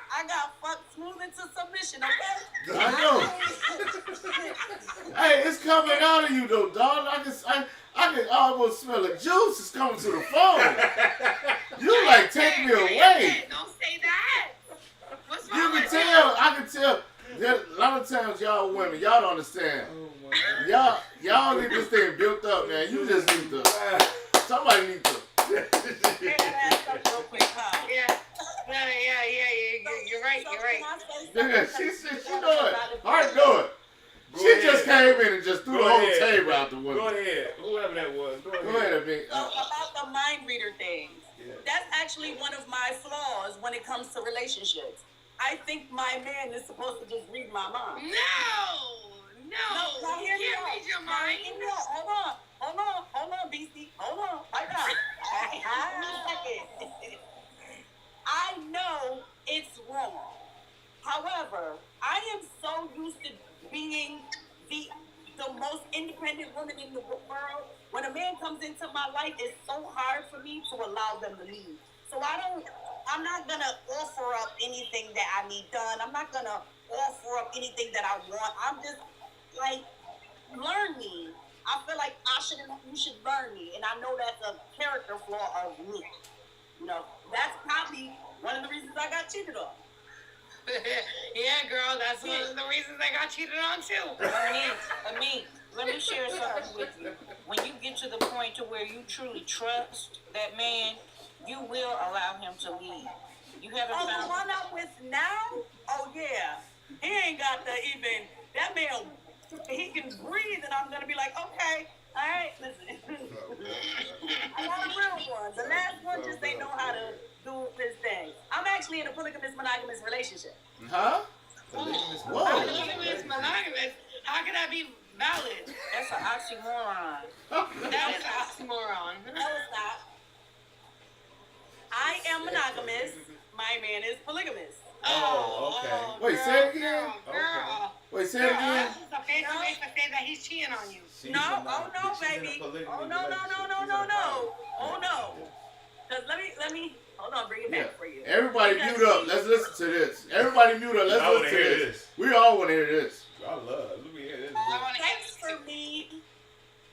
I got fucked smooth into submission, okay? I know. Hey, it's coming out of you though, dog. I can almost smell the juice is coming to the phone. You like take me away. Don't say that. What's wrong You can tell. I can tell. A lot of times, y'all women, y'all don't understand. Y'all need this thing built up, man. You just need to. Somebody need to. Real quick, huh? Yeah. You're right. Yeah, she know it. Hard do it. She just came in and just threw the whole table out the window. Go ahead. Whoever that was. Go ahead, Big. So about the mind reader thing, that's actually one of my flaws when it comes to relationships. I think my man is supposed to just read my mind. No. You can't read your mind. Hold on, BC. Hold on. Right now. I know it's wrong. However, I am so used to being the most independent woman in the world. When a man comes into my life, it's so hard for me to allow them to leave. So I'm not going to offer up anything that I need done. I'm not going to offer up anything that I want. I'm just like, learn me. I feel like you should learn me. And I know that's a character flaw of me. You know, that's probably one of the reasons I got cheated on. Yeah, girl, that's one of the reasons I got cheated on too. Let me share something with you. When you get to the point to where you truly trust that man, you will allow him to leave. You haven't found the one I'm with now? Oh yeah. He ain't got to even, that man, he can breathe and I'm gonna be like, okay, all right, listen. I got a real one. The last one just ain't know how to do his thing. I'm actually in a polygamous, monogamous relationship. Huh? Polygamous, Polygamous, monogamous. How can that be valid? That's an oxymoron. That is an oxymoron. No, it's not. I am monogamous. My man is polygamous. Oh, okay. Wait, say it again. Girl. Wait, say it again. This is a fancy way to say that he's cheating on you. No, oh no, baby. Oh no. Oh no. Cause let me hold on, bring it back for you. Everybody mute up. Let's listen to this. Everybody mute up. Let's listen to this. We all want to hear this. I love. Let me hear this. Sex for me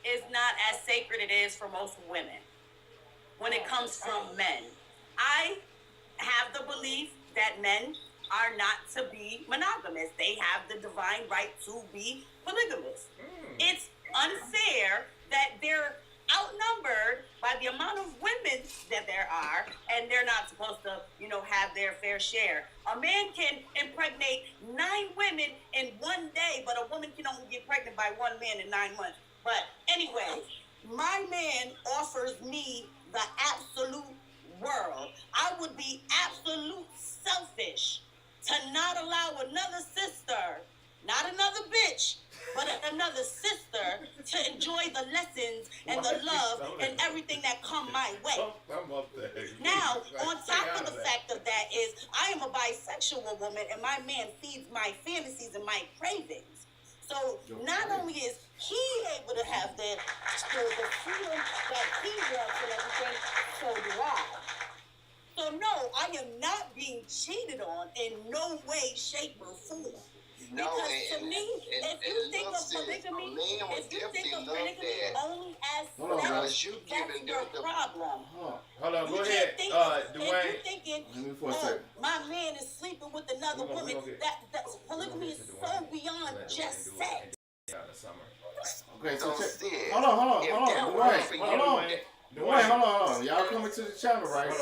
is not as sacred it is for most women. When it comes from men, I have the belief that men are not to be monogamous. They have the divine right to be polygamous. It's unfair that they're outnumbered by the amount of women that there are, and they're not supposed to, have their fair share. A man can impregnate 9 women in one day, but a woman can only get pregnant by 1 man in 9 months. But anyway, my man offers me the absolute world. I would be absolute selfish to not allow another sister, not another bitch, but another sister to enjoy the lessons and the love and everything that come my way. Now, on top of the fact of that is I am a bisexual woman and my man feeds my fantasies and my cravings. So not only is he able to have the freedom that he wants and everything, so do I. So no, I am not being cheated on in no way, shape, or form. No, because to me, if you think of polygamy, only as sex, that's your problem. Hold on, go ahead, Dwayne. If you're thinking, my man is sleeping with another woman, that polygamy is so beyond just sex. Okay, so hold on. Dwayne, hold on. Y'all coming to the channel, right?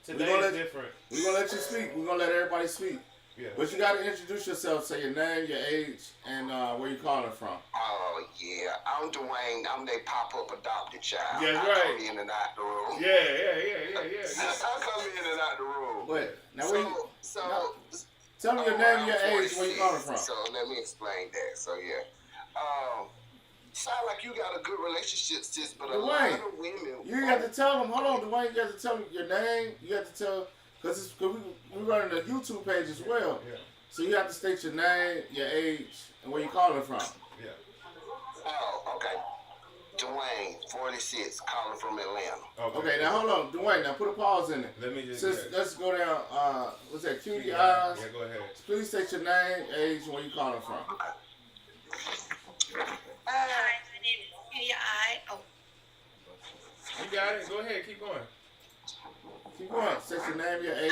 Today is different. We're going to let you speak. We're going to let everybody speak. Yeah. But you got to introduce yourself, say your name, your age, and where you calling from. Oh, yeah. I'm Dwayne. I'm their pop-up adopted child. Yeah, I right. come in and out the room. Yeah. I come in and out the room. Wait, now tell me your name and your age, where you calling from. So let me explain that. So, yeah. Sound like you got a good relationship, sis, but a lot of women... You got to tell them, hold on, Dwayne, you got to tell them your name, you got to tell... Because we're running a YouTube page as well. Yeah. So you have to state your name, your age, and where you're calling from. Yeah. Oh, okay. Dwayne, 46, calling from Atlanta. Okay, now hold on. Dwayne, now put a pause in it. Let me just... Let's go down, what's that, Cutie Eyes? Yeah, go ahead. Please state your name, age, and where you're calling from. Hi, my name is Cutie Eye. Oh. You got it. Go ahead. Keep going. Keep going. Say your name, your age.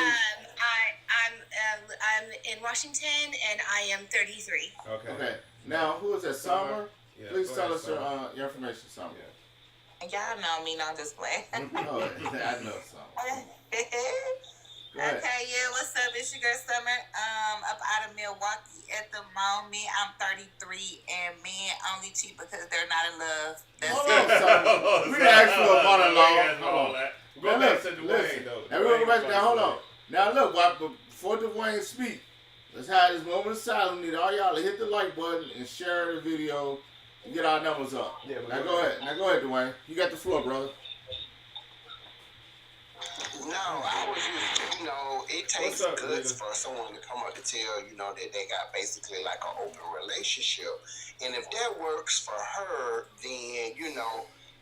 I'm in Washington and I am 33. Okay. Now, who is that? Summer? Yeah, please tell us your information, Summer. Yeah. Y'all know me, not just playing. I know Summer. Okay, yeah, what's up? It's your girl Summer. Up out of Milwaukee at the moment. I'm 33 and men only cheat because they're not in love. Hold on, Summer. We didn't ask for a monologue. Hold on. Go back to Dwayne, though. Now we're going to go back down. Hold on. Now look, before Dwayne speak, let's have this moment of silence. Need all y'all to hit the like button and share the video and get our numbers up. Yeah, now go ahead, Dwayne. You got the floor, brother. No, I was just, it takes guts for someone to come up to tell, that they got basically like an open relationship. And if that works for her, then,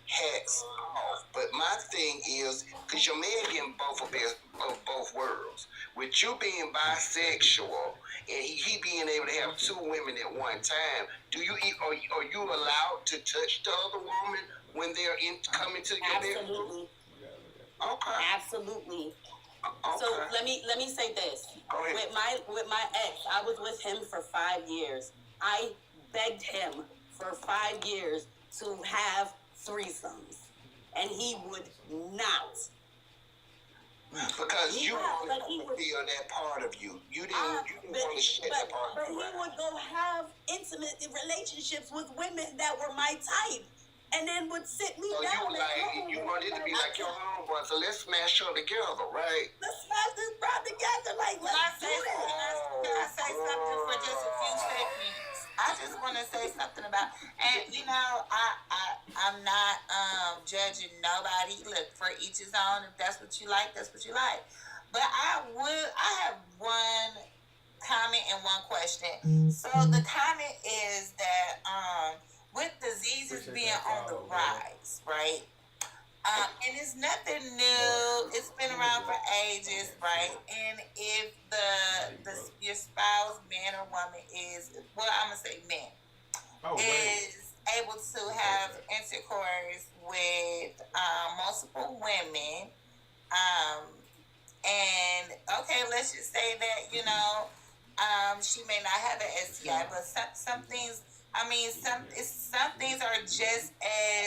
hats off. But my thing is, because your man getting both worlds. With you being bisexual and he being able to have 2 women at one time, are you allowed to touch the other woman when they're coming to your bedroom? Absolutely. Okay. Absolutely. Okay. So let me say this. With my ex, I was with him for 5 years. I begged him for 5 years to have threesomes, and he would not. Because you wanted to feel that part of you. You didn't want to share that part but of you. But he would go have intimate relationships with women that were my type. And then would sit me down. You wanted to be like your homeboy, so let's smash her together, right? Let's smash this bride together. to say something about, and I'm not judging nobody. Look, for each his own. If that's what you like, that's what you like. But I have one comment and one question. So the comment is that with diseases being on the rise, right? And it's nothing new. It's been around for ages, right? And if your spouse, man or woman, is, well, I'm gonna say man, is able to have intercourse with multiple women, and okay, let's just say that she may not have an STI, but some things. I mean, some things are just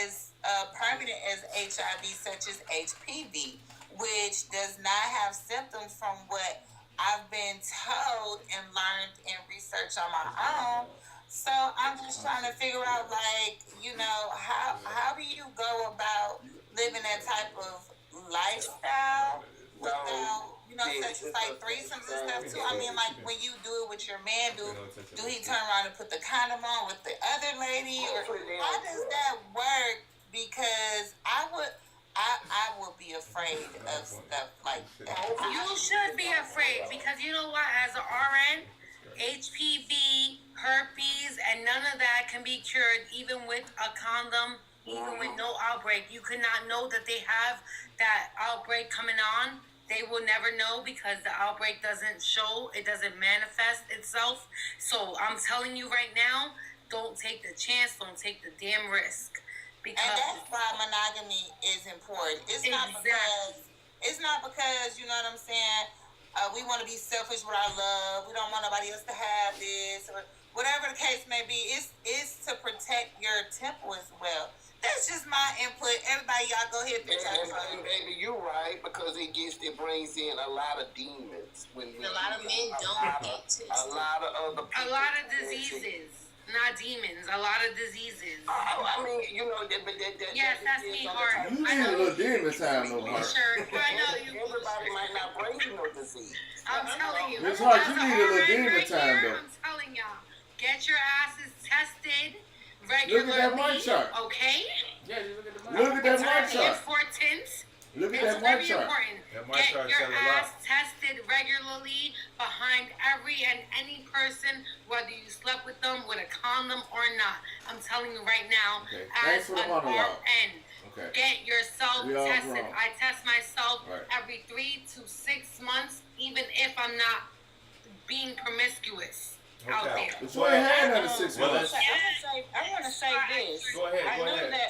as permanent as HIV, such as HPV, which does not have symptoms from what I've been told and learned in research on my own. So I'm just trying to figure out, how do you go about living that type of lifestyle without, such as like threesomes and stuff too? I mean, like when you do it with your man, do he turn around and put the condom on with the other lady, or how does that work? Because I would be afraid of stuff like that. You should be afraid because you know what? As an RN, HPV, herpes, and none of that can be cured even with a condom, even with no outbreak. You could not know that they have that outbreak coming on. They will never know because the outbreak doesn't show. It doesn't manifest itself. So I'm telling you right now, don't take the chance. Don't take the damn risk. And that's why monogamy is important. It's not because you know what I'm saying. We want to be selfish with our love. We don't want nobody else to have this, or whatever the case may be. It's to protect your temple as well. That's just my input. Everybody, y'all go ahead and baby, you're right, because it brings in a lot of demons. A lot of men don't get tested. A lot of other people. A lot of diseases. Not demons, a lot of diseases. I mean, yes, that's me, Hart. You need a little demon time, though, Hart. Sure, I know you. Everybody might not bring you no disease. I'm telling you. Miss Hart, you need a little demon time, though. I'm telling y'all, get your asses tested regularly. Look at that mic chart. Okay? Yeah, look at the mic. Look at that mic chart. Important. Look at it's that mic very chart. important. Get your ass tested regularly behind every and any person, whether you slept with them with a condom or not. I'm telling you right now, as an RN, get yourself tested. I test myself every 3 to 6 months, even if I'm not being promiscuous. Out there. So I had another 6 months. I want to say this. Go ahead.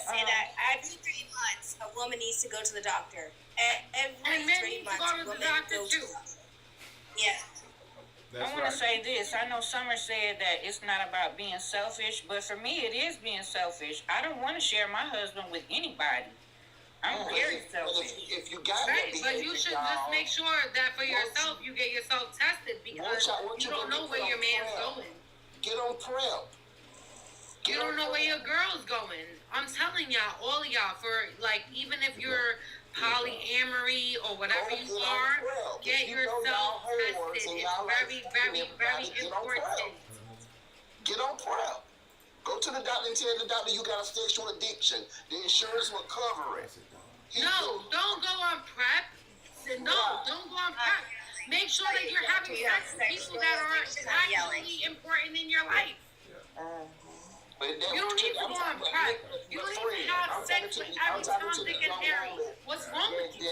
Say that every 3 months, a woman needs to go to the doctor. Every 3 months, a woman goes to the doctor. Yeah. I want to say this. I know Summer said that it's not about being selfish, but for me, it is being selfish. I don't want to share my husband with anybody. I'm very selfish. If you got right, but you should just make sure that for yourself, you get yourself tested because you don't know where your man's going. Get on PrEP. You don't know where your girl's going. I'm telling y'all, all of y'all, for like, even if you're polyamory or whatever you are, get yourself tested. It's very, very, very important. Get on PrEP. Go to the doctor and tell the doctor you got a sexual addiction. The insurance will cover it. No, don't go on PrEP. No, don't go on PrEP. Make sure that you're having sex with people that are actually important in your life. You don't need to go on PrEP. You don't need to have sex with every Tom, Dick, and Harry. What's wrong with you?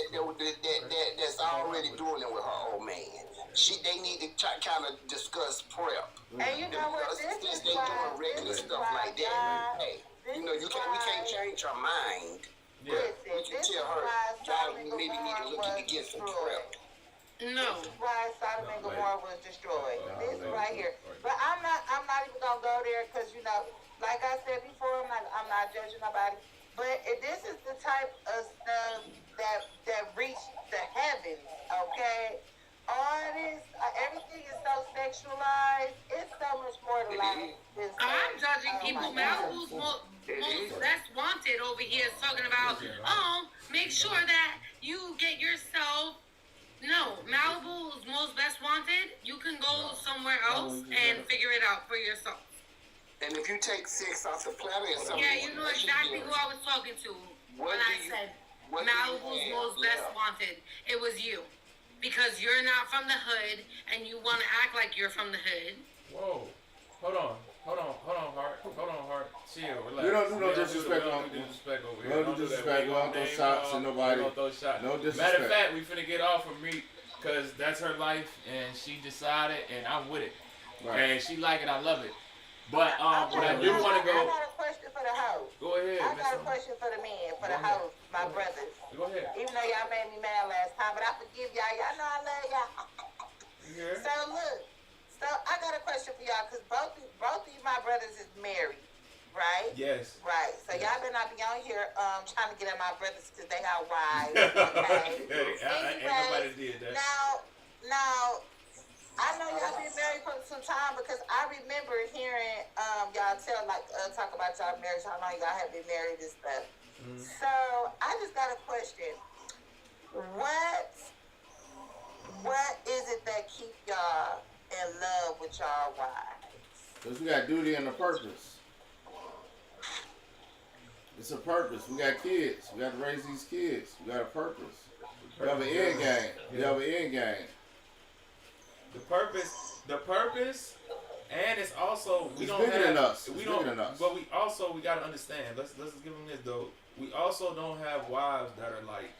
That's already doing it with her old man. They need to kind of discuss PrEP. And you know what? Since they doing regular stuff like that, we can't change her mind. Yeah. We can tell her, y'all maybe need to look into get some PrEP. No. This is why Sodom and Gomorrah was destroyed. This right here. But I'm not even gonna go there because like I said before, I'm not judging nobody. But this is the type of stuff that reached the heavens. Okay. All this, everything is so sexualized. It's so much more to life. I'm judging people. Malibu's most best wanted over here is talking about, make sure that you get yourself. No, Malibu's most best wanted. You can go somewhere else and figure it out for yourself. And if you take sex off the platter and something, yeah, you know exactly who I was talking to when I said Malibu's most best wanted. It was you, because you're not from the hood and you want to act like you're from the hood. Whoa, hold on, Heart. Chill, relax. We don't do no disrespect over here. We don't do disrespect. We don't throw shots at nobody. No disrespect. Matter of fact, we finna get off of me because that's her life and she decided and I'm with it. Right. And she like it, I love it. But what I do want to go. I got a question for the house. Go ahead. I got a question for the men, for the house, my brothers. Go ahead. Even though y'all made me mad last time, but I forgive y'all. Y'all know I love y'all. Yeah. So look, I got a question for y'all because both of you, my brothers, is married, right? Yes. Right. So y'all better not be on here trying to get at my brothers because they got wives. Okay. Ain't nobody did that. Now. I know y'all been married for some time because I remember hearing y'all talk about y'all marriage, how long y'all have been married and stuff. Mm-hmm. So I just got a question. What is it that keep y'all in love with y'all wives? Because we got duty and a purpose. It's a purpose. We got kids. We got to raise these kids. We got a purpose. We have an end game. We have an end game. The purpose, and it's also we it's don't bigger have than us. We don't, but we gotta understand. Let's just give them this though. We also don't have wives that are like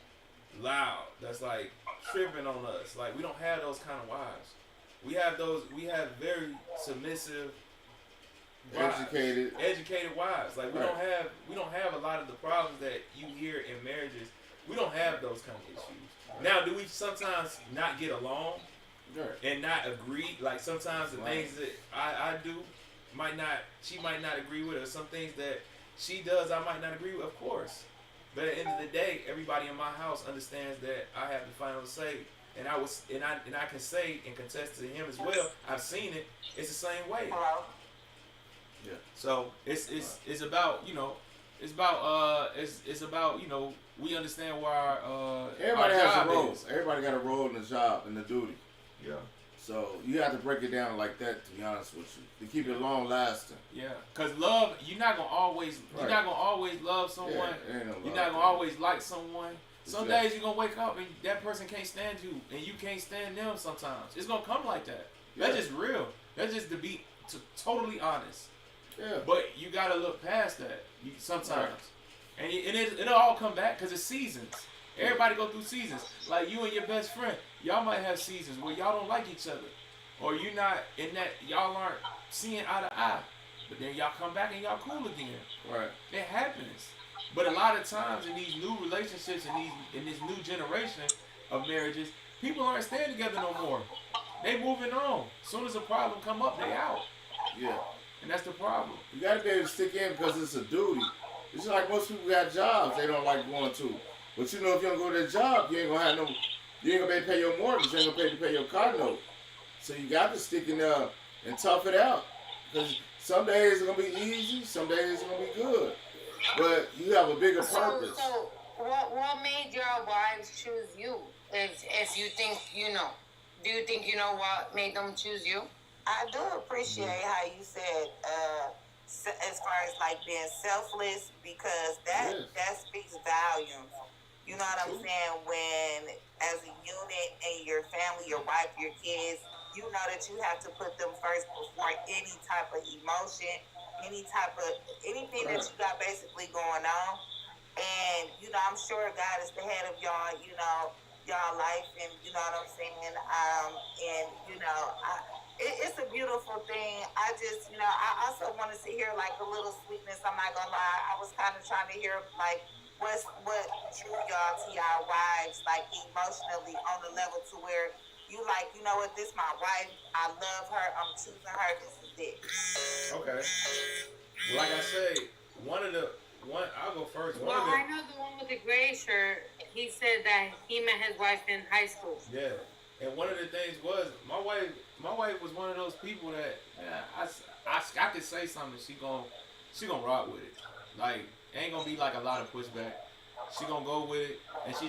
loud. That's like tripping on us. Like we don't have those kind of wives. We have very submissive, wives, educated wives. Like we don't have a lot of the problems that you hear in marriages. We don't have those kind of issues. Now, do we sometimes not get along? And not agree, like sometimes the things that I do she might not agree with, or some things that she does I might not agree with, of course. But at the end of the day, everybody in my house understands that I have the final say, and I can say and contest to him as well. I've seen it. It's the same way. Yeah. So it's about it's about we understand where everybody our has job a role. is. Everybody got a role in the job and the duty. Yeah. So you have to break it down like that, to be honest with you, to keep it long lasting. Yeah, cause love, you're not gonna always love someone. Yeah, you're not gonna always like someone. Some days you're gonna wake up and that person can't stand you, and you can't stand them. Sometimes it's gonna come like that. Yeah. That's just real. That's just to be totally honest. Yeah. But you gotta look past that sometimes, and it'll all come back because it's seasons. Everybody go through seasons. Like you and your best friend, y'all might have seasons where y'all don't like each other, or you're not in that, y'all aren't seeing eye to eye. But then y'all come back and y'all cool again. Right. It happens. But a lot of times in these new relationships and in this new generation of marriages, people aren't staying together no more. They moving on. As soon as a problem come up, they out. Yeah. And that's the problem. You got to be able to stick in because it's a duty. It's just like most people got jobs they don't like going to. But if you don't go to that job, you ain't gonna be able to pay your mortgage, you ain't gonna be able to pay your car note. So you got to stick in there and tough it out. Because some days it's gonna be easy, some days it's gonna be good. But you have a bigger purpose. So what made your wives choose you? If you think do you think you know what made them choose you? I do appreciate how you said as far as like being selfless, because that speaks volumes. You know what I'm saying? When as a unit and your family, your wife, your kids, you know that you have to put them first before any type of emotion, anything that you got basically going on. And, I'm sure God is the head of y'all, y'all life, and you know what I'm saying? It's a beautiful thing. I just, I also wanted to hear like a little sweetness. I'm not gonna lie. I was kind of trying to hear like what drew y'all to y'all wives, like emotionally on the level to where you like, you know what, this my wife, I love her, I'm choosing her, this is it. Okay. Like I say, I'll go first. I know the one with the gray shirt, he said that he met his wife in high school. Yeah. And one of the things was, my wife was one of those people that, I could say something, she gonna rock with it. Like, ain't gonna be like a lot of pushback. She gonna go with it, and she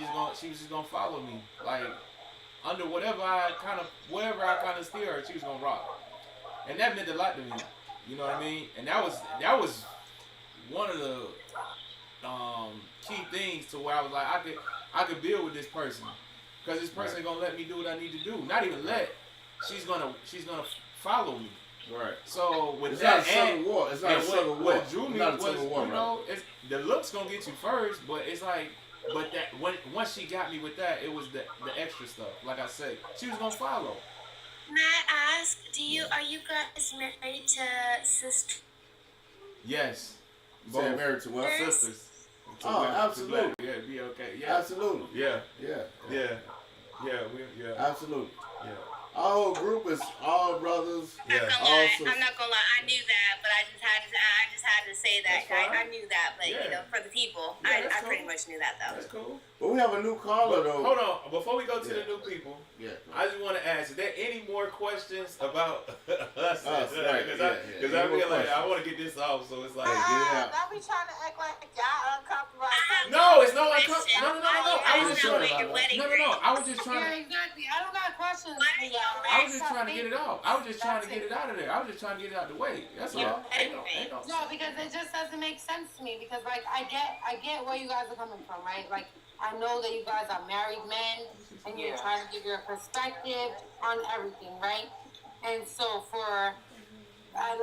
was just gonna follow me. Like, under whatever I kind of steer her, she was gonna rock. And that meant a lot to me. You know what I mean? And that was one of the key things to where I was like, I could build with this person, because this person gonna let me do what I need to do. Not even let. She's gonna follow me. Right. So with it's that, not a civil war. It's not a civil war. What drew me was, war, you know, it's, the looks gonna get you first, but it's like, but that once she got me with that, it was the extra stuff. Like I said, she was gonna follow. May I ask, are you guys married to sisters? Yes. Both married to what? Sisters. Oh, absolutely. Yeah, be okay. Yeah. Absolutely. Yeah. Yeah. Yeah. Yeah. Yeah. Absolutely. Yeah. Our whole group is all brothers. I'm not gonna lie. I knew that, but I just had to say that. I knew that, but you know, for the people, I pretty much knew that though. That's cool. But we have a new caller though. Hold on, before we go to the new people, I just want to ask: is there any more questions about us? Because I feel like I want to get this off, so it's like, don't be trying to act like y'all uncomfortable. No, it's no uncomfortable. No. I was just trying. I was just trying. Yeah, exactly. I don't got questions for y'all. I was just trying to get it off. I was just trying to get it out of there. I was just trying to get it out the way. That's all. Ain't no. No, because it just doesn't make sense to me. Because like I get where you guys are coming from, right? Like I know that you guys are married men, and you're trying to give your perspective on everything, right? And so for I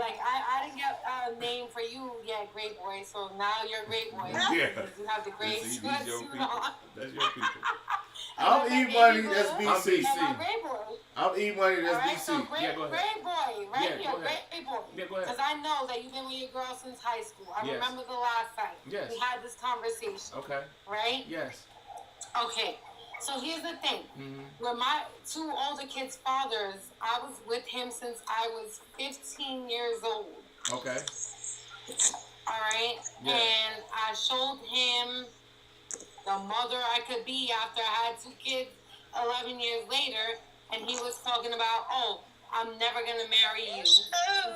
didn't get a name for you yet, Great Boy. So now you're Great Boy. Yeah. You have the great sweatsuit on. That's your people. I'm E-Money, that's BC. I'm E-Money, that's BC. So great boy, right here, go ahead. great boy. Yeah, go ahead. Because I know that you've been with your girl since high school. I remember the last time we had this conversation. Okay. Right? Yes. Okay. So here's the thing. With my two older kids' fathers, I was with him since I was 15 years old. Okay. All right? Yeah. And I showed him the mother I could be after I had two kids 11 years later, and he was talking about, oh, I'm never going to marry you in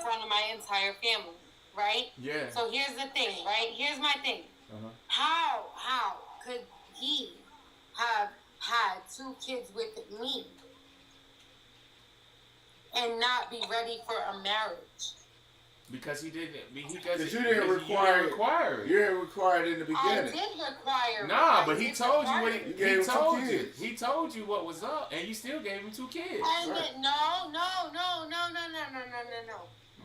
front of my entire family, right? Yeah. So here's the thing, right? Here's my thing. How could he have had two kids with me and not be ready for a marriage? Because he didn't. Because you didn't require it. You didn't require it in the beginning. I did require it. Nah, but he told you what he told you. Kids. He told you what was up, and you still gave him 2 kids. And no.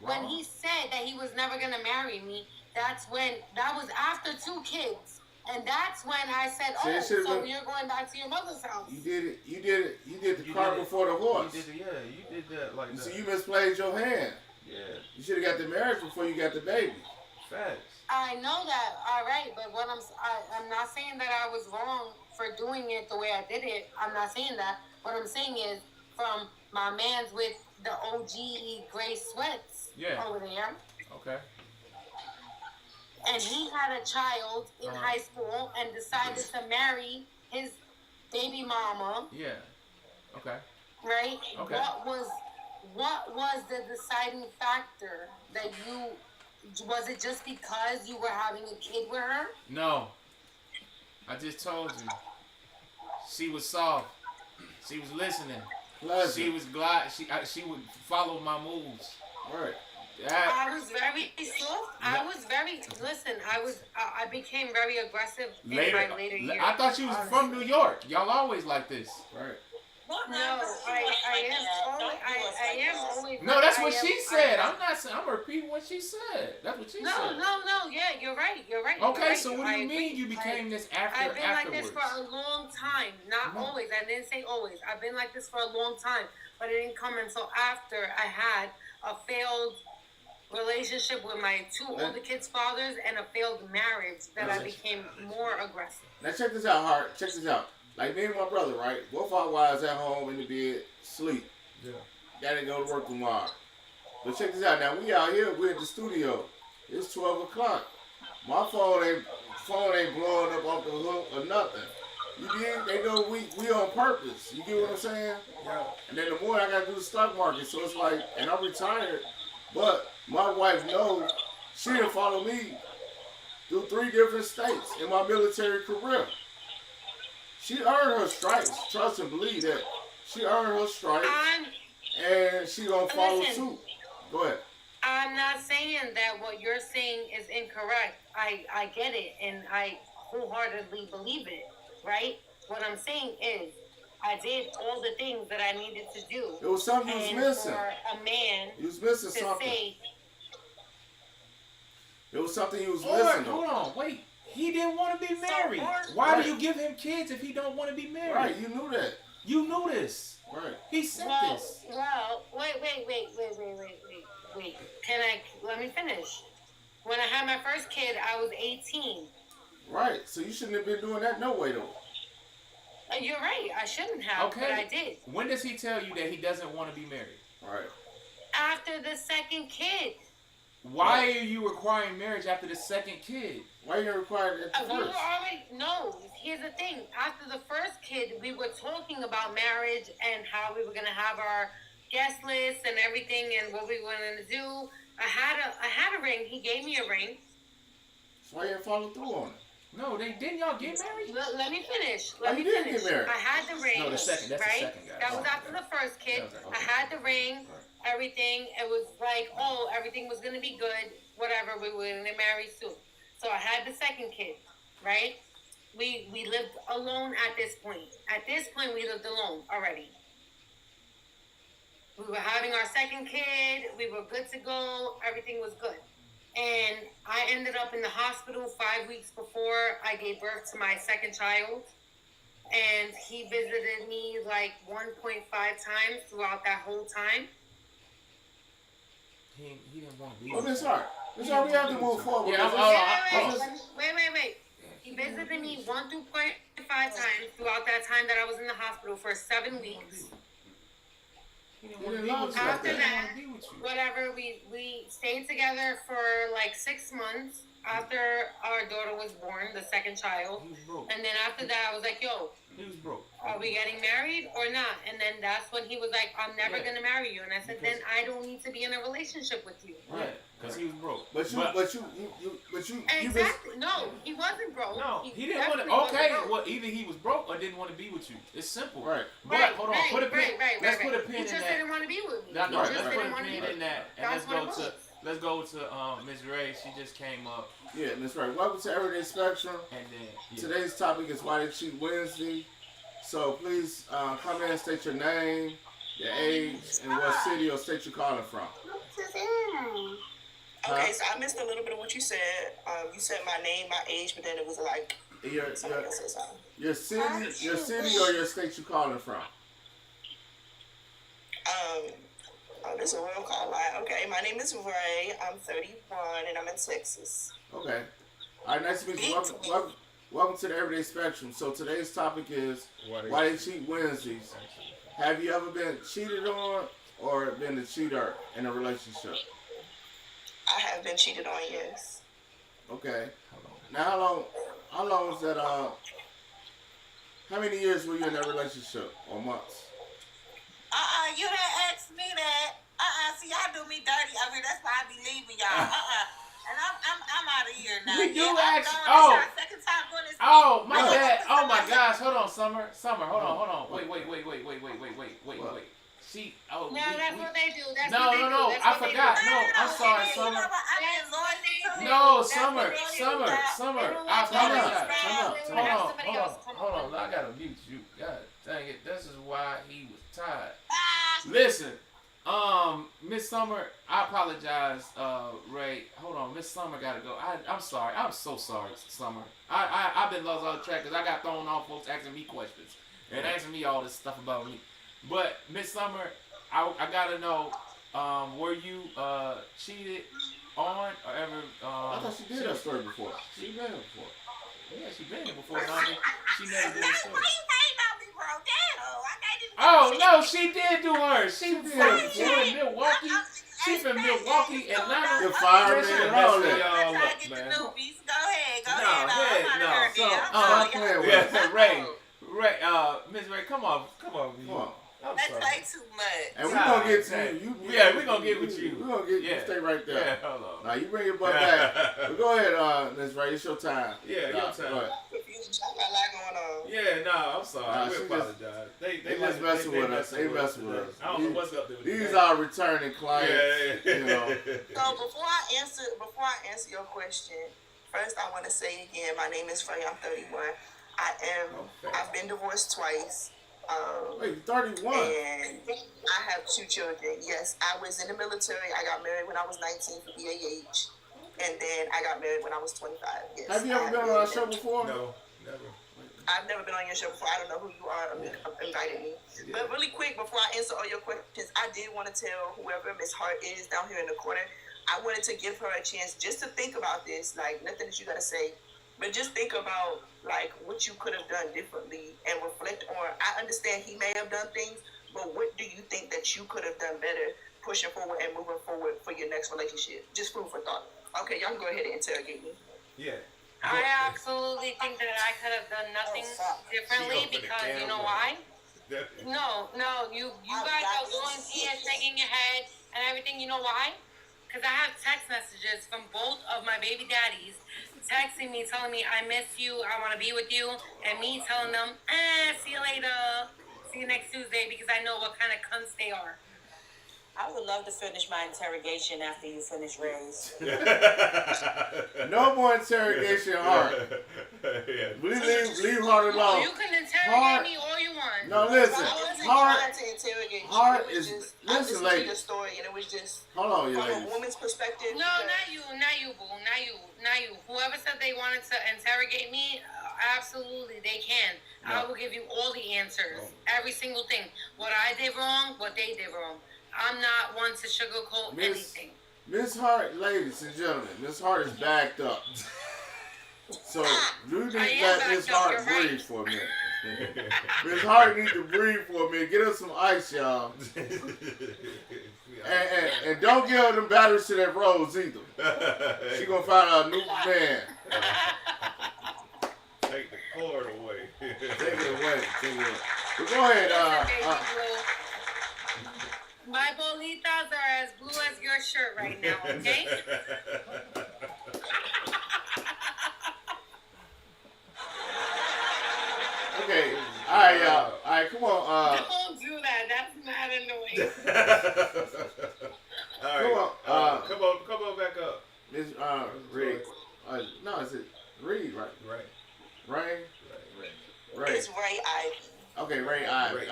When he said that he was never gonna marry me, that was after 2 kids. And that's when I said, so you're going back to your mother's house. You did the cart before the horse. You did that like that. So you misplayed your hand. Yeah. You should have got the marriage before you got the baby. Facts. I know that, all right, but I'm not saying that I was wrong for doing it the way I did it. I'm not saying that. What I'm saying is, from my man's with the OG gray sweats over there. Okay. And he had a child in high school and decided to marry his baby mama. Yeah. Okay. Right? Okay. What was the deciding factor that was it just because you were having a kid with her? No. I just told you. She was soft. She was listening. She was glad. She would follow my moves. Right. I was very soft. I became very aggressive in my later years. I thought she was from New York. Y'all always like this. Right. No, I am always. No, that's what she said. I'm not saying. I'm repeating what she said. That's what she said. No. Yeah, you're right. Okay, so what do you mean you became this afterwards? I've been like this for a long time. Not always. I didn't say always. I've been like this for a long time, but it didn't come until after I had a failed relationship with my 2 older kids' fathers and a failed marriage that I became more aggressive. Now check this out, Hart. Check this out. Like me and my brother, right? Both our wives at home in the bed, sleep. Yeah. Gotta go to work tomorrow. But check this out. Now we out here, we're at the studio. It's 12 o'clock. My phone ain't blowing up off the hook or nothing. You get? They know we on purpose. You get what I'm saying? Yeah. And then the morning I gotta do the stock market. So it's like, and I'm retired, but my wife knows she didn't follow me through 3 different states in my military career. She earned her stripes. Trust and believe that. She earned her stripes. And she gonna follow suit. Go ahead. I'm I'm not saying that what you're saying is incorrect. I get it, and I wholeheartedly believe it, right? What I'm saying is, I did all the things that I needed to do. It was something you was missing. For a man you was missing to something. say... It was something you was missing. Hold on, wait. He didn't want to be married. Why do you give him kids if he don't want to be married? Right, you knew that. You knew this. Right. He said this. Well, wait. Let me finish. When I had my first kid, I was 18. Right, so you shouldn't have been doing that no way, though. You're right, I shouldn't have, but I did. When does he tell you that he doesn't want to be married? Right. After the second kid. Why are you requiring marriage after the second kid? Why are you requiring it first? We were already, no, here's the thing. After the first kid, we were talking about marriage and how we were going to have our guest list and everything and what we were going to do. I had a ring. He gave me a ring. So why you didn't follow through on it? No, didn't y'all get married? Let me finish. You didn't get married. I had the ring. No, that's right? the second guy. That was after the first kid. I had the ring, everything. It was like, everything was going to be good, whatever. We were going to marry soon. So I had the second kid, right? We lived alone at this point. At this point, we lived alone already. We were having our second kid. We were good to go. Everything was good. And I ended up in the hospital 5 weeks before I gave birth to my second child. And he visited me like 1.5 times throughout that whole time. He didn't want to be. Oh, that's all right. That's all. We have to move forward. Wait. He visited me 1.5 times throughout that time that I was in the hospital for 7 weeks. After that, whatever, we stayed together for like 6 months after our daughter was born, the second child. And then after that, I was like, yo, he was broke. Are we getting married or not? And then that's when he was like, I'm never going to marry you. And I said, then I don't need to be in a relationship with you. Right, because he was broke. But you exactly. No, he wasn't broke. No, he didn't want to. Okay, well, either he was broke or didn't want to be with you. It's simple. Right. But hold on, put a pin. Let's put a pin in that. He just didn't want to be with me. No, let's put a pin in that, and let's go to Ms. Ray. She just came up. Yeah, Ms. Ray. Welcome to Everyday Spectrum. And then today's topic is Why They Cheat Wednesday. So please come in and state your name, your age, and what city or state you're calling from. Okay, so I missed a little bit of what you said. You said my name, my age, but then it was like somebody else said something. Your city or your state you're calling from. This is a real call line. Okay, my name is Ray. I'm 31 and I'm in Texas. Okay. All right, nice to meet you. Welcome to the Everyday Spectrum. So today's topic is Why They Cheat Wednesdays. Have you ever been cheated on or been the cheater in a relationship? I have been cheated on, yes. Okay. Now how long was that how many years were you in that relationship or months? You didn't ask me that. See, y'all do me dirty. I mean, that's why I be leaving y'all. And I'm out of here now. We do ask. Second time doing this. Oh my bad. Oh my gosh. Hold on, Summer. Hold on. Wait. See. Oh. No, that's what they do. No. I forgot. No, I'm sorry, Summer. No, Summer. I apologize. Hold on. I gotta mute you. God dang it. This is why he was tired. Listen. Miss Summer, I apologize, Ray. Hold on, Miss Summer gotta go. I'm sorry. I'm so sorry, Summer. I've been lost on track because I got thrown off folks asking me questions and asking me all this stuff about me. But Miss Summer, I gotta know, were you cheated on or ever? I thought she did that story before. She been here before. Yeah, she been here before. She never did a story. Oh no, she did do her. She from Milwaukee. She from Milwaukee, Atlanta. The fireman and all that. Go ahead. Ray, Miss Ray, come on. That play too much. And we're going to get to you. Yeah, we're going to get with you. We're going to get you. Stay right there. Yeah, hold on. Now, you bring your butt back. But go ahead, Ms. Ray. It's your time. Yeah, your time. Got a lot going on. Yeah, no, I'm sorry. We apologize. They just messing with us. They messing with us. I don't know what's up there with these are returning clients. Yeah. You know. So before I answer your question, first I want to say again, my name is Frey. I'm 31. I've been divorced twice. Wait, 31? And I have 2 children. Yes, I was in the military. I got married when I was 19 for BAH. And then I got married when I was 25. Yes. Have you ever been on our show before? No, never. I've never been on your show before. I don't know who you are invited me. Yeah. But really quick, before I answer all your questions, I did want to tell whoever Miss Hart is down here in the corner, I wanted to give her a chance just to think about this. Like, nothing that you got to say, but just think about, like, what you could have done differently and reflect on. I understand he may have done things, but what do you think that you could have done better pushing forward and moving forward for your next relationship? Just food for thought. Okay, y'all can go ahead and interrogate me. Yeah. I absolutely think that I could have done nothing differently because you know why? No, you guys are going here shaking your head and everything. You know why? Because I have text messages from both of my baby daddies texting me, telling me I miss you, I want to be with you, and me telling them, see you later, see you next Tuesday, because I know what kind of cunts they are. I would love to finish my interrogation after you finish Ray's. No more interrogation, Hart. Leave Hart alone. You can interrogate me all you want. No, listen. Hart is. Listen, lady. The story, and it was just. Hold on, you from ladies. a woman's perspective. No, not you, boo, not you. Whoever said they wanted to interrogate me, absolutely, they can. No. I will give you all the answers, every single thing. What I did wrong, what they did wrong. I'm not one to sugarcoat anything. Miss Hart, ladies and gentlemen, Miss Hart is backed up. So you need to let Miss Hart breathe for a minute. Miss Hart needs to breathe for a minute. Get her some ice, y'all. And don't give her them batteries to that rose either. She gonna find a new man. Take the cord away. Take it away. But go ahead. My bolitas are as blue as your shirt right now, okay? Okay. All right, y'all. All right, come on. Don't do that. That's mad annoying. All right. Come on back up. Miss Reed. No, is it Reed, right? Ray. It's Ray Ivy. Okay, Ray Ivy.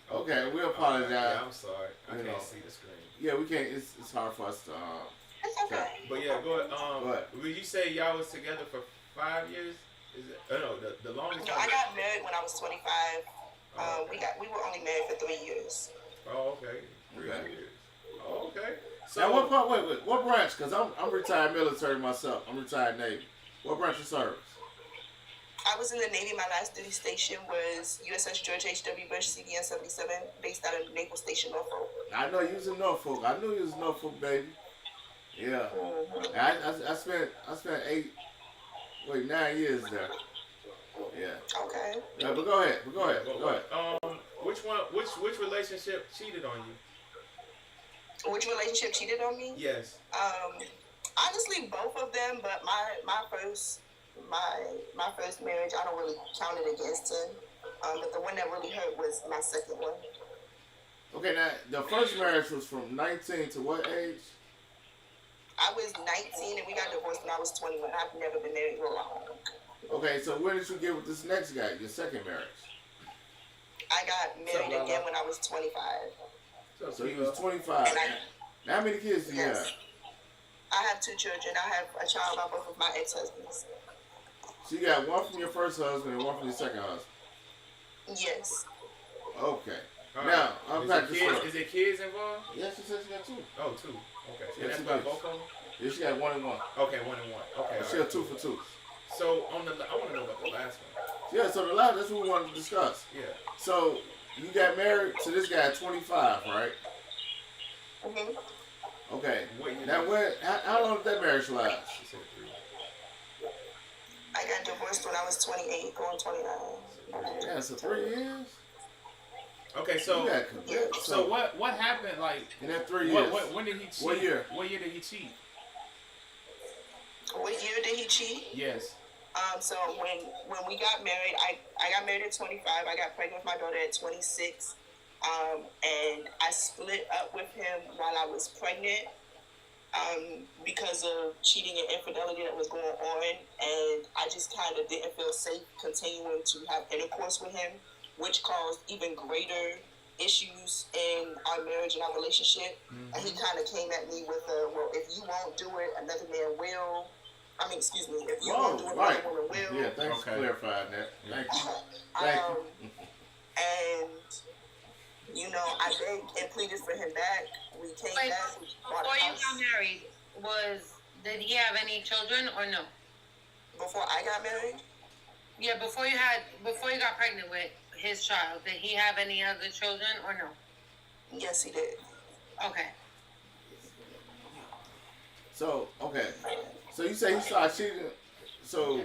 Okay, we apologize. Yeah, I'm sorry. I can't see the screen. Yeah, we can't. It's hard for us to. It's okay. But yeah, go ahead. Will you say y'all was together for 5 years? Is it? No, the longest. No, I got married when I was 25. We were only married for 3 years. Oh, okay. 3 years. Oh, okay. So now, what part? Wait, what branch? Because I'm retired military myself. I'm retired Navy. What branch of service? I was in the Navy. My last duty station was USS George H.W. Bush, CVN 77, based out of Naval Station, Norfolk. I know you was in Norfolk. I knew you was in Norfolk, baby. Yeah. I spent 9 years there. Yeah. Okay. Yeah, but go ahead. Go ahead. Which relationship cheated on you? Which relationship cheated on me? Yes. Honestly, both of them. But my first marriage, I don't really count it against him. But the one that really hurt was my second one. Okay, now the first marriage was from 19 to what age? I was 19 and we got divorced when I was 21. I've never been married for long. Okay, so when did you get with this next guy, your second marriage? I got married again when I was 25. So you was 25. Now how many kids do you have? I have 2 children. I have a child by both of my ex-husbands. So you got one from your first husband and one from your second husband? Yes. Okay. Right. Now, unpack this story. Is there kids involved? Yes, she said she got 2. Oh, 2. Okay. She And got that's 2 by kids. both of them? Yeah, she got 1 and 1. Okay, 1 and 1. Okay. She got 2 for 2. So I want to know about the last one. Yeah, so the last, that's what we wanted to discuss. Yeah. So you got married to this guy at 25, right? Mhm. Okay. Now, how long did that marriage last? I got divorced when I was 28, going 29. Yeah, so 3 years. Okay, so what happened? Like in that 3 years? When did he cheat? What year? What year did he cheat? What year did he cheat? Yes. So when we got married, I got married at 25. I got pregnant with my daughter at 26. And I split up with him while I was pregnant because of cheating and infidelity that was going on. And I just kind of didn't feel safe continuing to have intercourse with him, which caused even greater issues in our marriage and our relationship. Mm-hmm. And he kind of came at me with well, if you won't do it, another man will. Excuse me, if you won't do it, another woman will. Yeah, thanks for clarifying that. Thank you. Thank you. And, you know, I begged and pleaded for him back. We came back. Before you got married, did he have any children or no? Before I got married? Yeah, before you got pregnant with his child, did he have any other children or no? Yes, he did. Okay. So you say he started cheating. So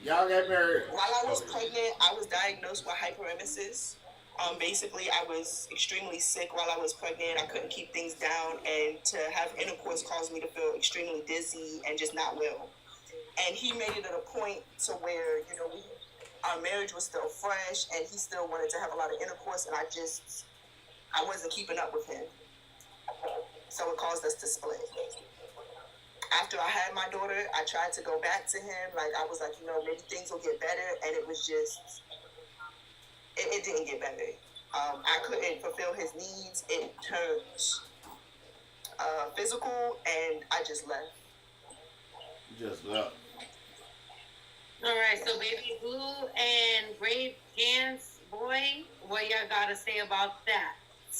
y'all got married. While I was pregnant, I was diagnosed with hyperemesis. Basically, I was extremely sick while I was pregnant. I couldn't keep things down, and to have intercourse caused me to feel extremely dizzy and just not well. And he made it at a point to where, you know, our marriage was still fresh, and he still wanted to have a lot of intercourse, and I wasn't keeping up with him. So it caused us to split. After I had my daughter, I tried to go back to him. Like, I was like, you know, maybe things will get better, and it was just, it didn't get better. I couldn't fulfill his needs. It turned physical, and I just left. You just left. All right, so Baby Blue and Great Pants Boy, what y'all got to say about that?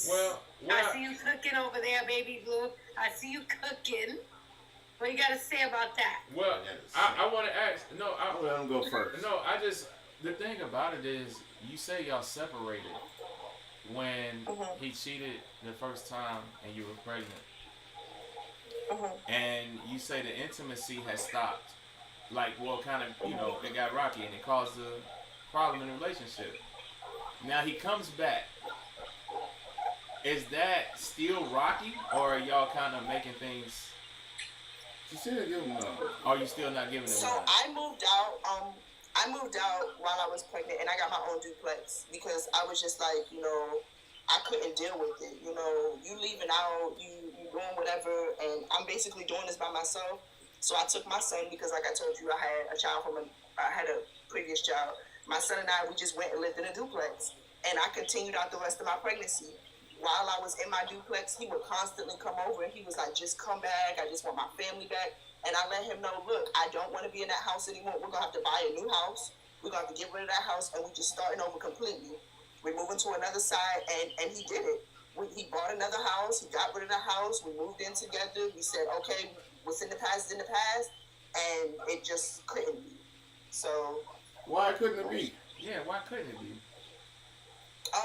Well, I see you cooking over there, Baby Blue. I see you cooking. What you got to say about that? Well, I want to ask. No, I'll let him go first. No, the thing about it is, you say y'all separated when he cheated the first time and you were pregnant. And you say the intimacy has stopped. Like, well, kind of, you know, it got rocky and it caused a problem in the relationship. Now he comes back. Is that still rocky, or are y'all kind of making things? You still give him love. Or you still not giving him love? So I moved out while I was pregnant, and I got my own duplex because I was just like, you know, I couldn't deal with it. You know, you leaving out, you doing whatever, and I'm basically doing this by myself. So I took my son because, like I told you, I had a previous child. My son and I, we just went and lived in a duplex, and I continued out the rest of my pregnancy. While I was in my duplex, he would constantly come over, and he was like, just come back. I just want my family back. And I let him know, look, I don't want to be in that house anymore. We're going to have to buy a new house. We're going to have to get rid of that house, and we're just starting over completely. We're moving to another side, and he did it. He bought another house. He got rid of the house. We moved in together. We said, okay, what's in the past is in the past, and it just couldn't be. So. Why couldn't it be? Yeah, why couldn't it be?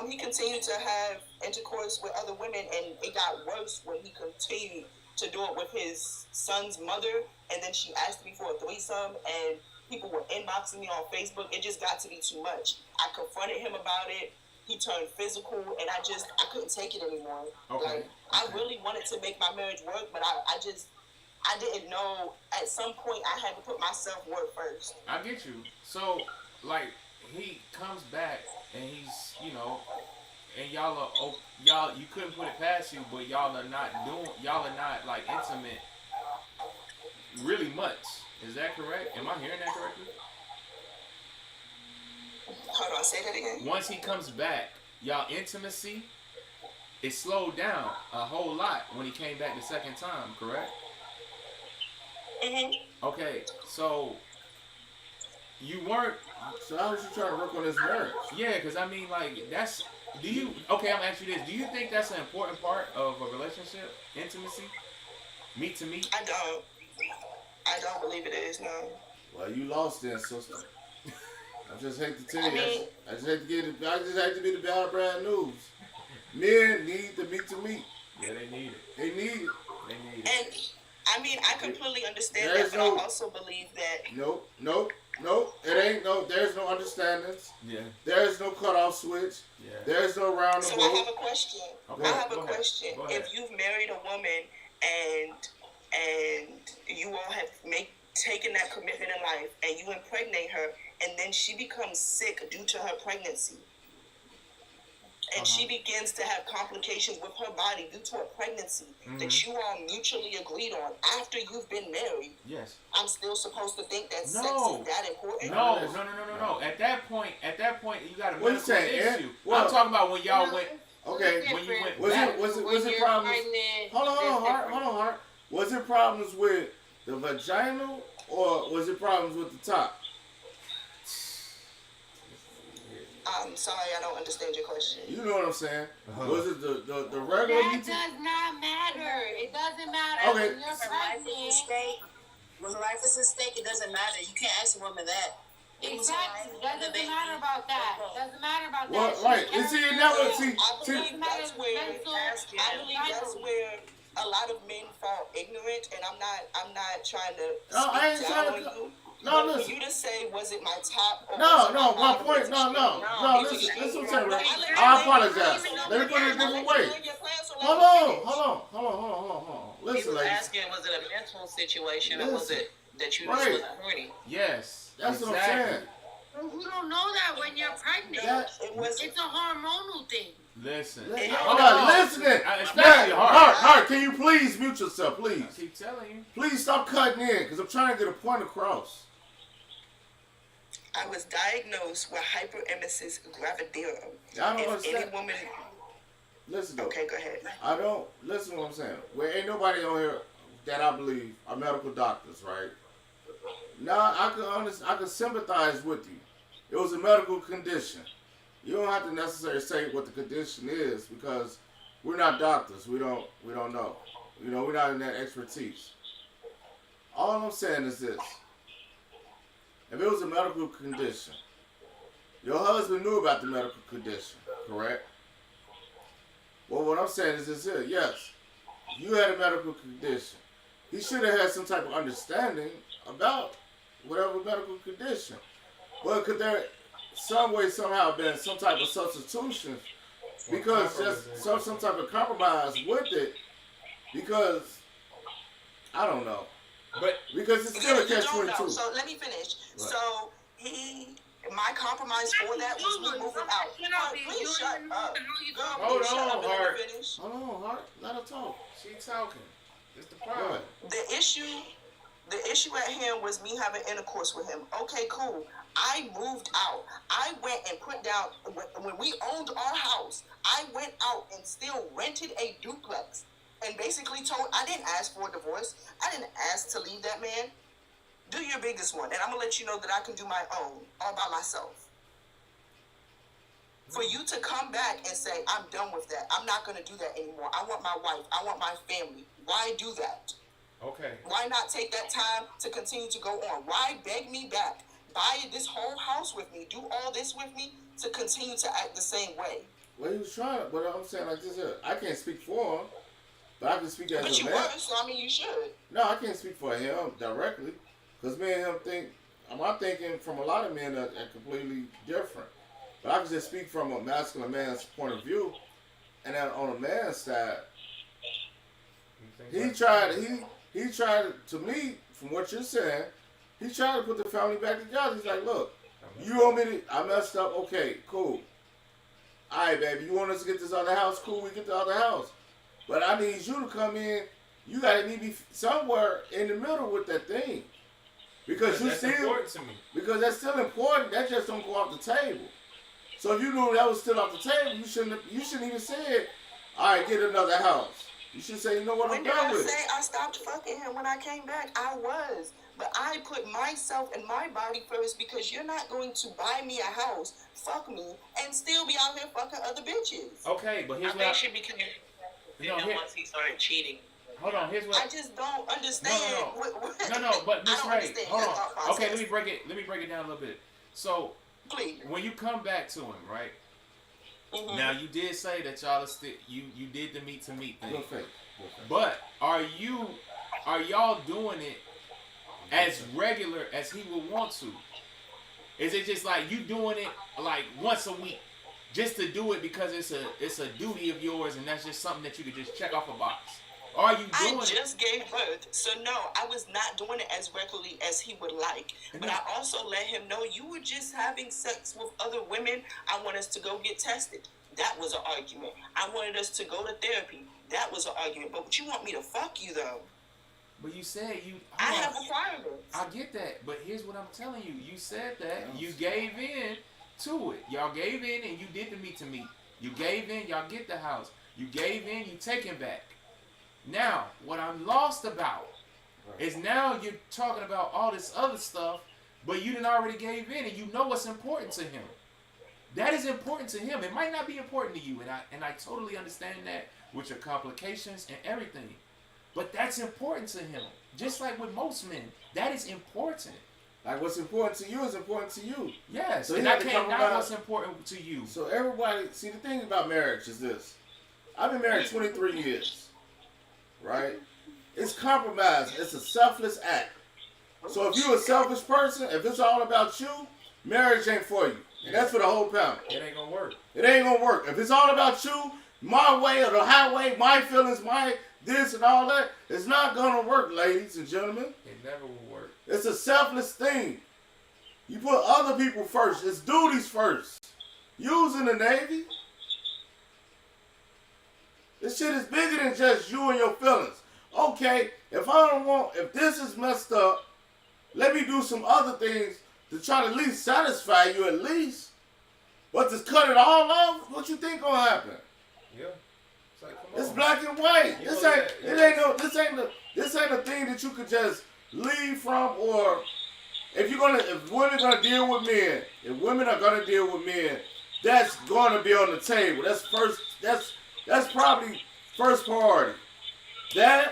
He continued to have intercourse with other women, and it got worse when he continued to do it with his son's mother, and then she asked me for a threesome, and people were inboxing me on Facebook. It just got to be too much. I confronted him about it. He turned physical, and I couldn't take it anymore. Okay. Like, I really wanted to make my marriage work, but I didn't know. At some point, I had to put my self-worth first. I get you. So, like, he comes back, and he's, you know, and y'all, you couldn't put it past you, but y'all are not like intimate really much. Is that correct? Am I hearing that correctly? Hold on, say that again. Once he comes back, y'all intimacy, it slowed down a whole lot when he came back the second time, correct? Okay, so you weren't. So how was you trying to work on this marriage? Yeah, because I mean, like, okay, I'm asking you this. Do you think that's an important part of a relationship? Intimacy? Meet to meet? I don't believe it is, no. Well, you lost then, sister. I just hate to tell you. I just hate to be the bad news. Men need to meet to meet. Yeah, they need it. They need it. And I mean, I completely understand that, but I also believe that. Nope. It there's no understandings. Yeah. There's no cutoff switch. Yeah. There's no round the So boat. I have a question. Okay. I have a question. Go ahead. If you've married a woman and you all have taken that commitment in life and you impregnate her and then she becomes sick due to her pregnancy and she begins to have complications with her body due to a pregnancy that you all mutually agreed on after you've been married. Yes. I'm still supposed to think that sex is that important? No. At that point, you got a medical issue. Well, I'm talking about when y'all went. Okay. When you went was back. it problems? Hold on, Hart. Was it problems with the vaginal or was it problems with the top? I'm sorry, I don't understand your question. You know what I'm saying? Was it the regular? That does not matter. It doesn't matter. Okay. When you're pregnant. When life is at stake, it doesn't matter. You can't ask a woman that. Exactly. That doesn't matter about that. Doesn't matter about Well, that. right. You see, you never see. I believe that's where a lot of men fall ignorant, and I'm not trying to speak down on you. No, but listen. for you to say, was it my top? Or My point. No. Listen. Listen what I'm saying. I apologize. Let me put it a different way. Hold on. Listen, ladies. Asking, was it a mental situation or was it that you just wasn't horny? Yes. That's what I'm saying. You don't know that when you're pregnant. It's a hormonal thing. Listen. I'm not listening. Hart, can you please mute yourself, please? I keep telling you. Please stop cutting in, because I'm trying to get a point across. I was diagnosed with hyperemesis gravidarum. I don't if understand. any woman... Listen, though. Okay, go ahead. I don't... Listen to what I'm saying. Well, ain't nobody on here that I believe are medical doctors, right? Now, I can sympathize with you. It was a medical condition. You don't have to necessarily say what the condition is because we're not doctors. We don't know. You know, we're not in that expertise. All I'm saying is this. If it was a medical condition, your husband knew about the medical condition, correct? Well, what I'm saying is this here. Yes, you had a medical condition. He should have had some type of understanding about whatever medical condition. But could there some way somehow been some type of substitution because just some type of compromise with it because I don't know. But because it's still a catch-22. So let me finish. Right. So my compromise for that was me moving out. Please shut up. Hold on, Hart. Hold on, Hart. Let her talk. She talking. It's the problem. The issue at hand was me having intercourse with him. Okay, cool. I moved out. I went and put down, when we owned our house, I went out and still rented a duplex and basically I didn't ask for a divorce. I didn't ask to leave that man. Do your biggest one, and I'm going to let you know that I can do my own all by myself. For you to come back and say, I'm done with that. I'm not going to do that anymore. I want my wife. I want my family. Why do that? Okay. Why not take that time to continue to go on? Why beg me back? Buy this whole house with me. Do all this with me to continue to act the same way. Well, he was trying, but I'm saying like this here. I can't speak for him, but I can speak as a man. But you were, so I mean you should. No, I can't speak for him directly. Because me and him I'm thinking from a lot of men are completely different. But I can just speak from a masculine man's point of view. And then on a man's side, he tried, to me, from what you're saying, he tried to put the family back together. He's like, look, you want me to, I messed up, okay, cool. All right, baby, you want us to get this other house? Cool, we get the other house. But I need you to come in, you got to need me somewhere in the middle with that thing. Because that's important to me. Because that's still important. That just don't go off the table. So if you knew that was still off the table, you shouldn't even say, all right, get another house. You should say, you know what, I'm done with it. When did I say I stopped fucking him when I came back? I was. But I put myself and my body first because you're not going to buy me a house, fuck me, and still be out here fucking other bitches. Okay, but here's what I think she became once he started cheating. Hold on, here's what I just don't understand. No, but Miss Ray, hold on. Okay, let me break it down a little bit. So, when you come back to him, right? Mm-hmm. Now you did say that y'all you did the meet to meet thing. Okay. But are y'all doing it as regular as he would want to? Is it just like you doing it like once a week, just to do it because it's a duty of yours, and that's just something that you could just check off a box? Or are you doing I just gave birth, so no, I was not doing it as regularly as he would like. But I also let him know, you were just having sex with other women. I want us to go get tested. That was an argument. I wanted us to go to therapy. That was an argument. But you want me to fuck you though? But you said you. I have requirements. I get that, but here's what I'm telling you. You said that you gave in to it. Y'all gave in and you did the meet to meet. You gave in. Y'all get the house. You gave in. You taking back. Now, what I'm lost about is now you're talking about all this other stuff, but you done already gave in, and you know what's important to him. That is important to him. It might not be important to you, and I totally understand that with your complications and everything. But that's important to him. Just like with most men, that is important. Like what's important to you is important to you. Yes, so and I can't know what's important to you. So everybody, see, the thing about marriage is this. I've been married 23 years. Right? It's compromise. It's a selfless act. So if you're a selfish person, if it's all about you, marriage ain't for you. And that's for the whole panel. It ain't gonna work. It ain't gonna work. If it's all about you, my way or the highway, my feelings, my this and all that, it's not gonna work, ladies and gentlemen. It never will work. It's a selfless thing. You put other people first. It's duties first. You's in the Navy. This shit is bigger than just you and your feelings. Okay, if this is messed up, let me do some other things to try to at least satisfy you at least. But to cut it all off, what you think gonna happen? Yeah. It's like, come on. It's black and white. This ain't a thing that you could just leave from, or if women gonna deal with men, if women are gonna deal with men, that's gonna be on the table. That's probably first priority. Then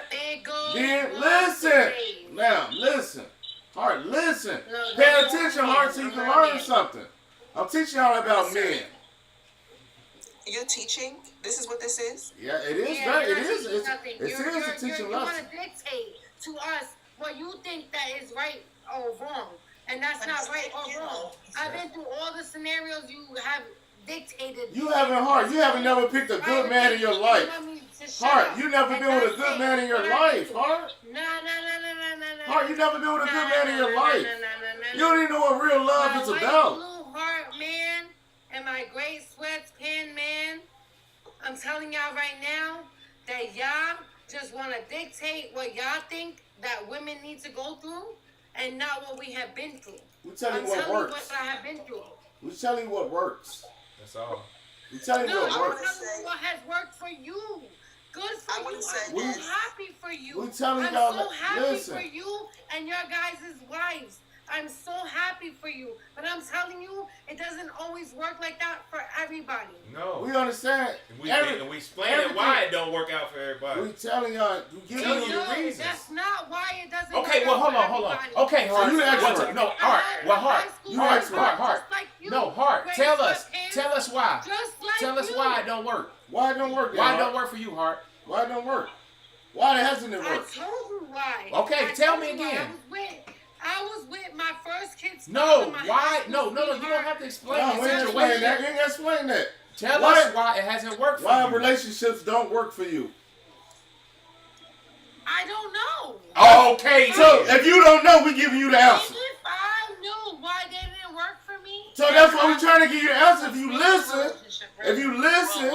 listen. Now, listen. Heart, listen. Pay attention, Heart, so you can learn something. I'm teaching y'all about men. You're teaching? This is what this is? Yeah, it is. Yeah, It is. It's a teaching you lesson. want to dictate to us what you think that is right or wrong. And that's not right or wrong. I've been through all the scenarios you have dictated. You haven't never picked a good man in your life. Heart, you never been with a good man in your life, Heart. No. Heart, you never been with a good man in your life. You don't even know what real love is about. Blue heart man and my gray sweats pan man. I'm telling y'all right now that y'all just want to dictate what y'all think that women need to go through and not what we have been through. We tell you what works. What I have been through. We tell you what works. That's all. We tell you what works. I'm telling you what has worked for you. Good for you. I'm so happy for you. We telling I'm y'all so happy listen. for you and your guys' wives. I'm so happy for you. But I'm telling you, it doesn't always work like that for everybody. No. We understand. We explain why it don't work out for everybody. We telling y'all, we giving you the reasons. That's not why it doesn't Okay, work well, out hold on. everybody. Okay, Heart. You expert. No, Heart. Well, Heart. No, Heart. Tell us why. Tell us why it don't work. Why it don't work? Why it don't work for you, Heart? Why it don't work? Why hasn't it I worked? told you why. Okay, tell me again. I was with my first kid's No, father, why? No, you don't have to explain No, the we ain't situation. explain that. You ain't explain that. Tell us why it hasn't worked for you. Why relationships don't work for you? I don't know. Okay, so if you don't know, we giving you the answer. If I knew why they didn't work for me. So that's why we're trying to give you the answer. If you listen,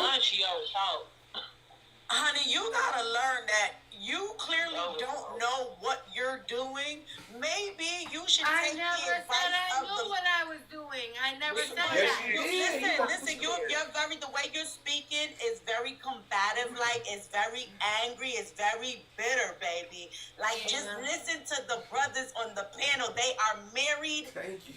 honey, you gotta learn that you clearly don't know what you're doing. Maybe you should take the advice of I knew what I was doing. I never said that. Listen, you're the way you're speaking is very combative, like it's very angry, it's very bitter, baby. Like just listen to the brothers on the panel. They are married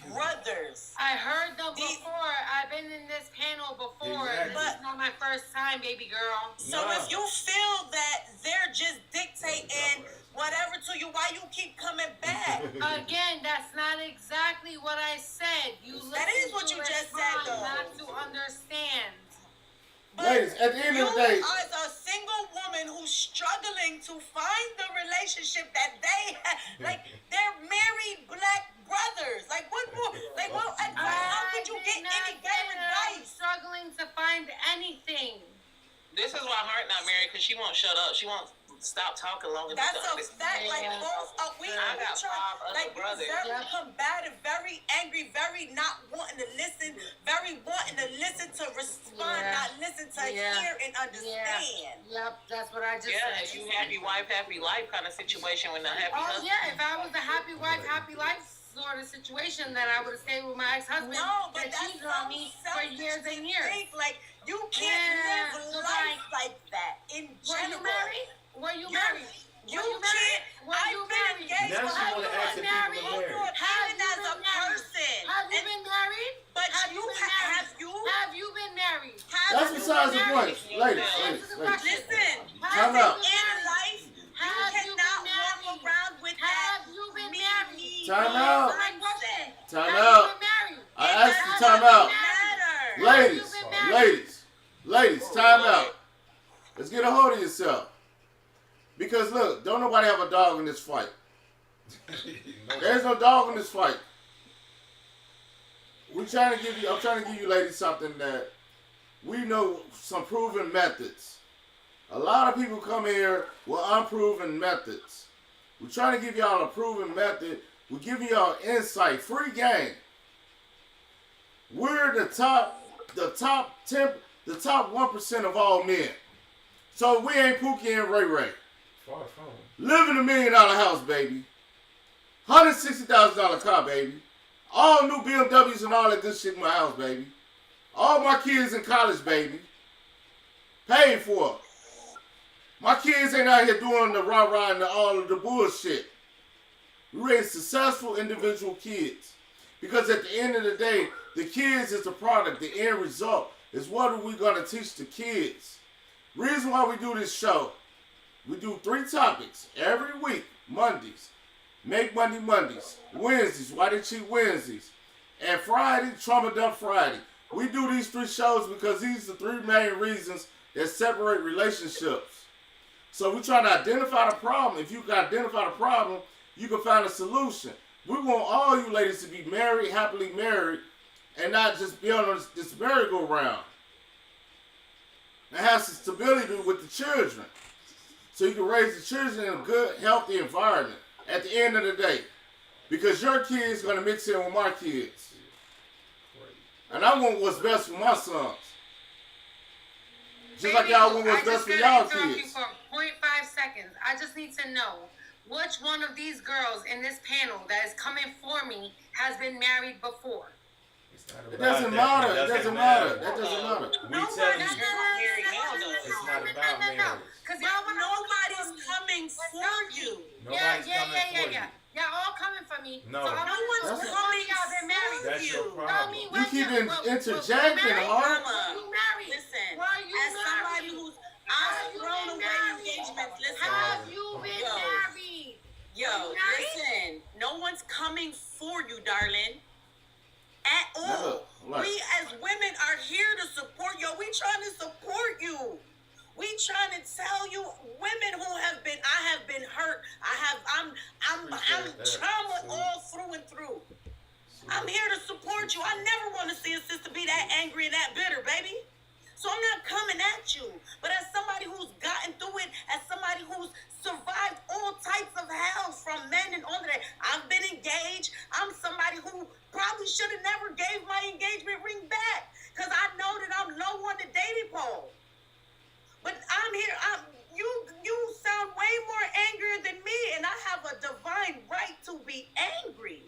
brothers. I heard them before. I've been in this panel before. Exactly. This is not my first time, baby girl. So if you feel that they're just dictating whatever to you, why you keep coming back? Again, that's not exactly what I said. That is what you just said, though. Not to understand. ladies, at the end of the day, you as a single woman who's struggling to find the relationship that they have, like they're married black brothers. Like what more? Like what? won't shut up. She won't stop talking long enough. That's a fact. Like both, we try, like very combative, very angry, very not wanting to listen, very wanting to listen to respond, not listen to hear and understand. Yep, that's what I just said. Yeah, if you happy wife, happy life kind of situation with a happy husband. Yeah, if I was a happy wife, happy life sort of situation, then I would have stayed with my ex-husband. No, but that cheated on me for years and years. Like you can't live life like that in general. Were you married? You can't. I've been engaged. Now she want to ask if people are married. Even as a person. Have you been married? But have you been married? That's besides the point. Ladies. Listen. Time out. In life, you cannot walk around with that. Have you been married? Time out. mindset. Time out. I asked you time out. Ladies, time out. Let's get a hold of yourself. Because look, don't nobody have a dog in this fight. There's no dog in this fight. I'm trying to give you ladies something that we know, some proven methods. A lot of people come here with unproven methods. We're trying to give y'all a proven method. We're giving y'all insight, free game. We're the top 1% of all men. So we ain't Pookie and Ray Ray. Far from. Live in $1 million house, baby. $160,000 car, baby. All new BMWs and all that good shit in my house, baby. All my kids in college, baby. Paid for. My kids ain't out here doing the rah-rah and all of the bullshit. We raise successful individual kids. Because at the end of the day, the kids is the product. The end result is what are we going to teach the kids. Reason why we do this show, we do 3 topics every week. Mondays, Make Money Mondays. Wednesdays, Why They Cheat Wednesdays. And Friday, Trauma Dump Friday. We do these 3 shows because these are the 3 main reasons that separate relationships. So we try to identify the problem. If you can identify the problem, you can find a solution. We want all you ladies to be married, happily married, and not just be on this merry-go-round. And have some stability with the children. So you can raise the children in a good, healthy environment at the end of the day. Because your kids are going to mix in with my kids. And I want what's best for my sons. Just like y'all want what's best for y'all kids. I just got to interrupt you for 0.5 seconds. I just need to know which one of these girls in this panel that is coming for me has been married before. It doesn't matter. That doesn't matter. Nobody's coming for you. Yeah. Y'all all coming for me. No. So no one's coming for you. You keep interjecting, Hart. Listen, as somebody who's thrown away engagements, listen. Have you been married? Listen. No one's coming for you, darling. At all. We as women are here to support you. We trying to support you. We trying to tell you, women who have been, I have been hurt. I'm trauma all through and through. I'm here to support you. I never want to see a sister be that angry and that bitter, baby. So I'm not coming at you. But as somebody who's gotten through it, as somebody who's survived all types of hell from men and all of that, I've been engaged. I'm somebody who probably should have never gave my engagement ring back because I know that I'm low on the dating pole. But I'm here. You sound way more angrier than me, and I have a divine right to be angry.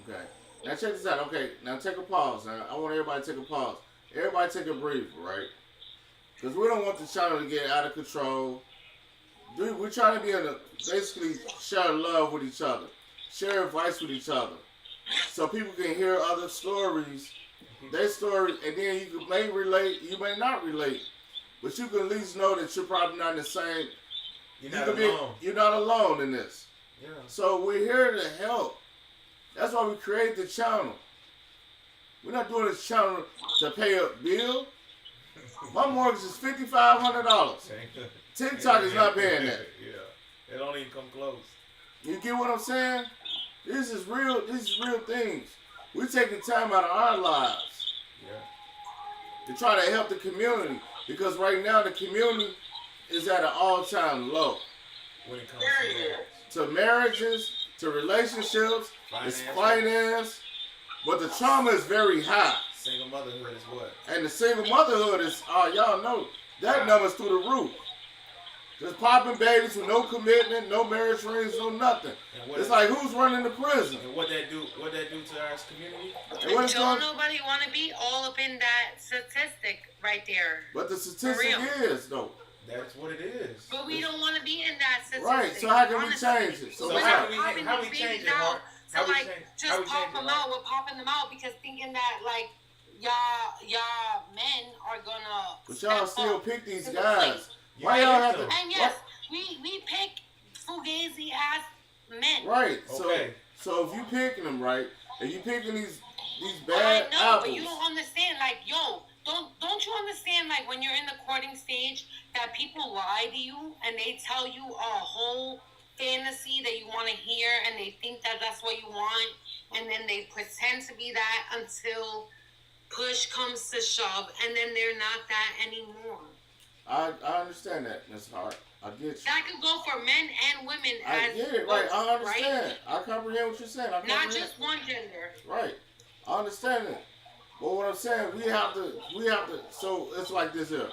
Okay. Now check this out. Okay. Now take a pause. Now I want everybody to take a pause. Everybody take a breather, right? Because we don't want the channel to get out of control. We're trying to be basically share love with each other, share advice with each other, so people can hear other stories, their story, and then you may relate, you may not relate, but you can at least know that you're probably not in the same. You're not alone. You're not alone in this. Yeah. So we're here to help. That's why we created the channel. We're not doing this channel to pay a bill. My mortgage is $5,500. TikTok is not paying that. Yeah, it don't even come close. You get what I'm saying? This is real things. We're taking time out of our lives to try to help the community. Because right now the community is at an all-time low. When it comes to marriages, to relationships, it's finance, but the trauma is very high. Single motherhood is what? And the single motherhood is, y'all know, that number's through the roof. Just popping babies with no commitment, no marriage rings, no nothing. It's like, who's running the prison? And what that do to our community? And don't nobody want to be all up in that statistic right there. But the statistic is, though. That's what it is. But we don't want to be in that statistic. Right, so how can we change it? So how we change it, Mark? So like, just pop them out. We're popping them out because thinking that like y'all men are gonna. But y'all still pick these guys. Why y'all have to? And yes, we pick fugazi ass men. Right. Okay. So if you picking them right, and you picking these bad I know, apples. but you don't understand. Like, yo, don't you understand? Like when you're in the courting stage, that people lie to you and they tell you a whole fantasy that you want to hear, and they think that that's what you want, and then they pretend to be that until push comes to shove, and then they're not that anymore. I understand that, Ms. Hart. I get you. That could go for men and women. I get it, right? I understand. Right? I comprehend what you're saying. Not just one gender. Right. I understand it. But what I'm saying, we have to. So it's like this here.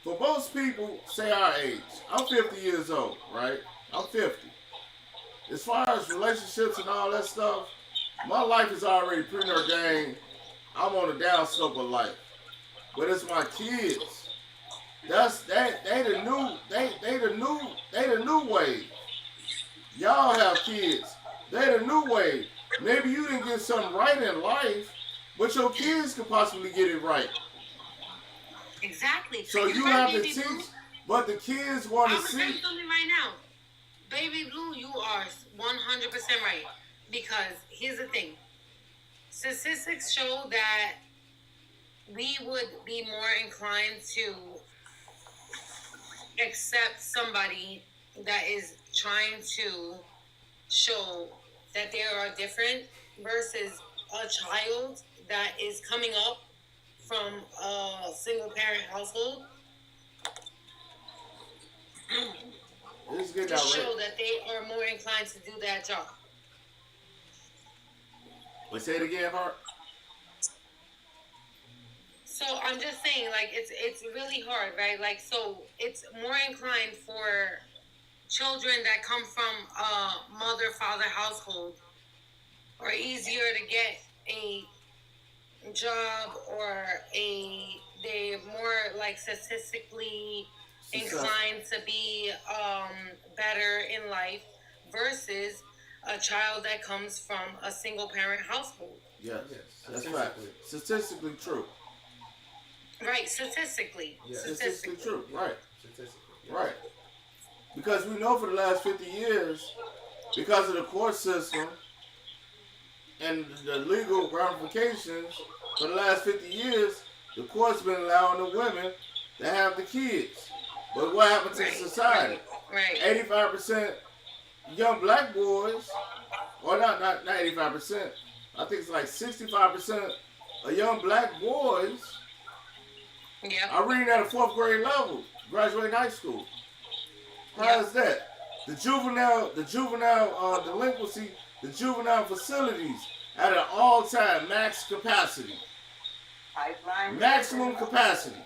For most people, say our age, I'm 50 years old, right? I'm 50. As far as relationships and all that stuff, my life is already preordained. I'm on the downslope of life. But it's my kids. They the new wave. Y'all have kids. They the new wave. Maybe you didn't get something right in life, but your kids could possibly get it right. Exactly. So you have to teach, but the kids want to see. I'm gonna tell you something right now, Baby Blue. You are 100% right, because here's the thing. Statistics show that we would be more inclined to accept somebody that is trying to show that they are different versus a child that is coming up from a single parent household to show that they are more inclined to do that job. Let's say it again, Hart. So I'm just saying, like, it's really hard, right? Like, so it's more inclined for children that come from a mother-father household are easier to get a job, or they're more like statistically inclined to be better in life versus a child that comes from a single-parent household. Yes, that's right. Statistically true. Right, statistically. Yeah. Statistically true, right. Right. Because we know for the last 50 years, because of the court system and the legal ramifications, for the last 50 years, the court's been allowing the women to have the kids. But what happens in society? Right. 85% young black boys, or not 85%, I think it's like 65% of young black boys are reading at a 4th grade level, graduating high school. How is that? The juvenile delinquency, the juvenile facilities at an all-time max capacity. Maximum capacity.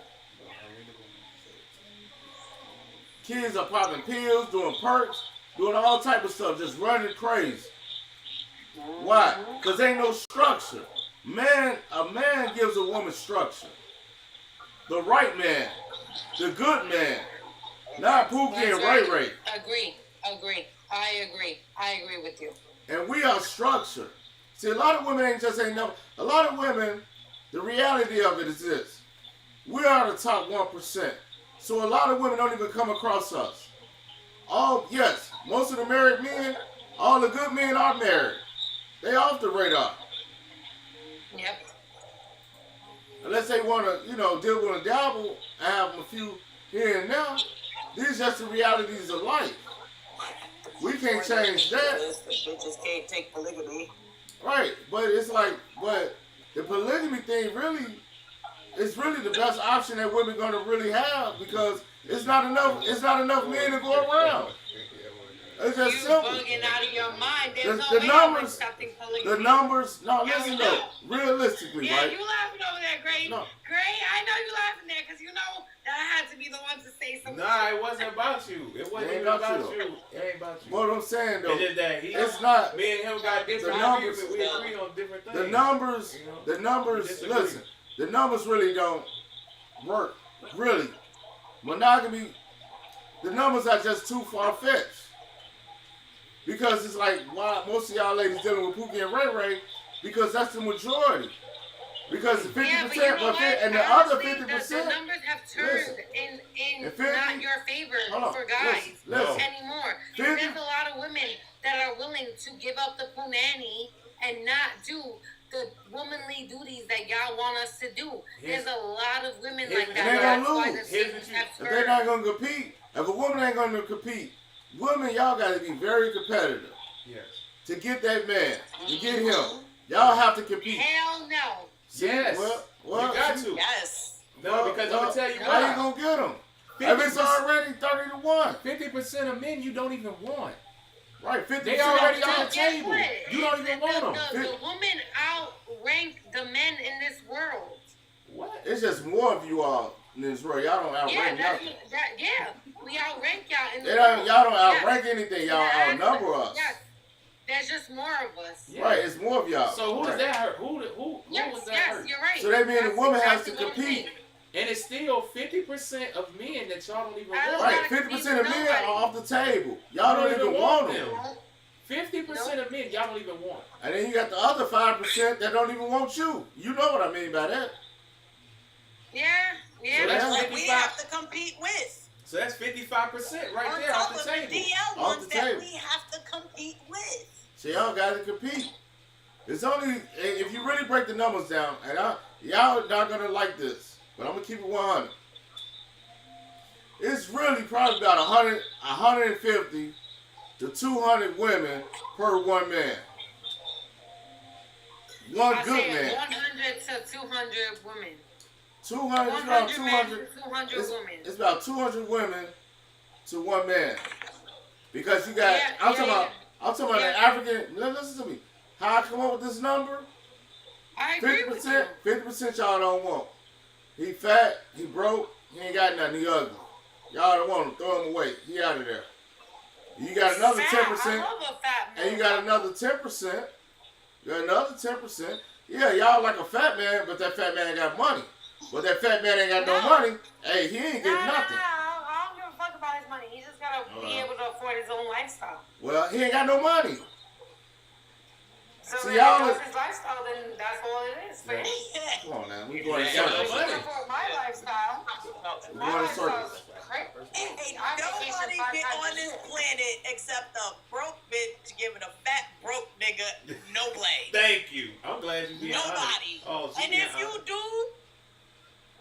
Kids are popping pills, doing perks, doing all type of stuff, just running crazy. Why? Because ain't no structure. A man gives a woman structure. The right man, the good man, not Pookie and Ray Ray. Agree. I agree with you. And we are structured. See, a lot of women ain't no. A lot of women, the reality of it is this: we are the top 1%. So a lot of women don't even come across us. Yes, most of the married men, all the good men are married. They off the radar. Yep. Unless they want to, deal with a dabble and have a few here and there. These are just the realities of life. We can't change that. The bitches can't take polygamy. Right, but it's like, the polygamy thing really, it's really the best option that women gonna really have, because It's not enough men to go around. It's just simple. Bugging out of your mind. There's no The way numbers. accepting polygamy. The numbers. No, listen though. Realistically, yeah, right? you laughing over there, Gray. No. Gray, I know you laughing there because you know that I had to be the one to say something. Nah, it wasn't about you. It wasn't even about you. It ain't about you. What I'm saying though, It's just that it's not. me and him got different numbers. ideas, but we agree on different things. The numbers. You know? The numbers. Disagree. Listen. The numbers really don't work. Really, monogamy. The numbers are just too far fetched. Because it's like why most of y'all ladies dealing with Pookie and Ray Ray, because that's the majority. Because 50%, and the other 50%. The numbers have turned in not your favor for guys anymore. There's a lot of women that are willing to give up the punani and not do the womanly duties that y'all want us to do. There's a lot of women like that. They're That's why gonna the lose. things have If turned. they're not gonna compete, if a woman ain't gonna compete, women, y'all gotta be very competitive. Yes. To get that man, to get him, y'all have to compete. Hell no. Yes. Well, you got to. Yes. No, because I'm gonna tell you why why. you gonna get him? If it's already 30-1. 50% of men you don't even want. Right, 50%. They already on the Guess table. what? You don't even want them. The women outrank the men in this world. What? It's just more of you all in this world. Y'all don't outrank nothing. We outrank y'all in the Y'all world. don't outrank anything. Y'all outnumber us. Yes. There's just more of us. Yeah. Right, it's more of y'all. So who does that hurt? Who Yes, was that yes, hurt? you're right. So that means the woman has to exactly what I'm compete. saying. And it's still 50% of men that y'all don't even want. Right, 50% of men are off the table. Y'all don't even want them. 50% of men y'all don't even want. And then you got the other 5% that don't even want you. You know what I mean by that. Yeah. So that's What we have to compete with. So that's 55% right On there top off the of table. the DL Off ones the that table. we have to compete with. So y'all got to compete. It's only, if you really break the numbers down, and y'all not going to like this, but I'm going to keep it 100. It's really probably about 150 to 200 women per one man. One I good said man. 100 to 200 women. 200, it's about 200. 200 women. It's about 200 women to one man. Because you got, I'm talking about an African, listen to me. How I come up with this number? I agree with you. 50% y'all don't want. He fat, he broke, he ain't got nothing, he ugly. Y'all don't want him, throw him away. He out of there. You got another 10%. I love a fat man. And you got another 10%. You got another 10%. Yeah, y'all like a fat man, but that fat man ain't got money. But that fat man ain't got no money. Hey, he ain't getting nothing. I don't give a fuck about his money. He just gotta be able to afford his own lifestyle. Well, he ain't got no money. So See, if y'all that's his lifestyle, then that's all it is for him. Come on now, we going in He circles. can afford my lifestyle. We My going in lifestyle circles. is great. Ain't nobody been on this planet except a broke bitch giving a fat broke nigga no blame. Thank you. I'm glad you being Nobody. honest. Oh, And if you do,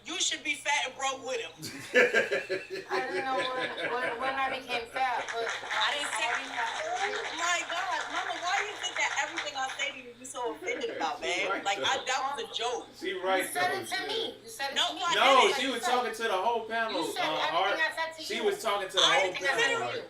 you should be fat and broke with him. I don't know when I became fat, but I didn't say oh my God, Mama, why do you think that everything I say to you you so offended about, man? Right, Like though. that was a joke. She right. You said though, it to me. You said it No, to me. I No, didn't. she was talking to the whole panel. You said Art. everything I said to She you. was talking to the I whole didn't panel. consider Art. you.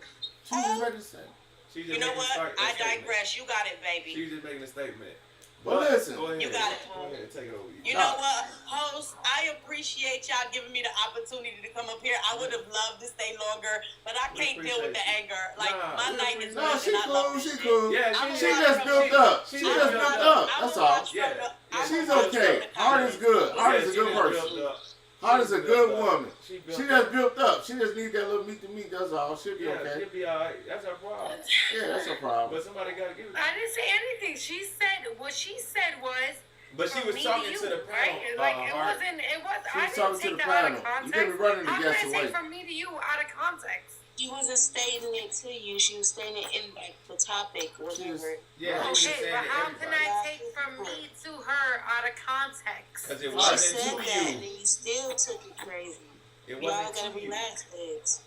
She just making a statement. She just You know making what? a I statement. digress. You got it, baby. She was just making a statement. Well, listen. Go ahead. You got it. Go ahead. Take it over. You know what, host? I appreciate y'all giving me the opportunity to come up here. I would have loved to stay longer, but I can't deal with the anger. Like my night is No, good she and I love cool, this she shit. cool. Yeah, She just built up. She just built up. I That's will all. watch from the- I will She's watch okay. from the Heart is good. Heart is a She good just person. built up. Heart is a good woman. She She just built up. She just need that little meat to meat. That's all. She'll be Yeah, okay. she'll be alright. That's her problem. Yeah, that's her problem. But somebody gotta give it. I didn't say anything. She said what she said was. But she from was me talking you, to the panel. right? Like it Art. wasn't. It was. She I was didn't talking to take the that out of panel. context. You can be running the How guest can I say away. from me to you out of context? She wasn't stating it to you. She was stating it in like the topic or whatever. Yeah, she was Okay, saying but to how can everybody. I take from me to her out of context? Because it She wasn't said to that, you. and you still took it crazy. It Y'all wasn't gotta to you. relax, babes.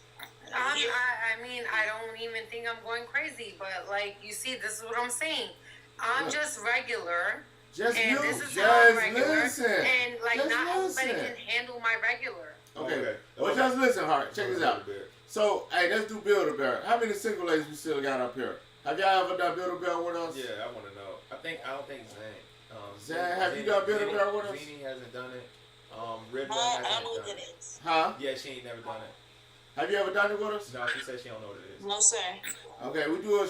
I mean, I don't even think I'm going crazy, but like, you see, this is what I'm saying. I'm just regular. Just and you. this is how I'm Just regular. listen. And like, Just not everybody listen. can handle my regular. Okay. Well, just listen, Hart. Check this out. So, hey, let's do Build-A-Bear. How many single ladies we still got up here? Have y'all ever done Build-A-Bear with us? Yeah, I want to know. I don't think Zane. Zane, have you done Build-A-Bear with us? Zane hasn't done it. Riddler hasn't done it. Huh? Yeah, she ain't never done it. Have you ever done it with us? No, she said she don't know what it is. No, sir. Okay, we do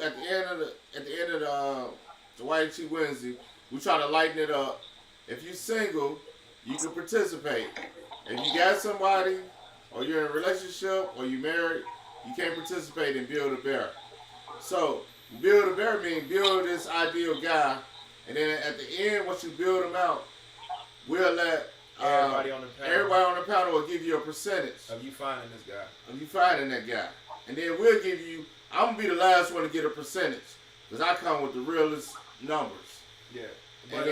at the end of the White Tea Wednesday. We try to lighten it up. If you're single, you can participate. If you got somebody, or you're in a relationship, or you married, you can't participate in Build-A-Bear. So, Build-A-Bear means build this ideal guy, and then at the end, once you build him out, we'll let everybody on the panel will give you a percentage of you finding this guy. Of you finding that guy, and then we'll give you. I'm gonna be the last one to get a percentage, because I come with the realest numbers. Yeah. But do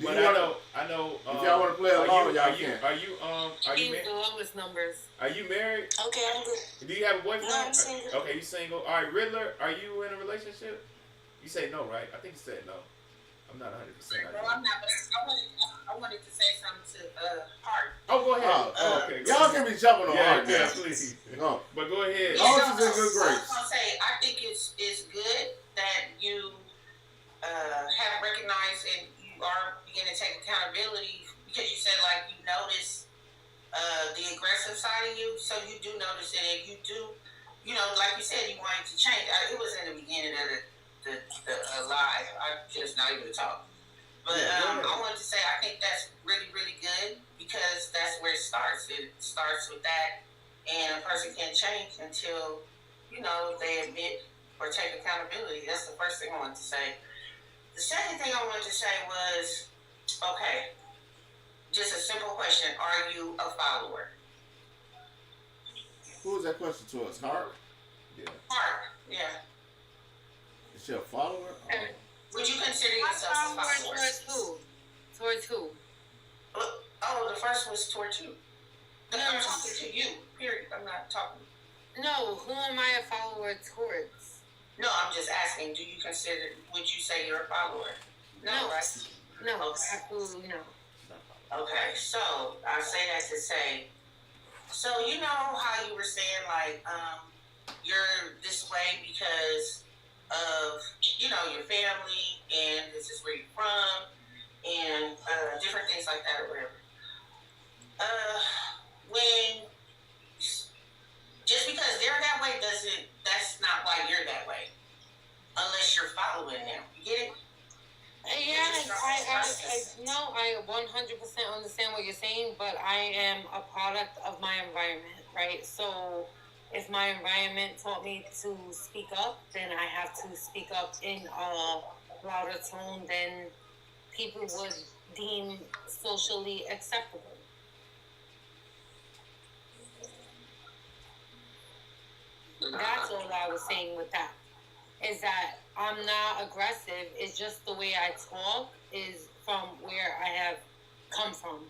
you I know. If y'all want to play along, y'all can. Are you married? The lowest numbers. Are you married? Okay, I'm good. Do you have a boyfriend? No, I'm single. Okay, you single. All right, Riddler, are you in a relationship? You say no, right? I think you said no. I'm not 100%. Well, I'm not, but I wanted to say something to Hart. Oh, go ahead. Okay. Y'all can be jumping on Hart, yeah, man. please. No. But go ahead. All is in good I was grace. gonna say, I think it's good that you have recognized and you are beginning to take accountability, because you said like you notice the aggressive side of you, so you do notice it, and you do, like you said, you wanted to change. It was in the beginning of the live. I just not able to talk. But I wanted to say I think that's really, really good, because that's where it starts. It starts with that, and a person can't change until, they admit or take accountability. That's the first thing I wanted to say. The second thing I wanted to say was, okay, just a simple question. Are you a follower? Who was that question to us? Hart? Yeah. Hart, yeah. Is she a follower? Would you consider yourself a follower? Towards who? Oh, the first was towards you. I'm talking to you, period. I'm not talking. No, who am I a follower towards? No, I'm just asking, would you say you're a follower? No, right? No, okay. Absolutely no. Okay, so I say that to say, so you know how you were saying, like, you're this way because of, your family, and this is where you're from, and different things like that or whatever. Just because they're that way that's not why you're that way. Unless you're following them. You get it? Yeah, I 100% understand what you're saying, but I am a product of my environment, right? So if my environment taught me to speak up, then I have to speak up in a louder tone than people would deem socially acceptable. That's all I was saying with that. Is that I'm not aggressive. It's just the way I talk is from where I have come from.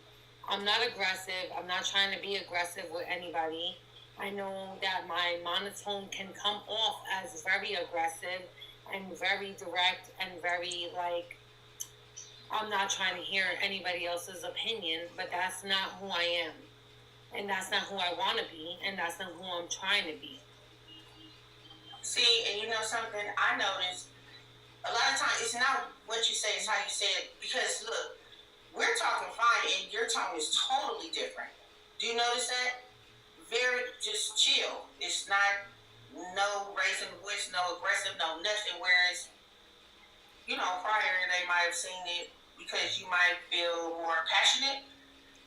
I'm not aggressive. I'm not trying to be aggressive with anybody. I know that my monotone can come off as very aggressive and very direct and very I'm not trying to hear anybody else's opinion, but that's not who I am. And that's not who I want to be, and that's not who I'm trying to be. See, and you know something? I noticed a lot of times it's not what you say, it's how you say it. Because look, we're talking fine, and your tone is totally different. Do you notice that? Very just chill. It's not no raising the voice, no aggressive, no nothing. Whereas, prior they might have seen it because you might feel more passionate.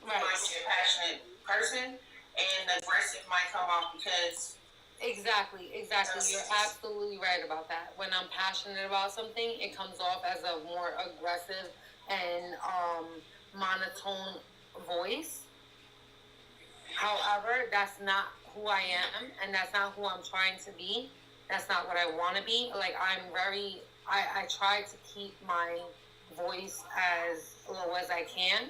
Right. You might be a passionate person, and aggressive might come off because. Exactly. You're absolutely right about that. When I'm passionate about something, it comes off as a more aggressive and monotone voice. However, that's not who I am, and that's not who I'm trying to be. That's not what I want to be. I try to keep my voice as low as I can.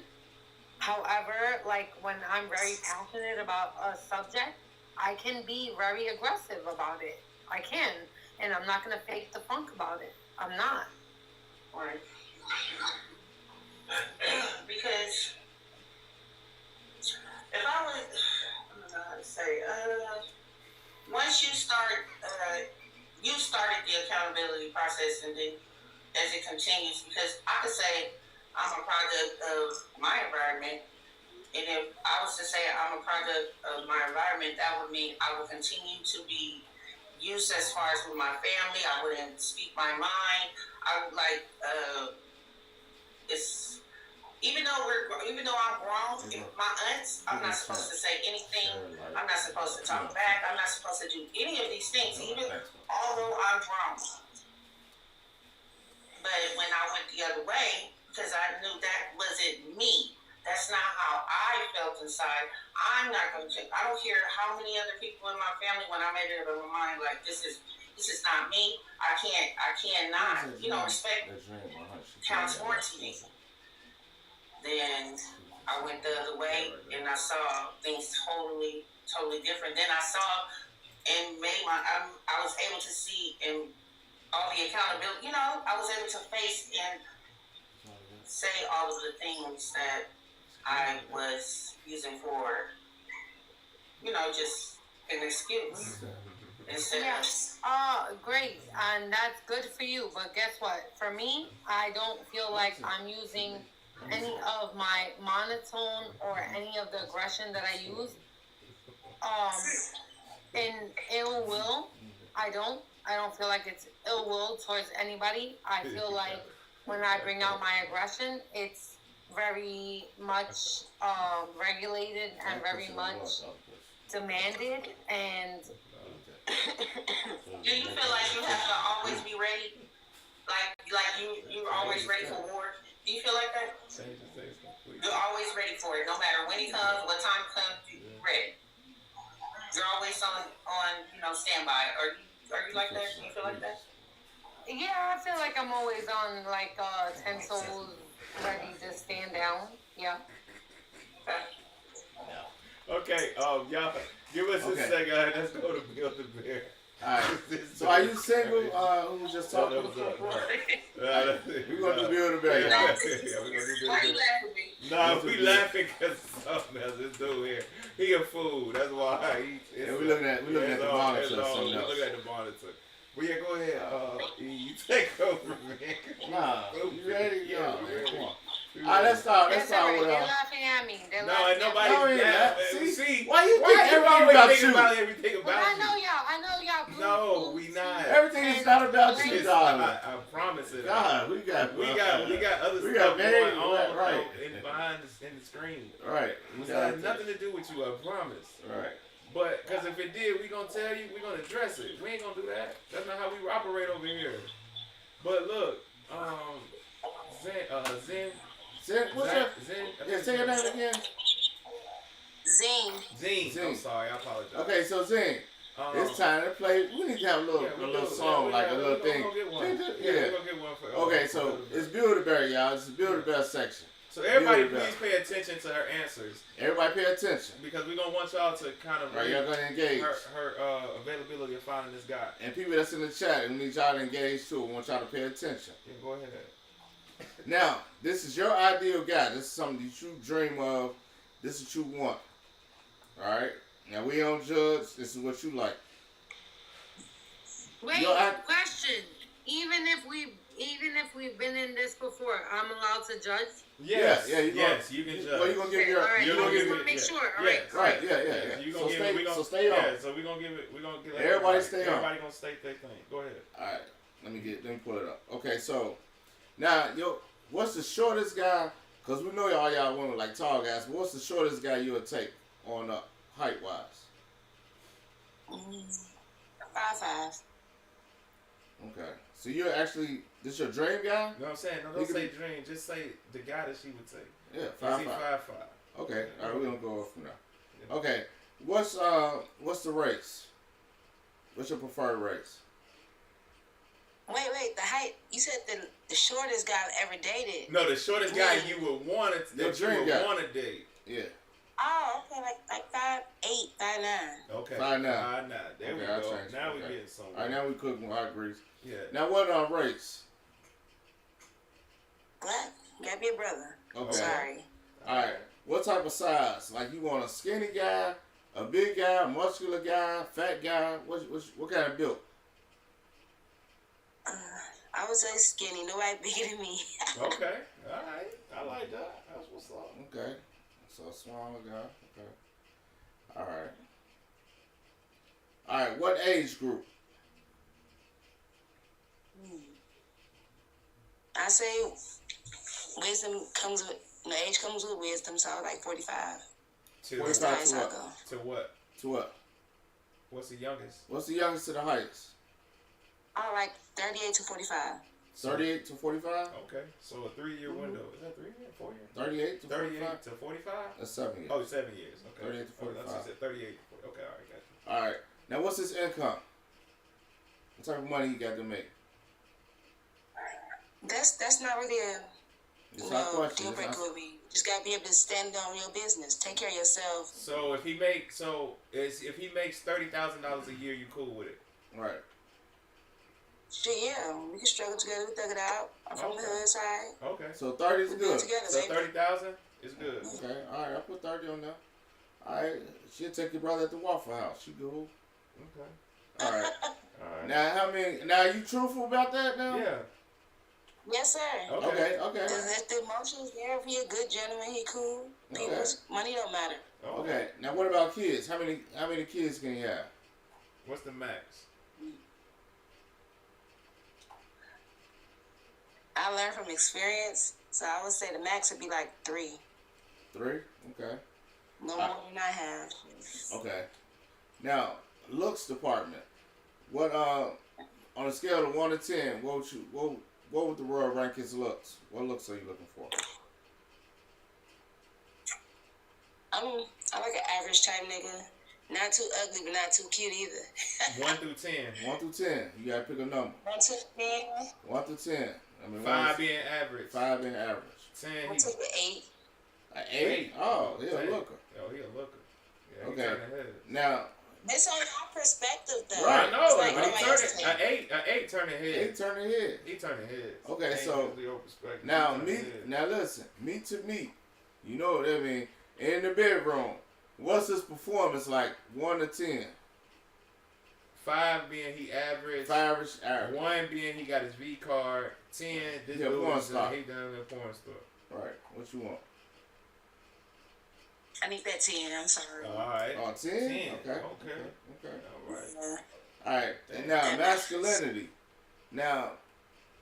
However, when I'm very passionate about a subject, I can be very aggressive about it. I can. And I'm not going to fake the funk about it. I'm not. Right. Because if I was, say? Once you start, you started the accountability process, and then as it continues, because I could say I'm a product of my environment, and if I was to say I'm a product of my environment, that would mean I would continue to be used as far as with my family. I wouldn't speak my mind. I would like it's even though I'm grown, my aunts, I'm not supposed to say anything. I'm not supposed to talk back. I'm not supposed to do any of these things, even although I'm grown. But when I went the other way, because I knew that wasn't me. That's not how I felt inside. I'm not going to. I don't care how many other people in my family. When I made it up in my mind, like this is not me. I cannot. Respect counts more to me. Then I went the other way, and I saw things totally different. Then I saw and I was able to see and all the accountability. I was able to face and say all of the things that I was using for, just an excuse. Yes. Great. And that's good for you. But guess what? For me, I don't feel like I'm using any of my monotone or any of the aggression that I use in ill will. I don't feel like it's ill will towards anybody. I feel like when I bring out my aggression, it's very much regulated and very much demanded. And do you feel like you have to always be ready? Like you're always ready for war? Do you feel like that? You're always ready for it, no matter when it comes, what time it comes, you're ready. You're always on standby. Are you like that? Do you feel like that? Yeah, I feel like I'm always on 10 toes, ready to stand down. Yeah. Okay, y'all, give us a second. Let's go to Build the Bear. Alright. So are you single? Who was just talking? We're going to Build the Bear. We're going to do Build the Bear. Nah, we laughing because something else. This dude here, he a fool. That's why we're looking at the monitor. We're looking at the monitor. Well, yeah, go ahead. You take over, man. Nah, you ready? Yeah, man. Come on. Alright, let's start with They're laughing at me. No, and nobody's laughing. See, why you think everything about you? Everything about I know y'all. No, we not. Everything is not about you, darling. I promise it. God, we got other stuff going on right in the screen. Right. It has nothing to do with you. I promise. Right. But because if it did, we gonna tell you. We gonna address it. We ain't gonna do that. That's not how we operate over here. But look, Zen, what's up? Zen. Yeah, say your name again. Zine. I'm sorry, I apologize. Okay, so Zen, it's time to play. We need to have a little song, a little thing. We're gonna get one for Okay, so it's Build the Bear, y'all. It's the Build the Bear section. So everybody, please pay attention to her answers. Everybody pay attention. Because we're going to want y'all to kind of y'all going to engage her availability of finding this guy. And people that's in the chat, we need y'all to engage too. We want y'all to pay attention. Yeah, go ahead. Now, this is your ideal guy. This is something that you dream of. This is what you want. Alright? Now, we don't judge. This is what you like. Wait, question. Even if we've been in this before, I'm allowed to judge? Yes, you can judge. Well, you're going to give your... Alright, you just want to make sure. Alright. Right, yeah. So stay on. Yeah, so we're going to give it... Everybody stay on. Everybody going to state their thing. Go ahead. Alright, let me pull it up. Okay, so... Now, what's the shortest guy? Because we know y'all women like tall guys, but what's the shortest guy you would take on height-wise? 5'5". Okay. So you're actually, this your dream guy? No, I'm saying, don't say dream. Just say the guy that she would take. Yeah, 5'5". 5'5". Okay. All right, we're going to go off from there. Okay. What's the race? What's your preferred race? Wait, the height. You said the shortest guy I ever dated. No, the shortest guy you would want to date. Yeah. Oh, okay, like 5'8", 5'9". Okay. 5'9". There we go. Now we're getting somewhere. All right, now we cooking with hot grease. Yeah. Now what race? Black. Gotta be a brother. Okay. Sorry. All right. What type of size? Like you want a skinny guy A big guy, muscular guy, fat guy. What kind of build? I would say skinny. Nobody bigger than me. Okay. All right. I like that. That's what's up. Okay. So a smaller guy. Okay. All right. All right. What age group? I say wisdom comes with age comes with wisdom. So like 45. To That's the highest I go. To what? To what? What's the youngest? What's the youngest to the highest? I like 38 to 45. 38 to 45? Okay. So a 3-year window. Is that 3 years? 4 years? 38 to 45? 38 to 45? That's 7 years. Oh, 7 years. Okay. 38 to 45. Oh, that's said 38 to 40. Okay, all right, got you. All right. Now, what's his income? What type of money he got to make? That's not really a It's not a question. deal breaker with me. Just gotta be able to stand on your business. Take care of yourself. So if he makes $30,000 a year, you cool with it? Right. Shit, yeah, we can struggle together. We thug it out. I'm from the hood side. Okay. So 30 is We're good. together, So baby. 30,000 is good. Okay. All right. I put 30 on there. All right. She'll take your brother at the Waffle House. She cool. Okay. All right. All right. Now, how many? Now, you truthful about that now? Yeah. Yes, sir. Okay. If the emotions there, if he a good gentleman, he cool. People's money don't matter. Okay. Now, what about kids? How many kids can you have? What's the max? I learned from experience, so I would say the max would be like 3. 3? Okay. No more than I have. Okay. Now, looks department. What on a scale of 1 to 10, what would the world rank his looks? What looks are you looking for? I like an average type nigga. Not too ugly, but not too cute either. 1 through 10. 1 through 10. You gotta pick a number. 1 to 10. 1 to 10. I mean, 5 being average. 5 being average. 10. I'll take an 8. An 8? Oh, he a looker. Oh, he a looker. Yeah, Okay. He turning heads. Now. It's on our perspective, though. Right. I know. Like, An 8 turning heads. 8 turning head. He turning heads. Okay, Ain't so usually over perspective. now He turning heads. now listen, meat to meat. You know what I mean? In the bedroom, what's his performance like? 1 to 10. 5 being he average. 5 is average. 1 being he got his V card. 10, this Yeah, dude porn is star. he done in a porn store. Right. What you want? I need that 10. I'm sorry. All right. Oh, 10? 10. Okay. Okay. All right. Yeah. All right. And now masculinity. Now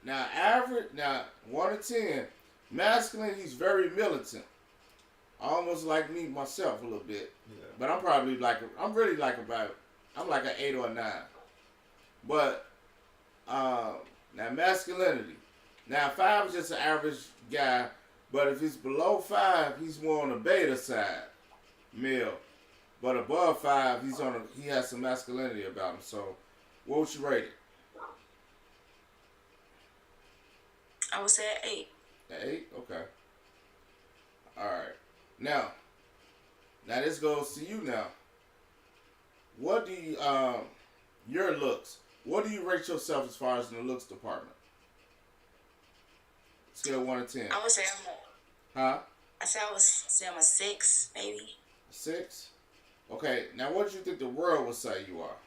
average. Now 1 to 10. Masculine. He's very militant. Almost like me myself a little bit. Yeah. But I'm probably I'm like an 8 or a 9. But now masculinity. Now 5 is just an average guy. But if he's below 5, he's more on the beta side, male. But above 5, he has some masculinity about him. So, what would you rate it? I would say an 8. An 8? Okay. All right. Now this goes to you now. What do you your looks? What do you rate yourself as far as in the looks department? Scale 1 to 10. I would say Huh? I'm a 6, maybe. 6? Okay, now what do you think the world would say you are?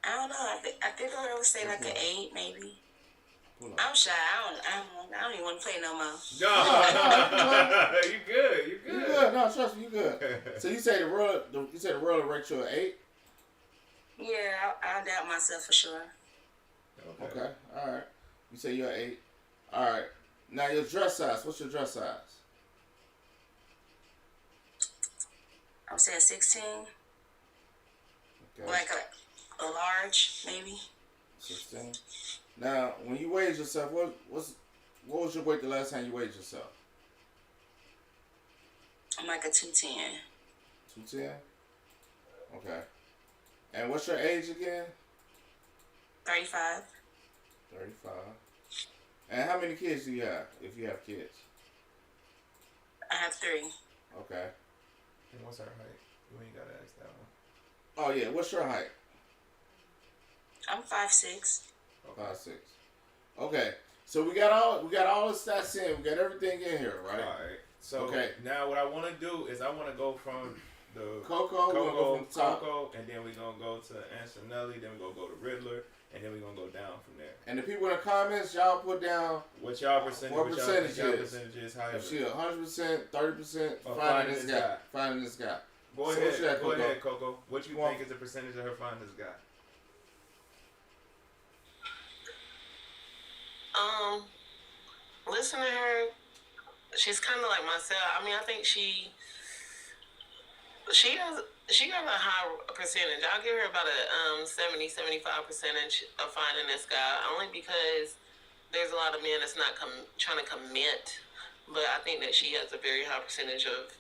I don't know. I think the world would say like an 8, maybe. I'm shy. I don't even want to play no more. No, you good. You good. You good. No, trust me, you good. So you say the world will rate you an 8? Yeah, I doubt myself for sure. Okay. All right. You say you're 8. All right. Now your dress size. What's your dress size? I would say a 16. Okay. Like a large, maybe. 16. Now, when you weighed yourself, what was your weight the last time you weighed yourself? I'm like a 210. 210. Okay. And what's your age again? 35. 35. And how many kids do you have, if you have kids? I have 3. Okay. And what's her height? You ain't gotta ask that one. Oh yeah, what's your height? I'm 5'6". 5'6". Okay. So we got all the stats in. We got everything in here, right? All right. So now what I want to do is I want to go from the Coco, and then we're going to go to Antonelli, then we're going to go to Riddler, and then we're going to go down from there. And the people in the comments, y'all put down what y'all percentage is. However. If she 100%, 30%, finding this guy. Finding this guy. Go ahead, Coco. What you think is the percentage of her finding this guy? Listen to her. She's kind of like myself. I mean, I think she got a high percentage. I'll give her about a 70-75% of finding this guy, only because there's a lot of men that's not trying to commit. But I think that she has a very high percentage of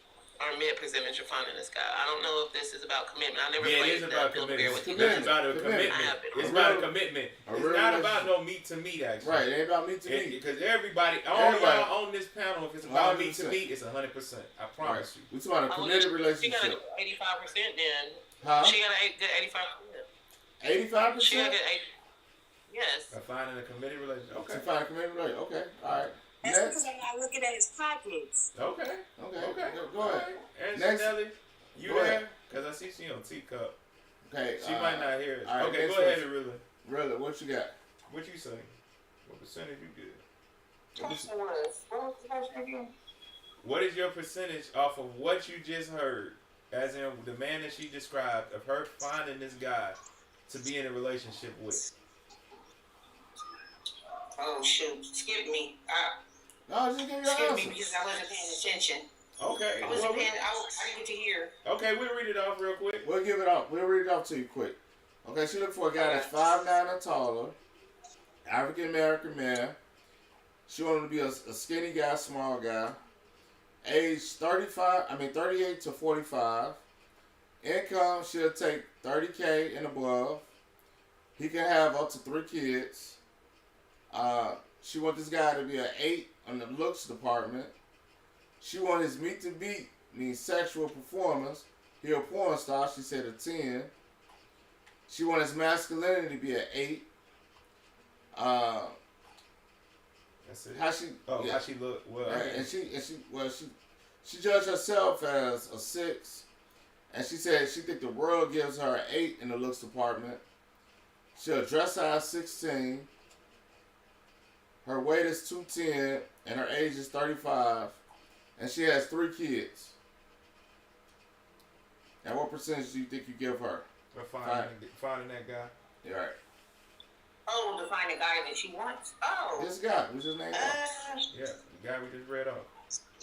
mid percentage of finding this guy. I don't know if this is about commitment. I never played that field with you. It's about a commitment. It's about a commitment. It's not about no meat to meat, actually. Right, it ain't about meat to meat. Because everybody y'all on this panel, if it's about meat to meat, it's 100%. I promise you. We're talking about a committed relationship. She got a 85% then. Huh? She got a good 85%. 85%? She got a good 80. Yes. By finding a committed relationship. Okay. To find a committed relationship. Okay. All right. That's because I'm not looking at his pockets. Okay. Go ahead. And Nelly, you there? Because I see she on teacup. Okay. She might not hear it. Right, okay, go ahead, Rilla. Rilla, what you got? What you say? What percentage you good? What is your percentage off of what you just heard? As in the man that she described of her finding this guy to be in a relationship with? Oh shoot! Skip me. No, just give your Skip answer. me because I wasn't paying attention. Okay. I wasn't paying. I didn't get to hear. Okay, we'll read it off real quick. We'll give it off. We'll read it off to you quick. Okay, she looking for a guy that's 5'9" or taller, African American man. She wanted to be a skinny guy, small guy. Age 38 to 45. Income, she'll take $30K and above. He can have up to 3 kids. She want this guy to be an 8 on the looks department. She want his meet to beat, means sexual performance. He a porn star. She said a 10. She want his masculinity to be an 8. That's it. How she look? Well, she judged herself as a 6, and she said she think the world gives her an 8 in the looks department. She'll dress size 16. Her weight is 210, and her age is 35, and she has 3 kids. Now, what percentage do you think you give her? For finding that guy? You're right. Oh, to find a guy that she wants. Oh. This guy, what's his name? Yeah, the guy we just read off.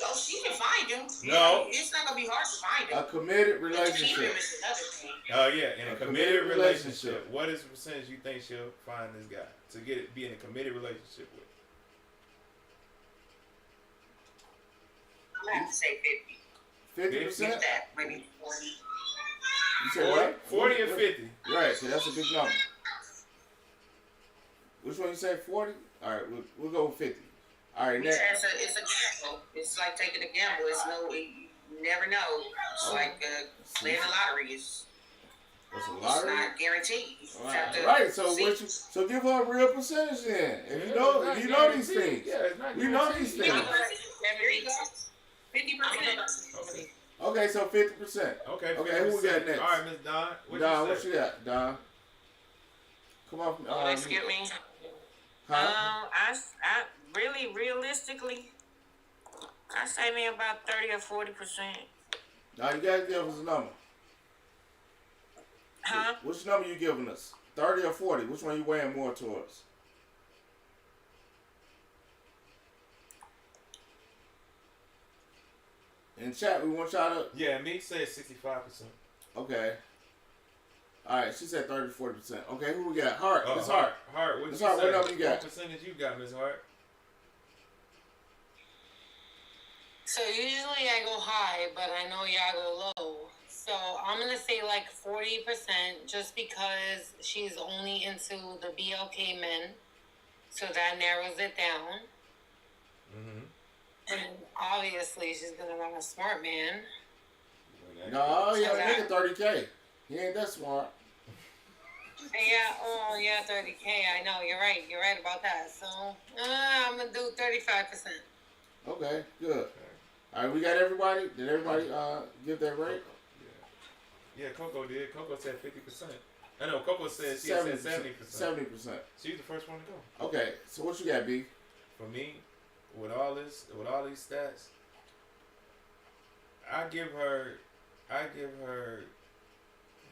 Oh, she can find him. No. It's not going to be hard to find him. A committed relationship. To keep him is another thing. Oh, yeah, in a committed relationship. What is the percentage you think she'll find this guy to be in a committed relationship with? I have to say 50. 50%? That, maybe 40. You said what? 40 or 50? Right, so that's a big number. Which one you say, 40? All right, we'll go with 50. All right, next. It's a gamble. It's like taking a gamble. You never know. It's like playing the lottery. It's lottery? It's not guaranteed. Right. So give her a real percentage then. If you know these things. Yeah, it's not you know these things. 50%. Okay, so 50%. Okay, who we got next? All right, Miss Don. What you got, Don? Come on. Excuse me. Huh? I really, realistically, I say me about 30 or 40%. Now you gotta give us a number. Huh? Which number you giving us? 30 or 40? Which one you weighing more towards? In chat, we want y'all to... Yeah, me said 65%. Okay. Alright, she said 30 to 40%. Okay, who we got? Hart. Miss Hart. Hart, what number you got? What percentage you got, Miss Hart? So usually I go high, but I know y'all go low. So I'm going to say like 40% just because she's only into the BLK men. So that narrows it down. Mm-hmm. And obviously she's going to want a smart man. No, yeah, nigga 30K. He ain't that smart. Yeah, 30K. I know, you're right about that. So I'm going to do 35%. Okay, good. All right, we got everybody. Did everybody give that rate? Yeah, Coco did. Coco said 50%. I know Coco said she said 70%. 70%. She's the first one to go. Okay, so what you got, B? For me, with all these stats, I give her.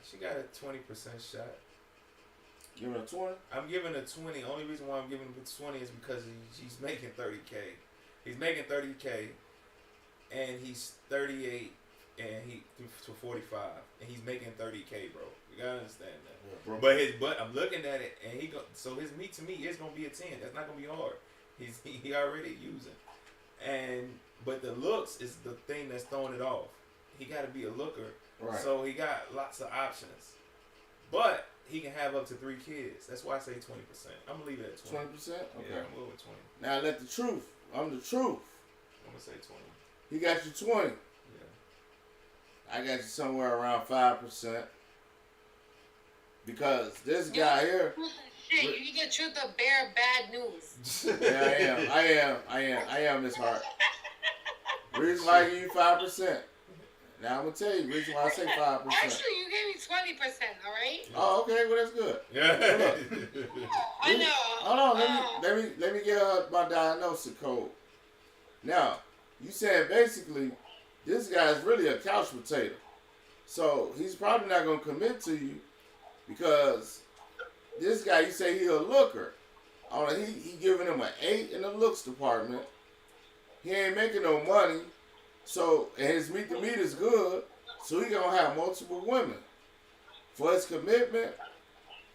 She got a 20% shot. Giving her 20? I'm giving her 20. Only reason why I'm giving her 20 is because she's making 30K. He's making 30K, and he's 38, and he to 45, and he's making 30K, bro. You gotta understand that. Yeah, but I'm looking at it, and his meat to me is gonna be a 10. That's not gonna be hard. He already using, but the looks is the thing that's throwing it off. He got to be a looker, right. So he got lots of options, but he can have up to 3 kids. That's why I say 20%. I'm gonna leave it at 20. 20%. Okay. Yeah, I'm going with 20. Now let the truth. I'm the truth. I'm gonna say 20. He got you 20. Yeah. I got you somewhere around 5%. Because this guy here. Shit, you the truth of bear bad news. Yeah, I am, Miss Hart. Reason why I give you 5%. Now I'm gonna tell you the reason why I say 5%. Actually, you gave me 20%. All right. Oh, okay. Well, that's good. Yeah. I know. Hold on. Let me get her my diagnosis code. Now, you said basically this guy's really a couch potato, so he's probably not gonna commit to you because this guy, you say he a looker. He giving him an 8 in the looks department. He ain't making no money. So, and his meet to meet is good. So he gonna have multiple women. For his commitment,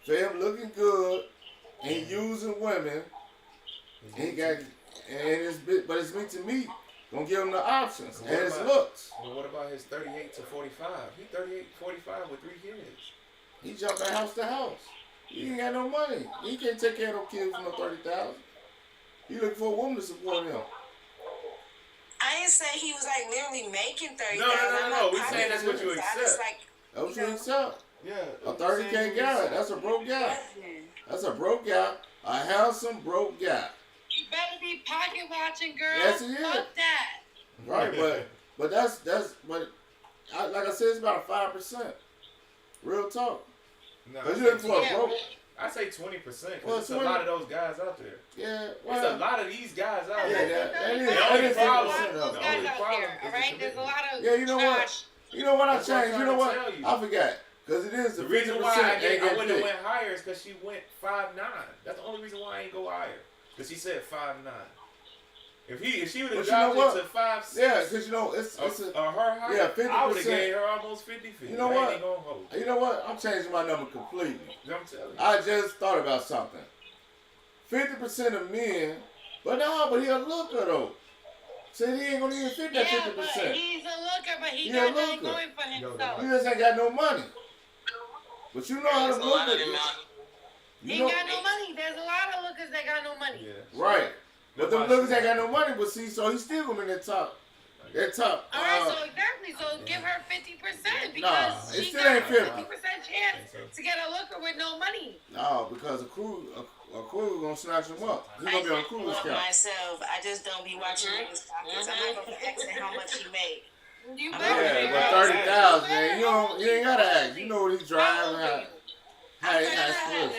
for him looking good, and using women, but his meet to meet gonna give him the options and his looks. But what about his 38 to 45? He 38, 45 with 3 kids. He jumping house to house. He ain't got no money. He can't take care of no kids for no 30,000. He looking for a woman to support him. I didn't say he was like literally making 30,000. No. We saying that's what you accept. That's what you accept. Yeah. A 30K guy. That's a broke guy. That's a broke guy. A handsome broke guy. You better be pocket watching, girl. Yes, he is. Fuck that. Right, but like I said, it's about 5%. Real talk. Cause you're looking for a broke. I say 20%. Cause there's a lot of those guys out there. Yeah, there's a lot of these guys out there. The only problem. Alright, there's a lot of. Yeah, you know what? You know what I changed? You know what? I forgot. Because it is the reason why I wouldn't have went higher is because she went 5'9". That's the only reason why I ain't go higher. Because she said 5'9". If she would have dropped it to 5'6", yeah, because it's her height, yeah, 50%. I would have gave her almost 50. You know what? You know what? I'm changing my number completely. I'm telling you. I just thought about something. 50% of men, but he a looker though. So he ain't gonna even fit that 50%. But he's a looker, but he got nothing going for himself. He just ain't got no money. But you know how to look at it. He ain't got no money. There's a lot of lookers that got no money. Yeah. Right. But them lookers ain't got no money, but see, so he's still gonna be in that top. Alright, so exactly. So give her 50% because it she still got ain't 50. 50% chance to get a looker with no money. No, because a crew gonna snatch him up. He's gonna be on cruise account. Myself, I just don't be watching niggas' pockets. I'm not gonna ask how much he made. You better. But 30,000, man. You ain't gotta ask. You know what he's driving. How he has No.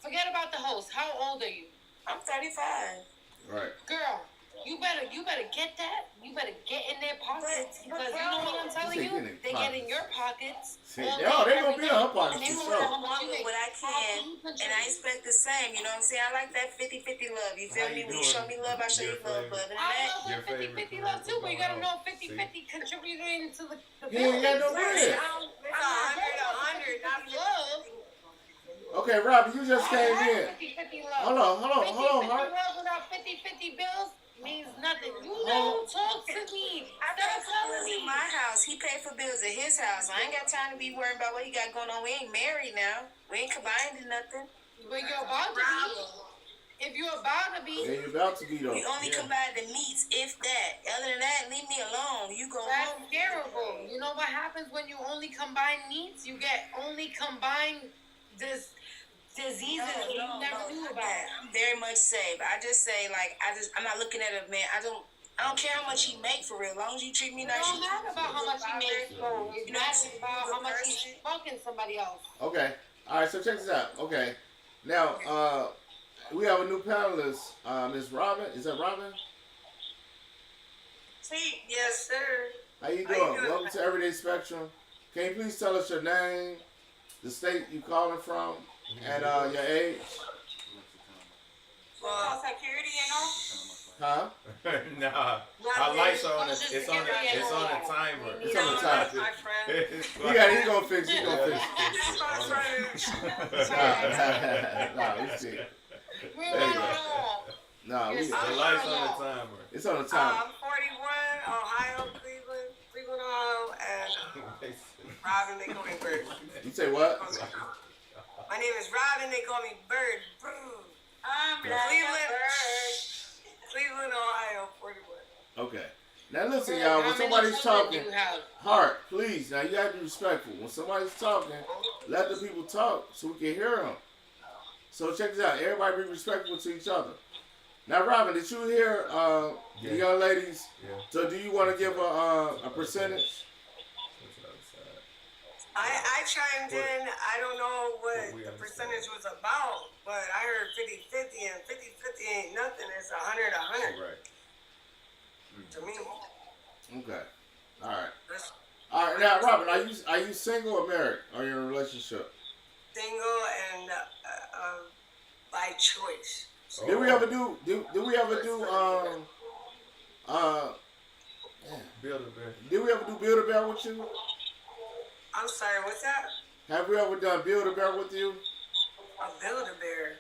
Forget about the host. How old are you? I'm 35. Right. Girl, you better get that. You better get in their pockets because you know what I'm telling you? They get in your pockets. They gonna be in her pockets They for want sure. what I can, and I expect the same. You know what I'm saying? I like that 50-50 love. You feel me? When you show me love, I show you love. But I love 50-50 love too, but you gotta know 50-50 contributing to the He ain't got no money. 100, not love. Okay, Robbie, you just came in. 50-50 love. Hold on. 50-50 love without 50-50 bills means nothing. You don't talk to me. Stop in my house. He paid for bills at his house. I ain't got time to be worried about what he got going on. We ain't married now. We ain't combined in nothing. But you're about to be. If you're about to be. Yeah, you're about to be though. We only combine the meats, if that. Other than that, leave me alone. You go That's home. terrible. You know what happens when you only combine meats? You get only combined diseases you never knew about. I'm very much safe. I just say, like, I'm not looking at a man. I don't I don't care how much he make for real. As long as you treat me nice. It don't matter about how much he makes. It matters about how much he's fucking somebody else. Okay. All right. So check this out. Okay. Now, we have a new panelist, Miss Robin. Is that Robin? See, yes, sir. How you doing? Welcome to Everyday Spectrum. Can you please tell us your name, the state you calling from, and your age? Security and all? Huh? Nah. Our lights on. It's on a timer. It's on the timer. He's gonna fix it. He's gonna fix it. Nah, you see. No, the lights on the timer. It's on the timer. I'm 41, Ohio, Cleveland, Ohio, and Robin, they call me Bird. You say what? My name is Robin, they call me Bird. I'm Cleveland, Ohio, 41. Okay. Now listen, y'all, when somebody's talking, Heart, please, now you have to be respectful. When somebody's talking, let the people talk so we can hear them. So check this out. Everybody be respectful to each other. Now, Robin, did you hear the young ladies? Yeah. So do you want to give a percentage? I chimed in. I don't know what the percentage was about, but I heard 50-50, and 50-50 ain't nothing. It's 100-100. Right. To me. Okay. All right. All right. Now, Robin, are you single or married? Or are you in a relationship? Single and by choice. So did we ever do? Did we ever do? Build-A-Bear. Did we ever do Build-A-Bear with you? I'm sorry, what's that? Have we ever done Build-A-Bear with you? A Build-A-Bear.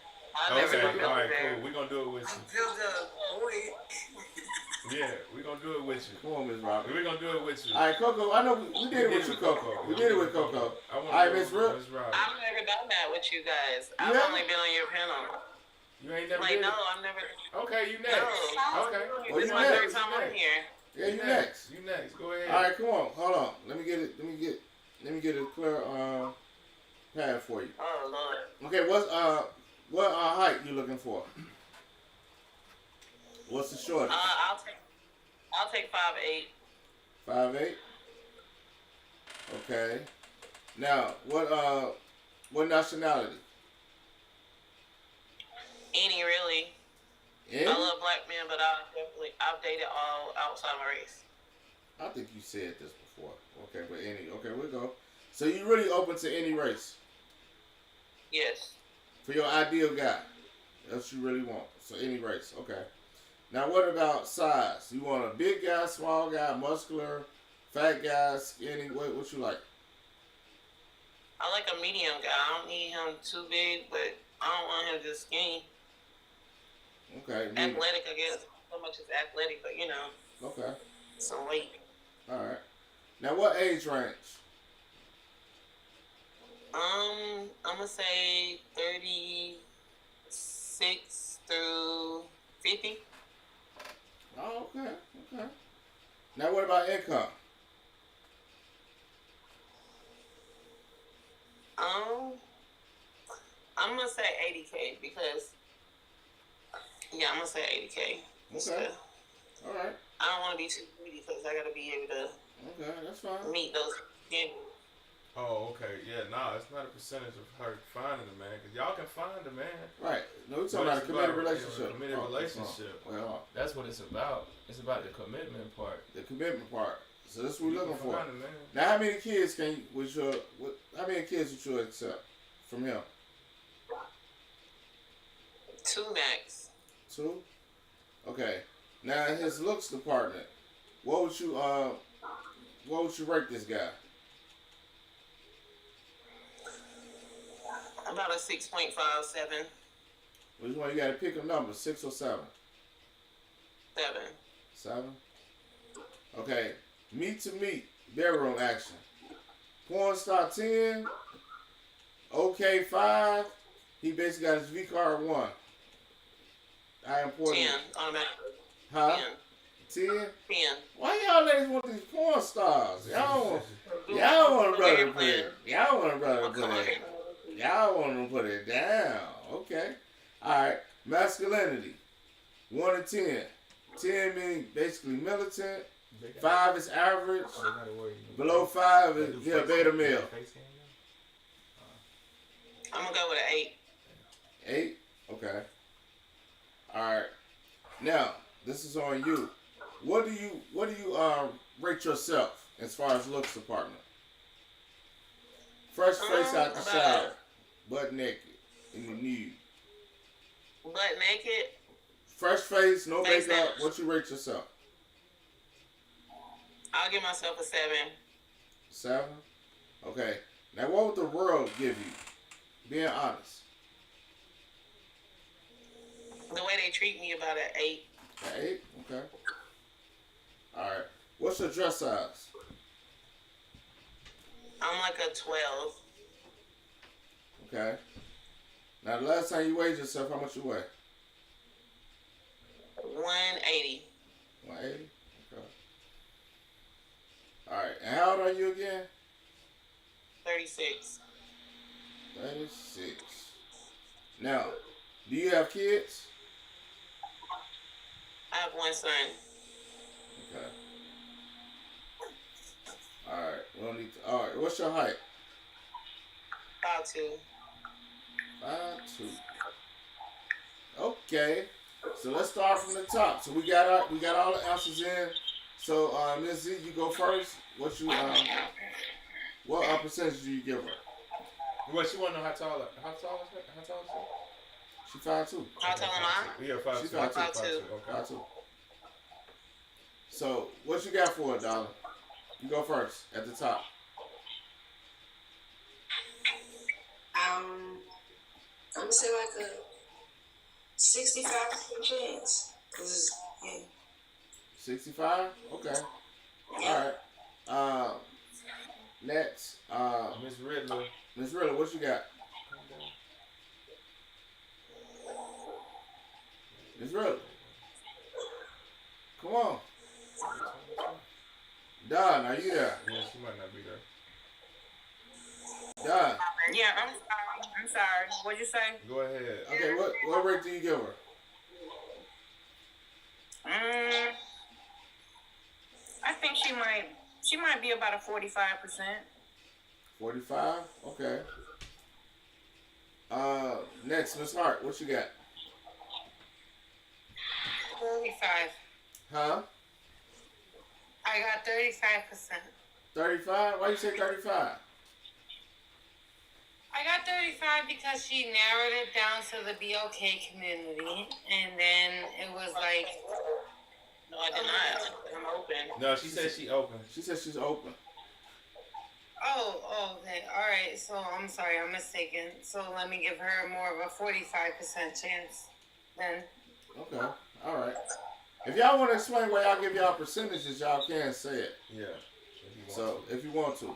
Okay, all right, cool. We're going to do it with you. Build-A-Boy. Yeah, we're going to do it with you. Come on, Miss Robin. We're going to do it with you. All right, Coco, I know we did it with you, Coco. We did it with Coco. All right, Miss Robin. I've never done that with you guys. I've only been on your panel. You ain't never did it? No, I've never. Okay, you next. No. Okay. Well, this is my third time on here. Yeah, you next. You next. Go ahead. All right, come on. Hold on. Let me get a clear pad for you. Oh Lord. Okay, what height you looking for? What's the shortest? I'll take 5'8". 5'8". Okay. Now, what nationality? Any really. Any? I love black men, but I've dated all outside of my race. I think you said this before. Okay, but any. Okay, we'll go. So you really open to any race? Yes. For your ideal guy. That's what you really want. So any race. Okay. Now what about size? You want a big guy, small guy, muscular, fat guy, skinny? What you like? I like a medium guy. I don't need him too big, but I don't want him just skinny. Okay. Athletic, I guess. So much as athletic, but you know. Okay. Some weight. All right. Now what age range? I'm gonna say 36 through 50. Oh, okay. Okay. Now what about income? I'm gonna say 80K because I'm gonna say 80K. Okay. All right. I don't want to be too greedy because I gotta be able to. Okay, that's fine. Meet those standards. Oh, okay. Yeah, it's not a percentage of her finding a man, because y'all can find a man. Right. No, we're talking about a committed relationship. Committed relationship. Well, that's what it's about. It's about the commitment part. The commitment part. So that's what we're looking for. Find a man. Now, how many kids how many kids would you accept from him? 2 max. 2? Okay. Now, in his looks department, what would you rate this guy? About a 6.57. Which one you got to pick a number, 6 or 7? 7. 7? Okay. Meet to meet, bedroom action. Porn star 10. Okay 5. He basically got his V card 1. I important. 10 automatically. Huh? 10. 10? 10. Why y'all ladies want these porn stars? Y'all want a brother to put it. Y'all want a brother to put it. Y'all want to put it down. Okay. All right. Masculinity. 1 to 10. 10 mean basically militant. 5 is average. Below 5 is beta male. I'm gonna go with an 8. 8? Okay. Alright. Now, this is on you. What do you rate yourself as far as looks department? Fresh face out the shower. Butt naked. In the nude. Butt naked? Fresh face, no makeup. What you rate yourself? I'll give myself a 7. 7? Okay. Now, what would the world give you? Being honest. The way they treat me, about an 8. An 8? Okay. Alright. What's your dress size? I'm like a 12. Okay. Now, the last time you weighed yourself, how much you weigh? 180. 180? Okay. Alright. And how old are you again? 36. 36. Now, do you have kids? I have one son. Okay. Alright. We don't need to. Alright. What's your height? 5'2". 5'2". Okay. So let's start from the top. So we got all the answers in. So Ms. Z, you go first. What percentage do you give her? What, she want to know how tall is she? She 5'2". How tall am I? Yeah, 5'2". She's 5'2". Okay. 5'2". So what you got for it, darling? You go first at the top. I'm gonna say like a 65% chance. 'Cause, yeah. 65? Okay. Yeah. Alright. Next. Miss Riddler. Miss Riddler, what you got? Miss Riddler. Come on. Don, are you there? Yeah, she might not be there. Don. Yeah, I'm sorry. What'd you say? Go ahead. Okay, what rate do you give her? I think she might be about a 45%. 45? Okay. Next, Miss Hart, what you got? 45. Huh? I got 35%. 35? Why you say 35? I got 35 because she narrowed it down to the BOK community, and then it was like... No, I did not. I'm open. No, she said she open. She said she's open. Oh, okay. All right. So I'm sorry, I'm mistaken. So let me give her more of a 45% chance then. Okay. All right. If y'all want to explain why y'all give y'all percentages, y'all can say it. Yeah. If you want to.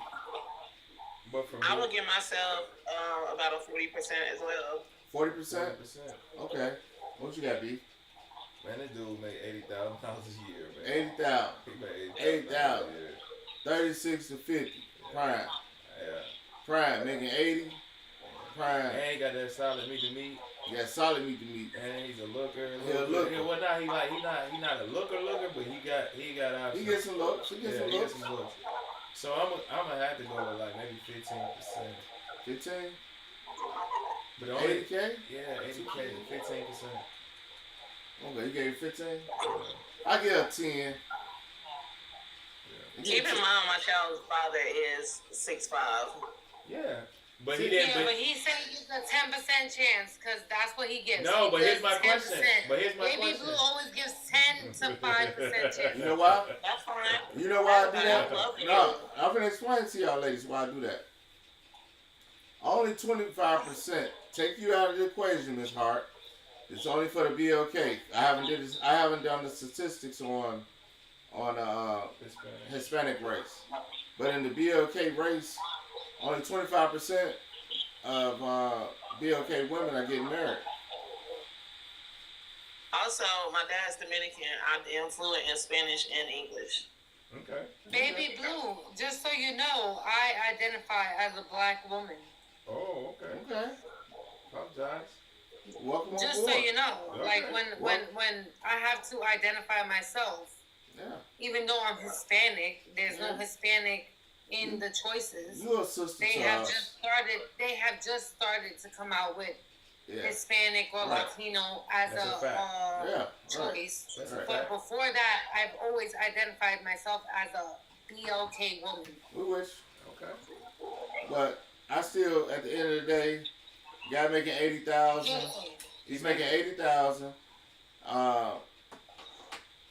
But from I would give myself about a 40% as well. 40%? Okay. What you got, B? Man, this dude make $80,000 a year, man. 80,000. He made 80,000. 36 to 50. Prime. Yeah. Prime making 80. Prime. And he got that solid meat to meat. Yeah, solid meat to meat. And he's a looker. He a looker. Yeah, well, not he not a looker, but he got options. He gets some looks. He gets some looks. So I'm gonna have to go with like maybe 15%. 15? But only 80K? Yeah, 80K to 15%. Okay, you gave 15? I give a 10. Yeah. Keep in mind, my child's father is 6'5". Yeah. But he didn't. Yeah, but he said it's a 10% chance because that's what he gives. No, he but here's my question. Baby Blue always gives 10 to 5% chance. You know why? That's fine. You know why I do that? I No, I'm going to explain to y'all ladies why I do that. Only 25% take you out of the equation, Miss Hart. It's only for the BLK. I haven't done the statistics on Hispanic race. But in the BLK race, only 25% of BLK women are getting married. Also, my dad's Dominican. I'm fluent in Spanish and English. Okay. Baby Blue, just so you know, I identify as a black woman. Oh, okay. Okay. Apologize. welcome on Just board. so you know, Okay. like when I have to identify myself, even though I'm Hispanic, there's no Hispanic in the choices. You're a sister They to have us. just started to come out with Hispanic or Latino as a choice. Right. But before that, I've always identified myself as a BLK woman. We wish. Okay. But I still, at the end of the day, guy making 80,000. He's making 80,000.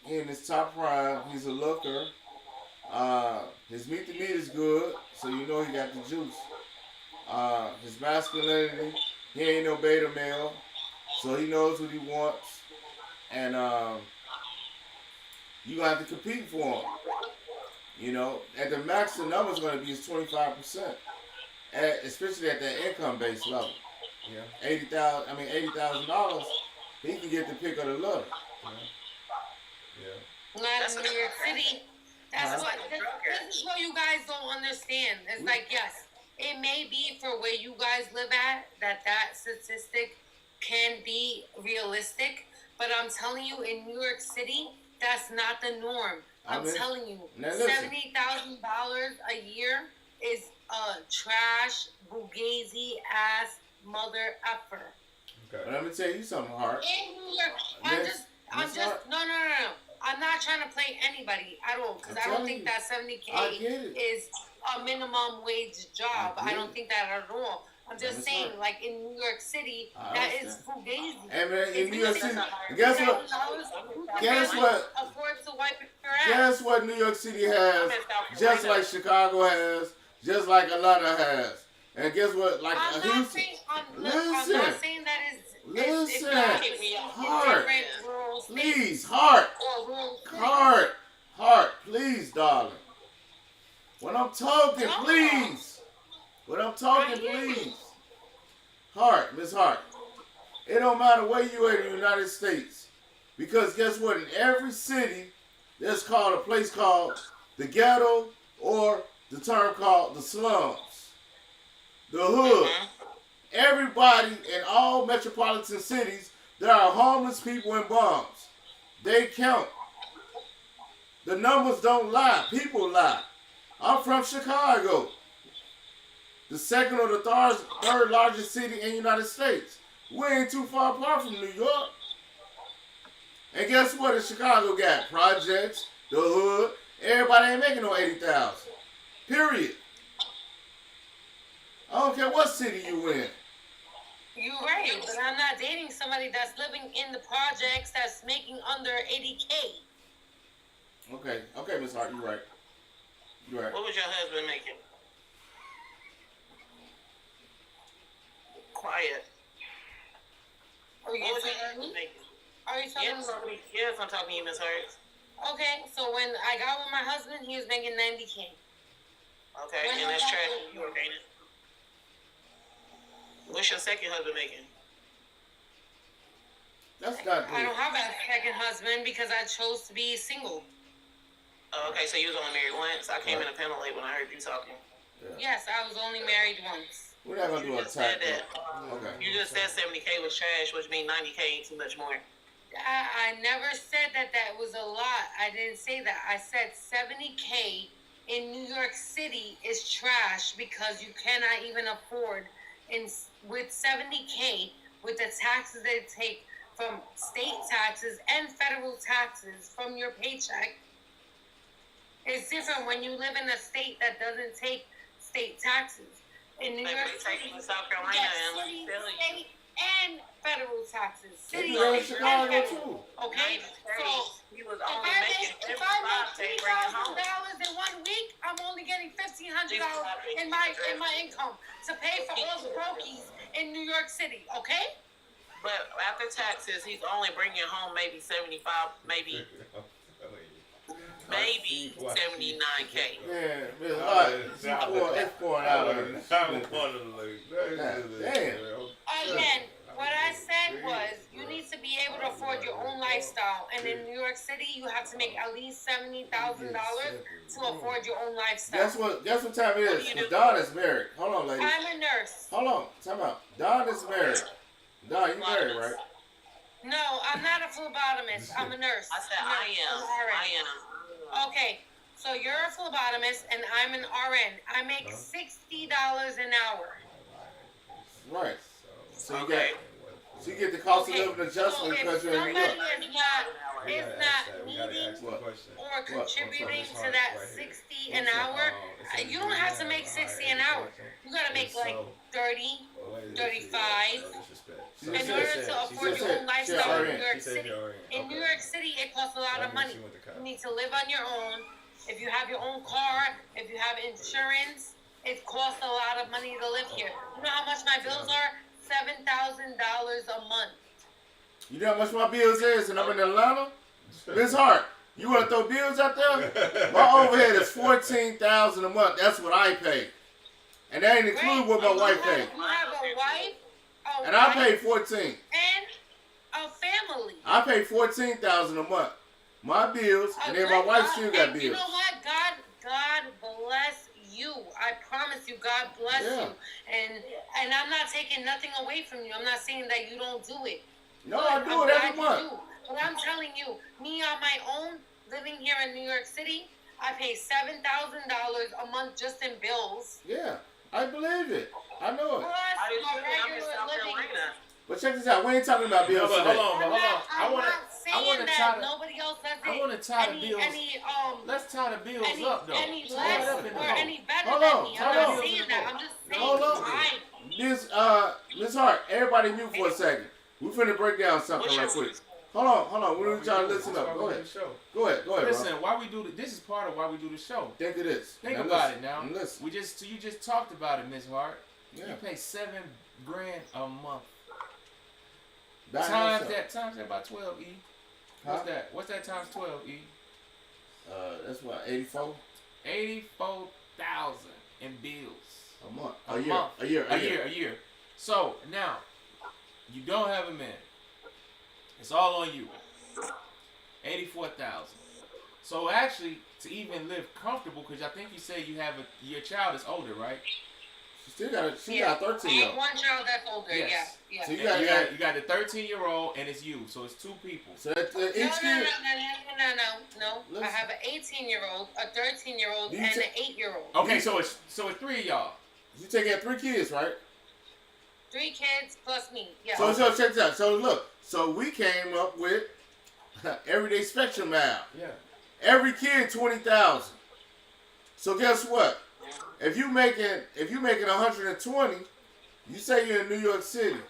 He in his top prime. He's a looker. His meat to meat is good, so you know he got the juice. His masculinity, he ain't no beta male, so he knows what he wants, and you gonna have to compete for him. You know, at the max, the number's gonna be is 25%, especially at that income based level. Yeah. $80,000. He can get the pick of the litter. Yeah. Not in New York City. This is what you guys don't understand. It's like, yes, it may be for where you guys live at that statistic can be realistic, but I'm telling you, in New York City, that's not the norm. I'm telling you, $70,000 a year is a trash, fugazi ass mother effer. Okay. But let me tell you something, Hart. In New York, I'm just, no. I'm not trying to play anybody at all, because I don't think that 70K is a minimum wage job. I don't think that at all. I'm just saying, like in New York City, that is fugazi. And man, in New York City, guess what? Afford to wipe your ass. Guess what New York City has? Just like Chicago has, just like Atlanta has. And guess what? Like Houston. I'm not saying that Listen, Hart. Please, Hart, please, darling. When I'm talking, please. Hart, Miss Hart. It don't matter where you are in the United States, because guess what? In every city, there's called a place called the ghetto, or the term called the slums, the hood. Everybody in all metropolitan cities, there are homeless people and bums. They count. The numbers don't lie. People lie. I'm from Chicago, the second or the third largest city in the United States. We ain't too far apart from New York. And guess what? In Chicago got projects, the hood. Everybody ain't making no 80,000. Period. I don't care what city you in. You're right, but I'm not dating somebody that's living in the projects that's making under 80K. Okay, Miss Hart, you're right. What was your husband making? Quiet. What was your husband making? Are you talking about me? Yes, I'm talking to you, Miss Hart. Okay, so when I got with my husband, he was making 90K. Okay, and that's trash. You were paying it. What's your second husband making? That's not good. I don't have a second husband because I chose to be single. Oh, okay, so you was only married once. I came in a panel late when I heard you talking. Yes, I was only married once. We're not gonna do a said attack. that. Okay. You just said 70K was trash, which means 90K ain't too much more. I never said that was a lot. I didn't say that. I said 70K in New York City is trash because you cannot even afford. With 70K, with the taxes they take from state taxes and federal taxes from your paycheck, it's different when you live in a state that doesn't take state taxes. In New York City, South Carolina and state and federal taxes. City and Chicago too. Okay, so he was if I make $3,000 in 1 week, I'm only getting $1,500 in my income to pay for all the brokies in New York City. Okay. But after taxes, he's only bringing home maybe 75, maybe 79K. Yeah, it's pouring out. Again, what I said was you need to be able to afford your own lifestyle, and in New York City, you have to make at least $70,000 to afford your own lifestyle. Guess what time it is? Don is married. Hold on, lady. I'm a nurse. Hold on, time out. Don is married. Nah, you married, right? No, I'm not a phlebotomist. I'm a nurse. I said I am. Okay, so you're a phlebotomist and I'm an RN. I make $60 an hour. Right. So you get the cost of living adjustment because you're in New York. Is not needing or contributing to that 60 an hour, you don't have to make 60 an hour. You gotta make like 30, 35 in order to afford your own lifestyle in New York City. In New York City, it costs a lot of money. You need to live on your own. If you have your own car, if you have insurance, it costs a lot of money to live here. You know how much my bills are? $7,000 a month. You know how much my bills is, and I'm in Atlanta? Miss Hart, you want to throw bills out there? My overhead is $14,000 a month. That's what I pay. And that ain't include what my wife pays. You have a wife? And I pay 14. And a family. I pay $14,000 a month. My bills, and then my wife still got bills. You know what? God bless you. I promise you, God bless you. And I'm not taking nothing away from you. I'm not saying that you don't do it. No, I do it every month. But I'm telling you, me on my own, living here in New York City, I pay $7,000 a month just in bills. Yeah, I believe it. I know it. Plus my regular living. But check this out. We ain't talking about bills today. Hold on. I want to tie the, nobody else does it. I want to tie the bills. Let's tie the bills up, though. Any less or any better hold than on, me. I'm not saying that. I'm just saying. Hold on. Miss Hart, everybody mute for a second. We finna break down something right quick. Hold on. We need y'all to listen up. Go ahead. Go ahead, listen, bro. why we do this is part of why we do the show. Think of this. Think now about listen. it now. Listen. You just talked about it, Miss Hart. Yeah. You pay $7,000 a month. By times yourself. that by 12, E. Huh? What's that times 12, E? That's what, 84? 84,000 in bills. A month. A year. So now, you don't have a man. It's all on you. 84,000. So actually, to even live comfortable, because I think you said your child is older, right? She got a 13-year-old. One child that's older, yes. Yeah. So you got the 13-year-old and it's you, so it's two people. So that's each kid. No. I have an 18-year-old, a 13-year-old, and an 8-year-old. Okay, so it's three of y'all. You take care of 3 kids, right? 3 kids plus me. Yeah. So check this out. So look. So we came up with everyday spectrum math. Yeah. Every kid 20,000. So guess what? If you making 120, you say you're in New York City.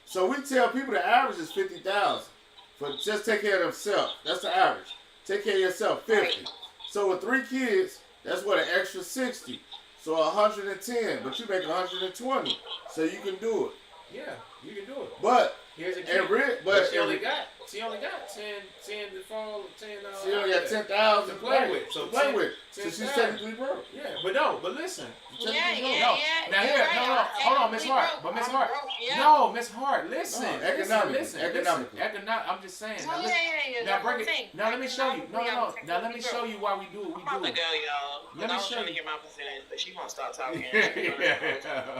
So we tell people the average is 50,000 for just take care of themselves. That's the average. Take care of yourself, 50. Right. So with 3 kids, that's what, an extra 60. So 110, but you make 120, so you can do it. Yeah, you can do it. But here's a kid. But she only got 10 to fall, 10. She only got 10,000 to play with. So she's technically broke. Yeah, but listen. Yeah. Now here, hold on, Miss Hart. But Miss Hart, no, Miss Hart, listen. Economically. I'm just saying. Yeah. Now break it. Now let me show you. No. Now let me show you why we do what we do. I'm about to go, y'all. Let me show you. Hear my percentage, but she won't stop talking.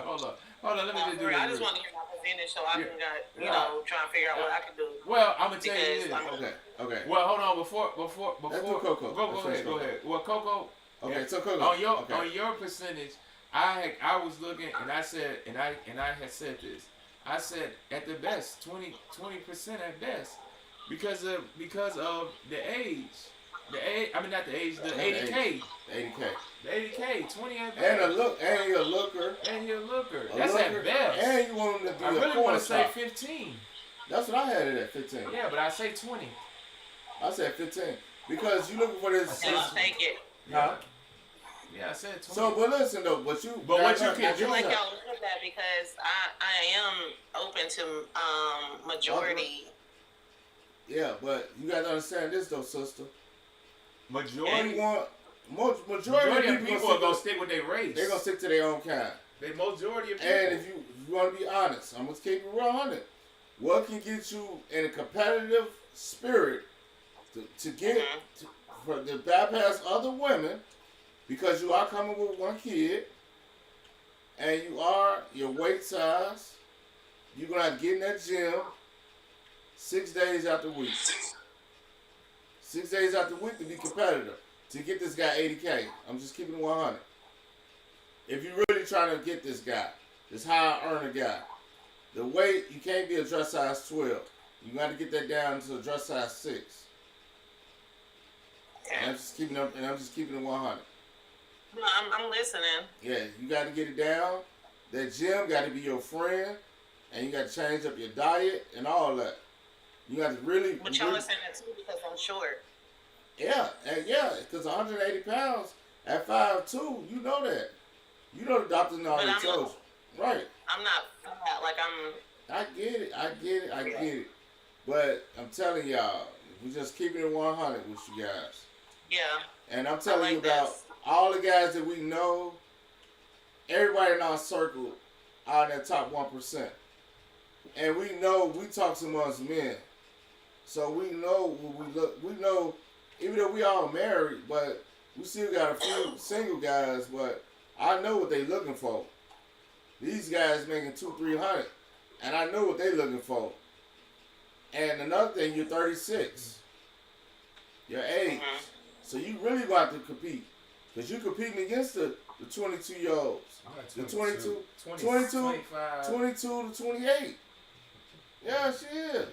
Hold on. Let me just do this. I just want to hear my percentage so I can try and figure out what I can do. Well, I'm gonna tell you this. Okay. Well, hold on. Before. Let's do Coco. Go ahead. Well, Coco. Okay, so Coco. On your percentage, I was looking and I said and I had said this. I said at the best 20% at best because of the age. I mean not the age, the 80K. The 80K, 20 at best. And you're a looker. That's at best. And you want them to do I really want to say 15. That's what I had it at 15. Yeah, but I say 20. I said 15 because you looking for this. I'll take it. Huh? Yeah, I said 20. So, but listen though, what you can do like y'all look at that because I am open to majority. Yeah, but you got to understand this though, sister. Majority of people are gonna stick with their race. They're gonna stick to their own kind. The majority of people. And if you want to be honest, I'm gonna keep it 100. What can get you in a competitive spirit to bypass other women because you are coming with 1 kid and you are your weight size you're going to have to get in that gym 6 days out the week. 6 days out the week to be competitive. To get this guy 80K. I'm just keeping it 100. If you're really trying to get this guy, this high earner guy, the weight, you can't be a dress size 12. You got to get that down to a dress size 6. And I'm just keeping it 100. No, I'm listening. Yeah, you got to get it down. That gym got to be your friend, and you got to change up your diet and all that. You got to really. But y'all listening too because I'm short. Yeah, and because 180 pounds at 5'2", you know that. You know the doctors already told you. Right. I'm not like I'm. I get it. But I'm telling y'all, we just keeping it 100 with you guys. Yeah. And I'm telling you about all the guys that we know, everybody in our circle are in that top 1%. And we know, we talk to amongst men. So we know when we know, even though we all married, but we still got a few single guys, but I know what they looking for. These guys making 200-300, and I know what they looking for. And another thing, you're 36. Your age. Mm-hmm. So you really got to compete. Because you're competing against the 22-year-olds. The 22 to 28. Yeah, she is. Yeah.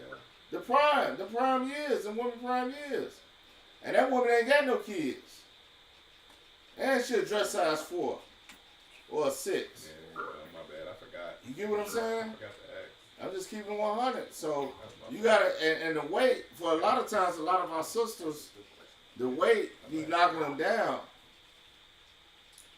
The prime years, the woman prime years. And that woman ain't got no kids. And she a dress size 4 or a 6. Yeah, my bad, I forgot. You get what I'm saying? I forgot to ask. I'm just keeping 100. So you gotta, and the weight, for a lot of times, a lot of our sisters, the weight be knocking them down.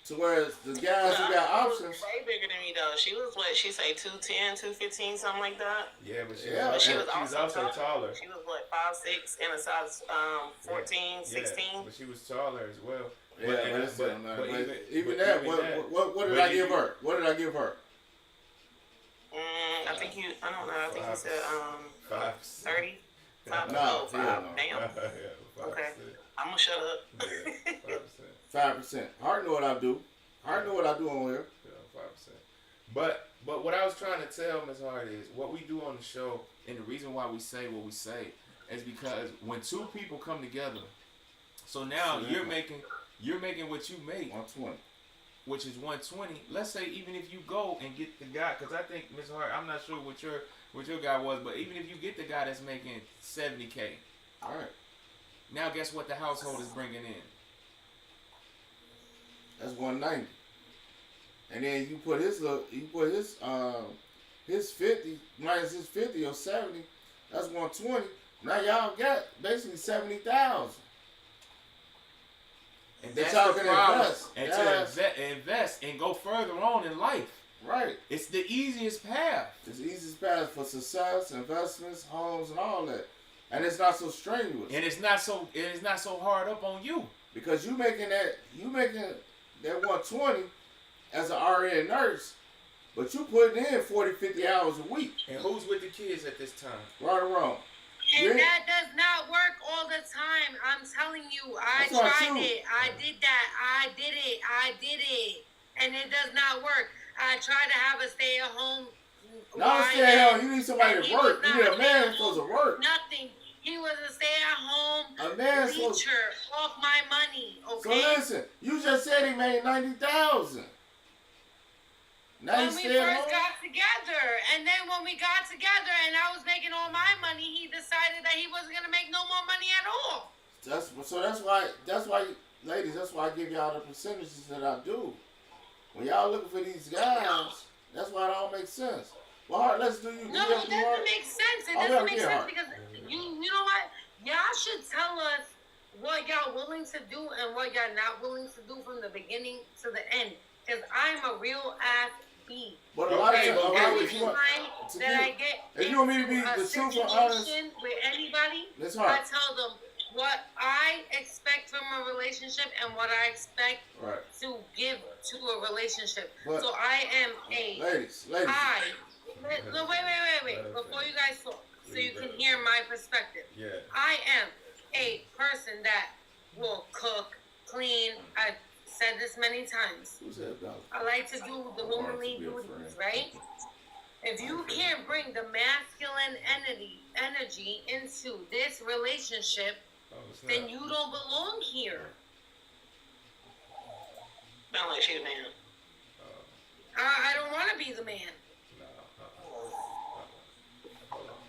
To where the guys who got options. She was way bigger than me though. She was what? She say 210, 215, something like that. Yeah, but she was also taller. She was what, 5'6" and a size 14, 16. But she was taller as well. Yeah, but even that. What did I give her? What did I give her? I think you. I don't know. I think you said 30. No, 5. Damn. Okay, I'm gonna shut up. 5%. Hard know what I do. Hard know what I do on here. Yeah, 5%. But what I was trying to tell Ms. Hart is what we do on the show, and the reason why we say what we say is because when two people come together, so now you're making what you make 120, which is 120. Let's say even if you go and get the guy, because I think Ms. Hart, I'm not sure what your guy was, but even if you get the guy that's making 70K, all right. Now guess what the household is bringing in? That's 190. And then you put his 50 minus his 50 or 70, that's 120. Now y'all got basically 70,000. And that's y'all can invest. And to invest and go further on in life. Right. It's the easiest path. It's the easiest path for success, investments, homes, and all that. And it's not so strenuous. And it's not so hard up on you. Because you making that 120 as an RN nurse, but you putting in 40, 50 hours a week. And who's with the kids at this time? Right or wrong? And that does not work all the time. I'm telling you, I tried it. I did that. I did it. And it does not work. I tried to have a stay-at-home. Not stay at home. You need somebody to work. You need a man supposed to work. Nothing. He was a stay-at-home teacher off my money, okay? So listen, you just said he made 90,000. When we first got together, and then when we got together and I was making all my money, he decided that he wasn't gonna make no more money at all. That's why, ladies, that's why I give y'all the percentages that I do. When y'all looking for these guys, that's why it all makes sense. Well, Hart, let's do you. No, it doesn't make sense. It doesn't make sense because you know what? Y'all should tell us what y'all willing to do and what y'all not willing to do from the beginning to the end. Because I'm a real ass B. But a lot of every time that I get if you want me to be the truth and honest with anybody, I tell them what I expect from a relationship and what I expect to give to a relationship. But, so I am a ladies. No, wait. Before you guys talk, so you can hear my perspective. Yeah. I am a person that will cook, clean. I've said this many times. Who's that about? I like to do the womanly duties, right? If you can't bring the masculine energy into this relationship, then you don't belong here. Don't let you, man. I don't want to be the man.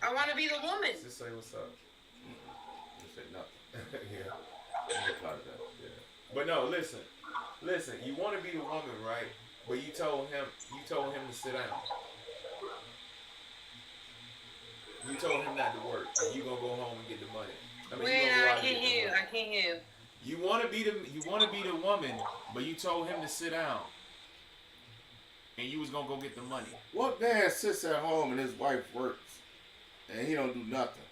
I want to be the woman. Just say what's up. Just say nothing. Yeah. But no, listen. You want to be the woman, right? But you told him to sit down. You told him not to work. And you gonna go home and get the money. I can't hear you. You want to be the woman, but you told him to sit down. And you was gonna go get the money. What man sits at home and his wife works and he don't do nothing?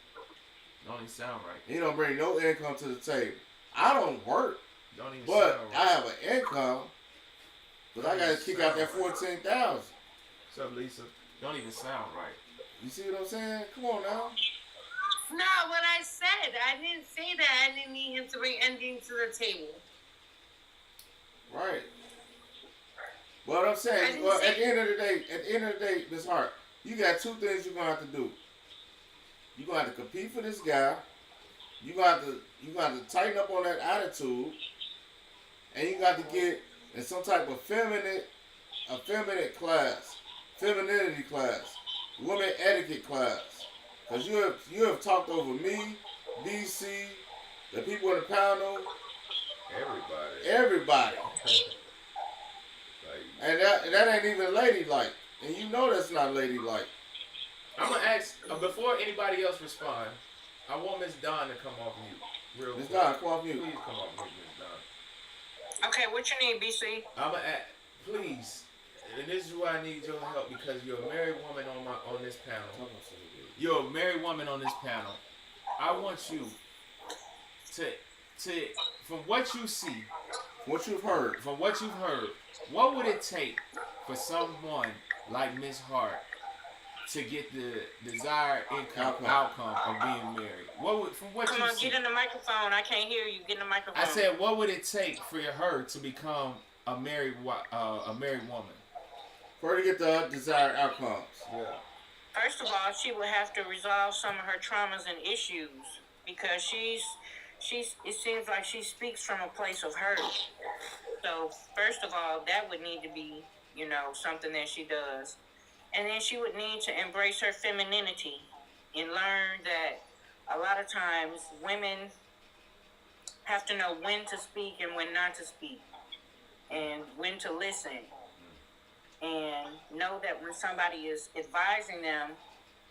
Don't even sound right. He don't bring no income to the table. I don't work, don't even but sound right. I have an income. But I gotta kick out that 14,000. What's up, Lisa? Don't even sound right. You see what I'm saying? Come on now. It's not what I said. I didn't say that. I didn't need him to bring anything to the table. Right. Well, what I'm saying, at the end of the day, Miss Hart, you got two things you're gonna have to do. You're gonna have to compete for this guy. You got to tighten up on that attitude, and you got to get in some type of femininity class, women etiquette class. Cause you have talked over me, DC, the people in the panel, everybody. And that ain't even ladylike. And you know that's not ladylike. I'm going to ask, before anybody else respond, I want Miss Dawn to come off mute. Real quick. Miss Dawn, come off mute. Please come off mute, Miss Dawn. Okay, what you need, BC? I'm going to ask, please, and this is why I need your help, because you're a married woman on this panel. You're a married woman on this panel. I want you to from what you see, from what you've heard, what would it take for someone like Miss Hart to get the desired outcome of being married? From what Come you on, see, get in the microphone. I can't hear you. Get in the microphone. I said, what would it take for her to become a married woman? For her to get the desired outcomes. Yeah. First of all, she would have to resolve some of her traumas and issues because it seems like she speaks from a place of hurt. So first of all, that would need to be, something that she does. And then she would need to embrace her femininity and learn that a lot of times women have to know when to speak and when not to speak and when to listen. And know that when somebody is advising them,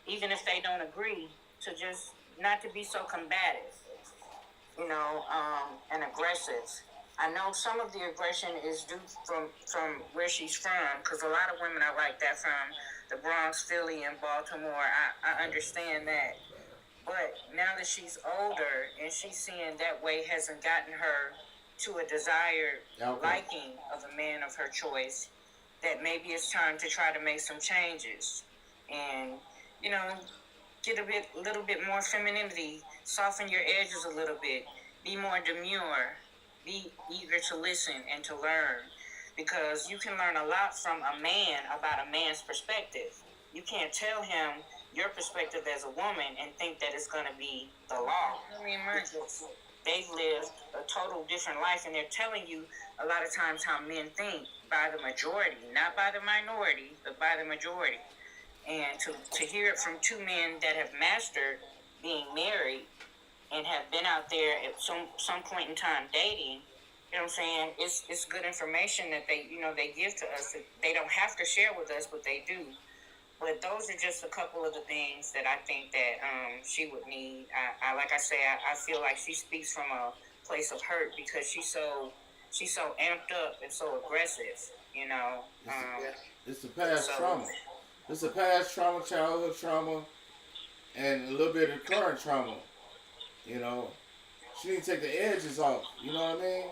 even if they don't agree, to just not to be so combative, and aggressive. I know some of the aggression is due from where she's from, because a lot of women are like that from the Bronx, Philly, and Baltimore. I understand that. But now that she's older and she's seeing that way hasn't gotten her to a desired liking of a man of her choice, that maybe it's time to try to make some changes and, get a little bit more femininity, soften your edges a little bit, be more demure, be eager to listen and to learn, because you can learn a lot from a man about a man's perspective. You can't tell him your perspective as a woman and think that it's going to be the law. They've lived a total different life, and they're telling you a lot of times how men think by the majority, not by the minority, but by the majority. And to hear it from two men that have mastered being married and have been out there at some point in time dating, you know what I'm saying? It's good information that they give to us. That they don't have to share with us, but they do. But those are just a couple of the things that I think that she would need. I like I say, I feel like she speaks from a place of hurt because she's so amped up and so aggressive. It's the past trauma. It's a past trauma, childhood trauma, and a little bit of current trauma. She need to take the edges off. You know what I mean?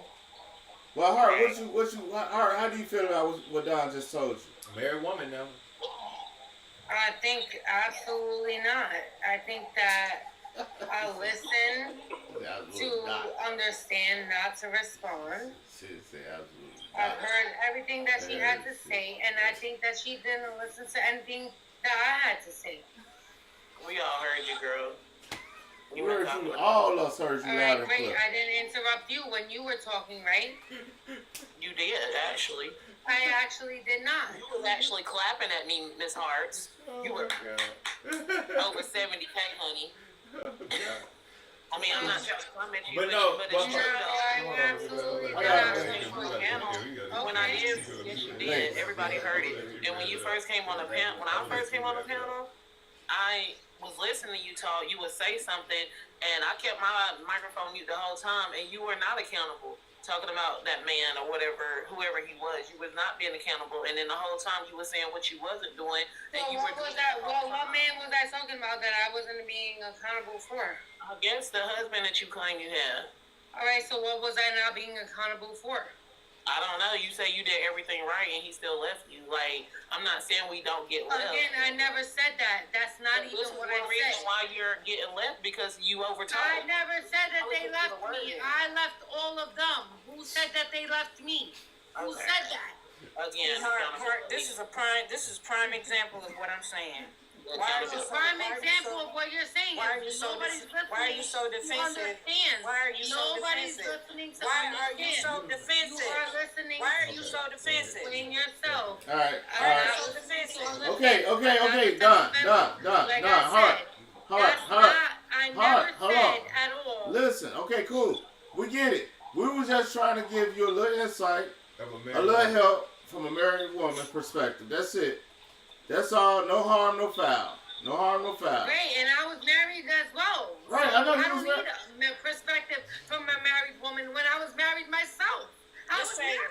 Well, Hart, how do you feel about what Don just told you? Married woman now. I think absolutely not. I think that I listen to understand, not to respond. I've heard everything that she had to say, and I think that she didn't listen to anything that I had to say. We all heard you, girl. All us heard you all loud right, and great. clear. I didn't interrupt you when you were talking, right? You did, actually. I actually did not. You was actually clapping at me, Miss Hearts. You were over 70K, honey. I mean, I'm not trying to comment you, but it's true, though. When I did, yes, you did. Everybody heard it. And when you first came on the panel, when I first came on the panel, I was listening to you talk. You would say something, and I kept my microphone mute the whole time, and you were not accountable. Talking about that man or whatever, whoever he was, you was not being accountable, and then the whole time you were saying what you wasn't doing, and you were doing that. Well, what man was I talking about that I wasn't being accountable for? I guess the husband that you claim you had. All right, so what was I not being accountable for? I don't know. You say you did everything right, and he still left you. Like, I'm not saying we don't get left. Again, I never said that. That's not even what I said. Reason why you're getting left because you overtold. I never said that they left me. I left all of them. Who said that they left me? Who said that? Again, this is prime example of what I'm saying. Why are you prime example of what you're saying? Why are you so Why are you so defensive? Why are you so defensive? Why are you so defensive? You are listening. Why are you so defensive? Blame yourself. All right. So defensive. Okay. Done. I never said at all. Listen. Okay. Cool. We get it. We were just trying to give you a little insight, a little help from a married woman's perspective. That's it. That's all. No harm, no foul. No harm, no foul. Great, and I was married as well. Right, so I know I don't need a perspective from a married woman when I was married myself. Let's say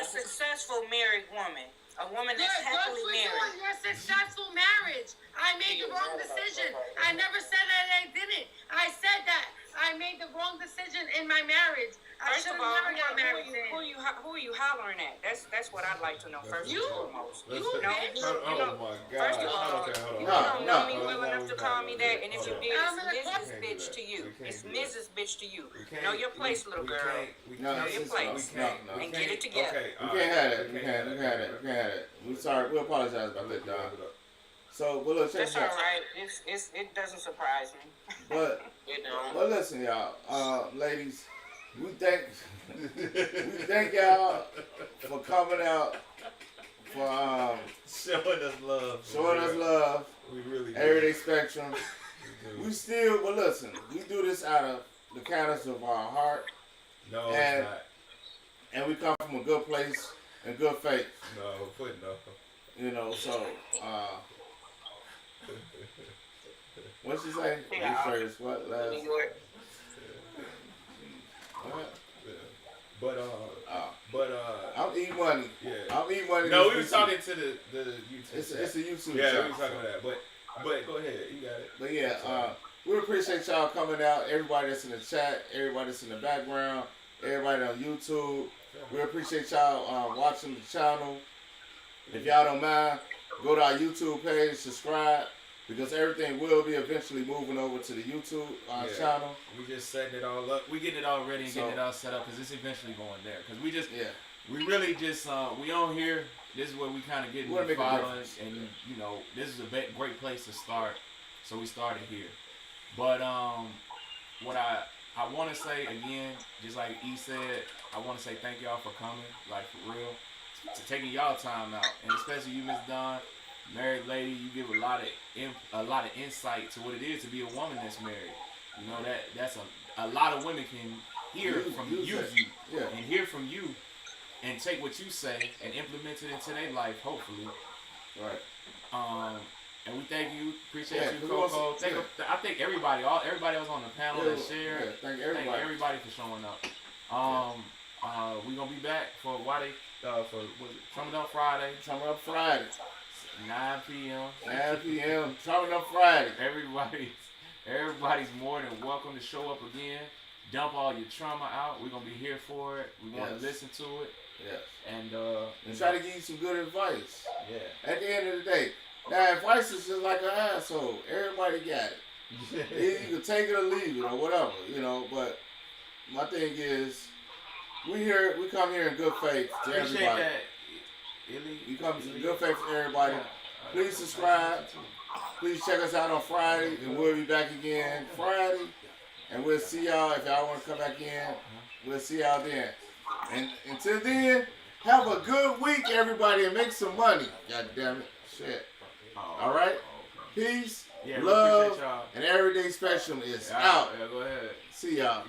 a successful married woman. A woman that's happily married. Good for you and your successful marriage. I made the wrong decision. I never said that I didn't. I said that I made the wrong decision in my marriage. I should have never got married. Who are you hollering at? That's what I'd like to know first and foremost. Oh my God! First of all, you don't know me well enough to call me that, and if you did, it's Mrs. Bitch to you. It's Mrs. Bitch to you. Know your place, little girl. Know your place. And get it together. We can't have that. We can't have that. We sorry. We apologize about that, Don. So, but look, that's all right. It doesn't surprise me. But listen, y'all, ladies, we thank y'all for coming out, for showing us love. We really do. Everyday Spectrum. We still, but listen, we do this out of the kindness of our heart. No, it's not. And we come from a good place and good faith. No. You know, so what'd she say? Yeah. First, what last? New York. But I'm eating money. Yeah. I'm eating money. No, we were talking to the YouTube. It's a YouTube. Yeah, channel. we were talking about that. But go ahead, you got it. But yeah, we appreciate y'all coming out. Everybody that's in the chat, everybody that's in the background, everybody on YouTube. We appreciate y'all watching the channel. If y'all don't mind, go to our YouTube page, subscribe, because everything will be eventually moving over to the YouTube channel. We just setting it all up. We getting it all ready and getting it all set up because it's eventually going there. Because we really just we on here. This is where we kind of get the following, and you know, this is a great place to start. So we started here. But what I want to say again, just like E said, I want to say thank y'all for coming, like for real, to taking y'all time out, and especially you, Miss Dawn, married lady. You give a lot of insight to what it is to be a woman that's married. You know that's a lot of women can hear from you and hear from you, and take what you say and implement it into their life, hopefully. Right. And we thank you, appreciate you, Coco. I think everybody else on the panel that shared. Thank everybody for showing up. We gonna be back for Trumping Up Friday. 9 p.m. 9 p.m. Trumping Up Friday. Everybody's more than welcome to show up again. Dump all your trauma out. We're gonna be here for it. We want to listen to it. Yes. And try to give you some good advice. Yeah. At the end of the day. Now, advice is just like an asshole. Everybody got it. You can take it or leave it or whatever, you know. But my thing is, we come here in good faith to everybody. That, we come in good faith to everybody. Please subscribe. Please check us out on Friday, and we'll be back again Friday. And we'll see y'all. If y'all want to come back in, we'll see y'all then. And until then, have a good week, everybody, and make some money. God damn it. Shit. All right? Peace, love, and Everyday Special is out. Yeah, go ahead. See y'all.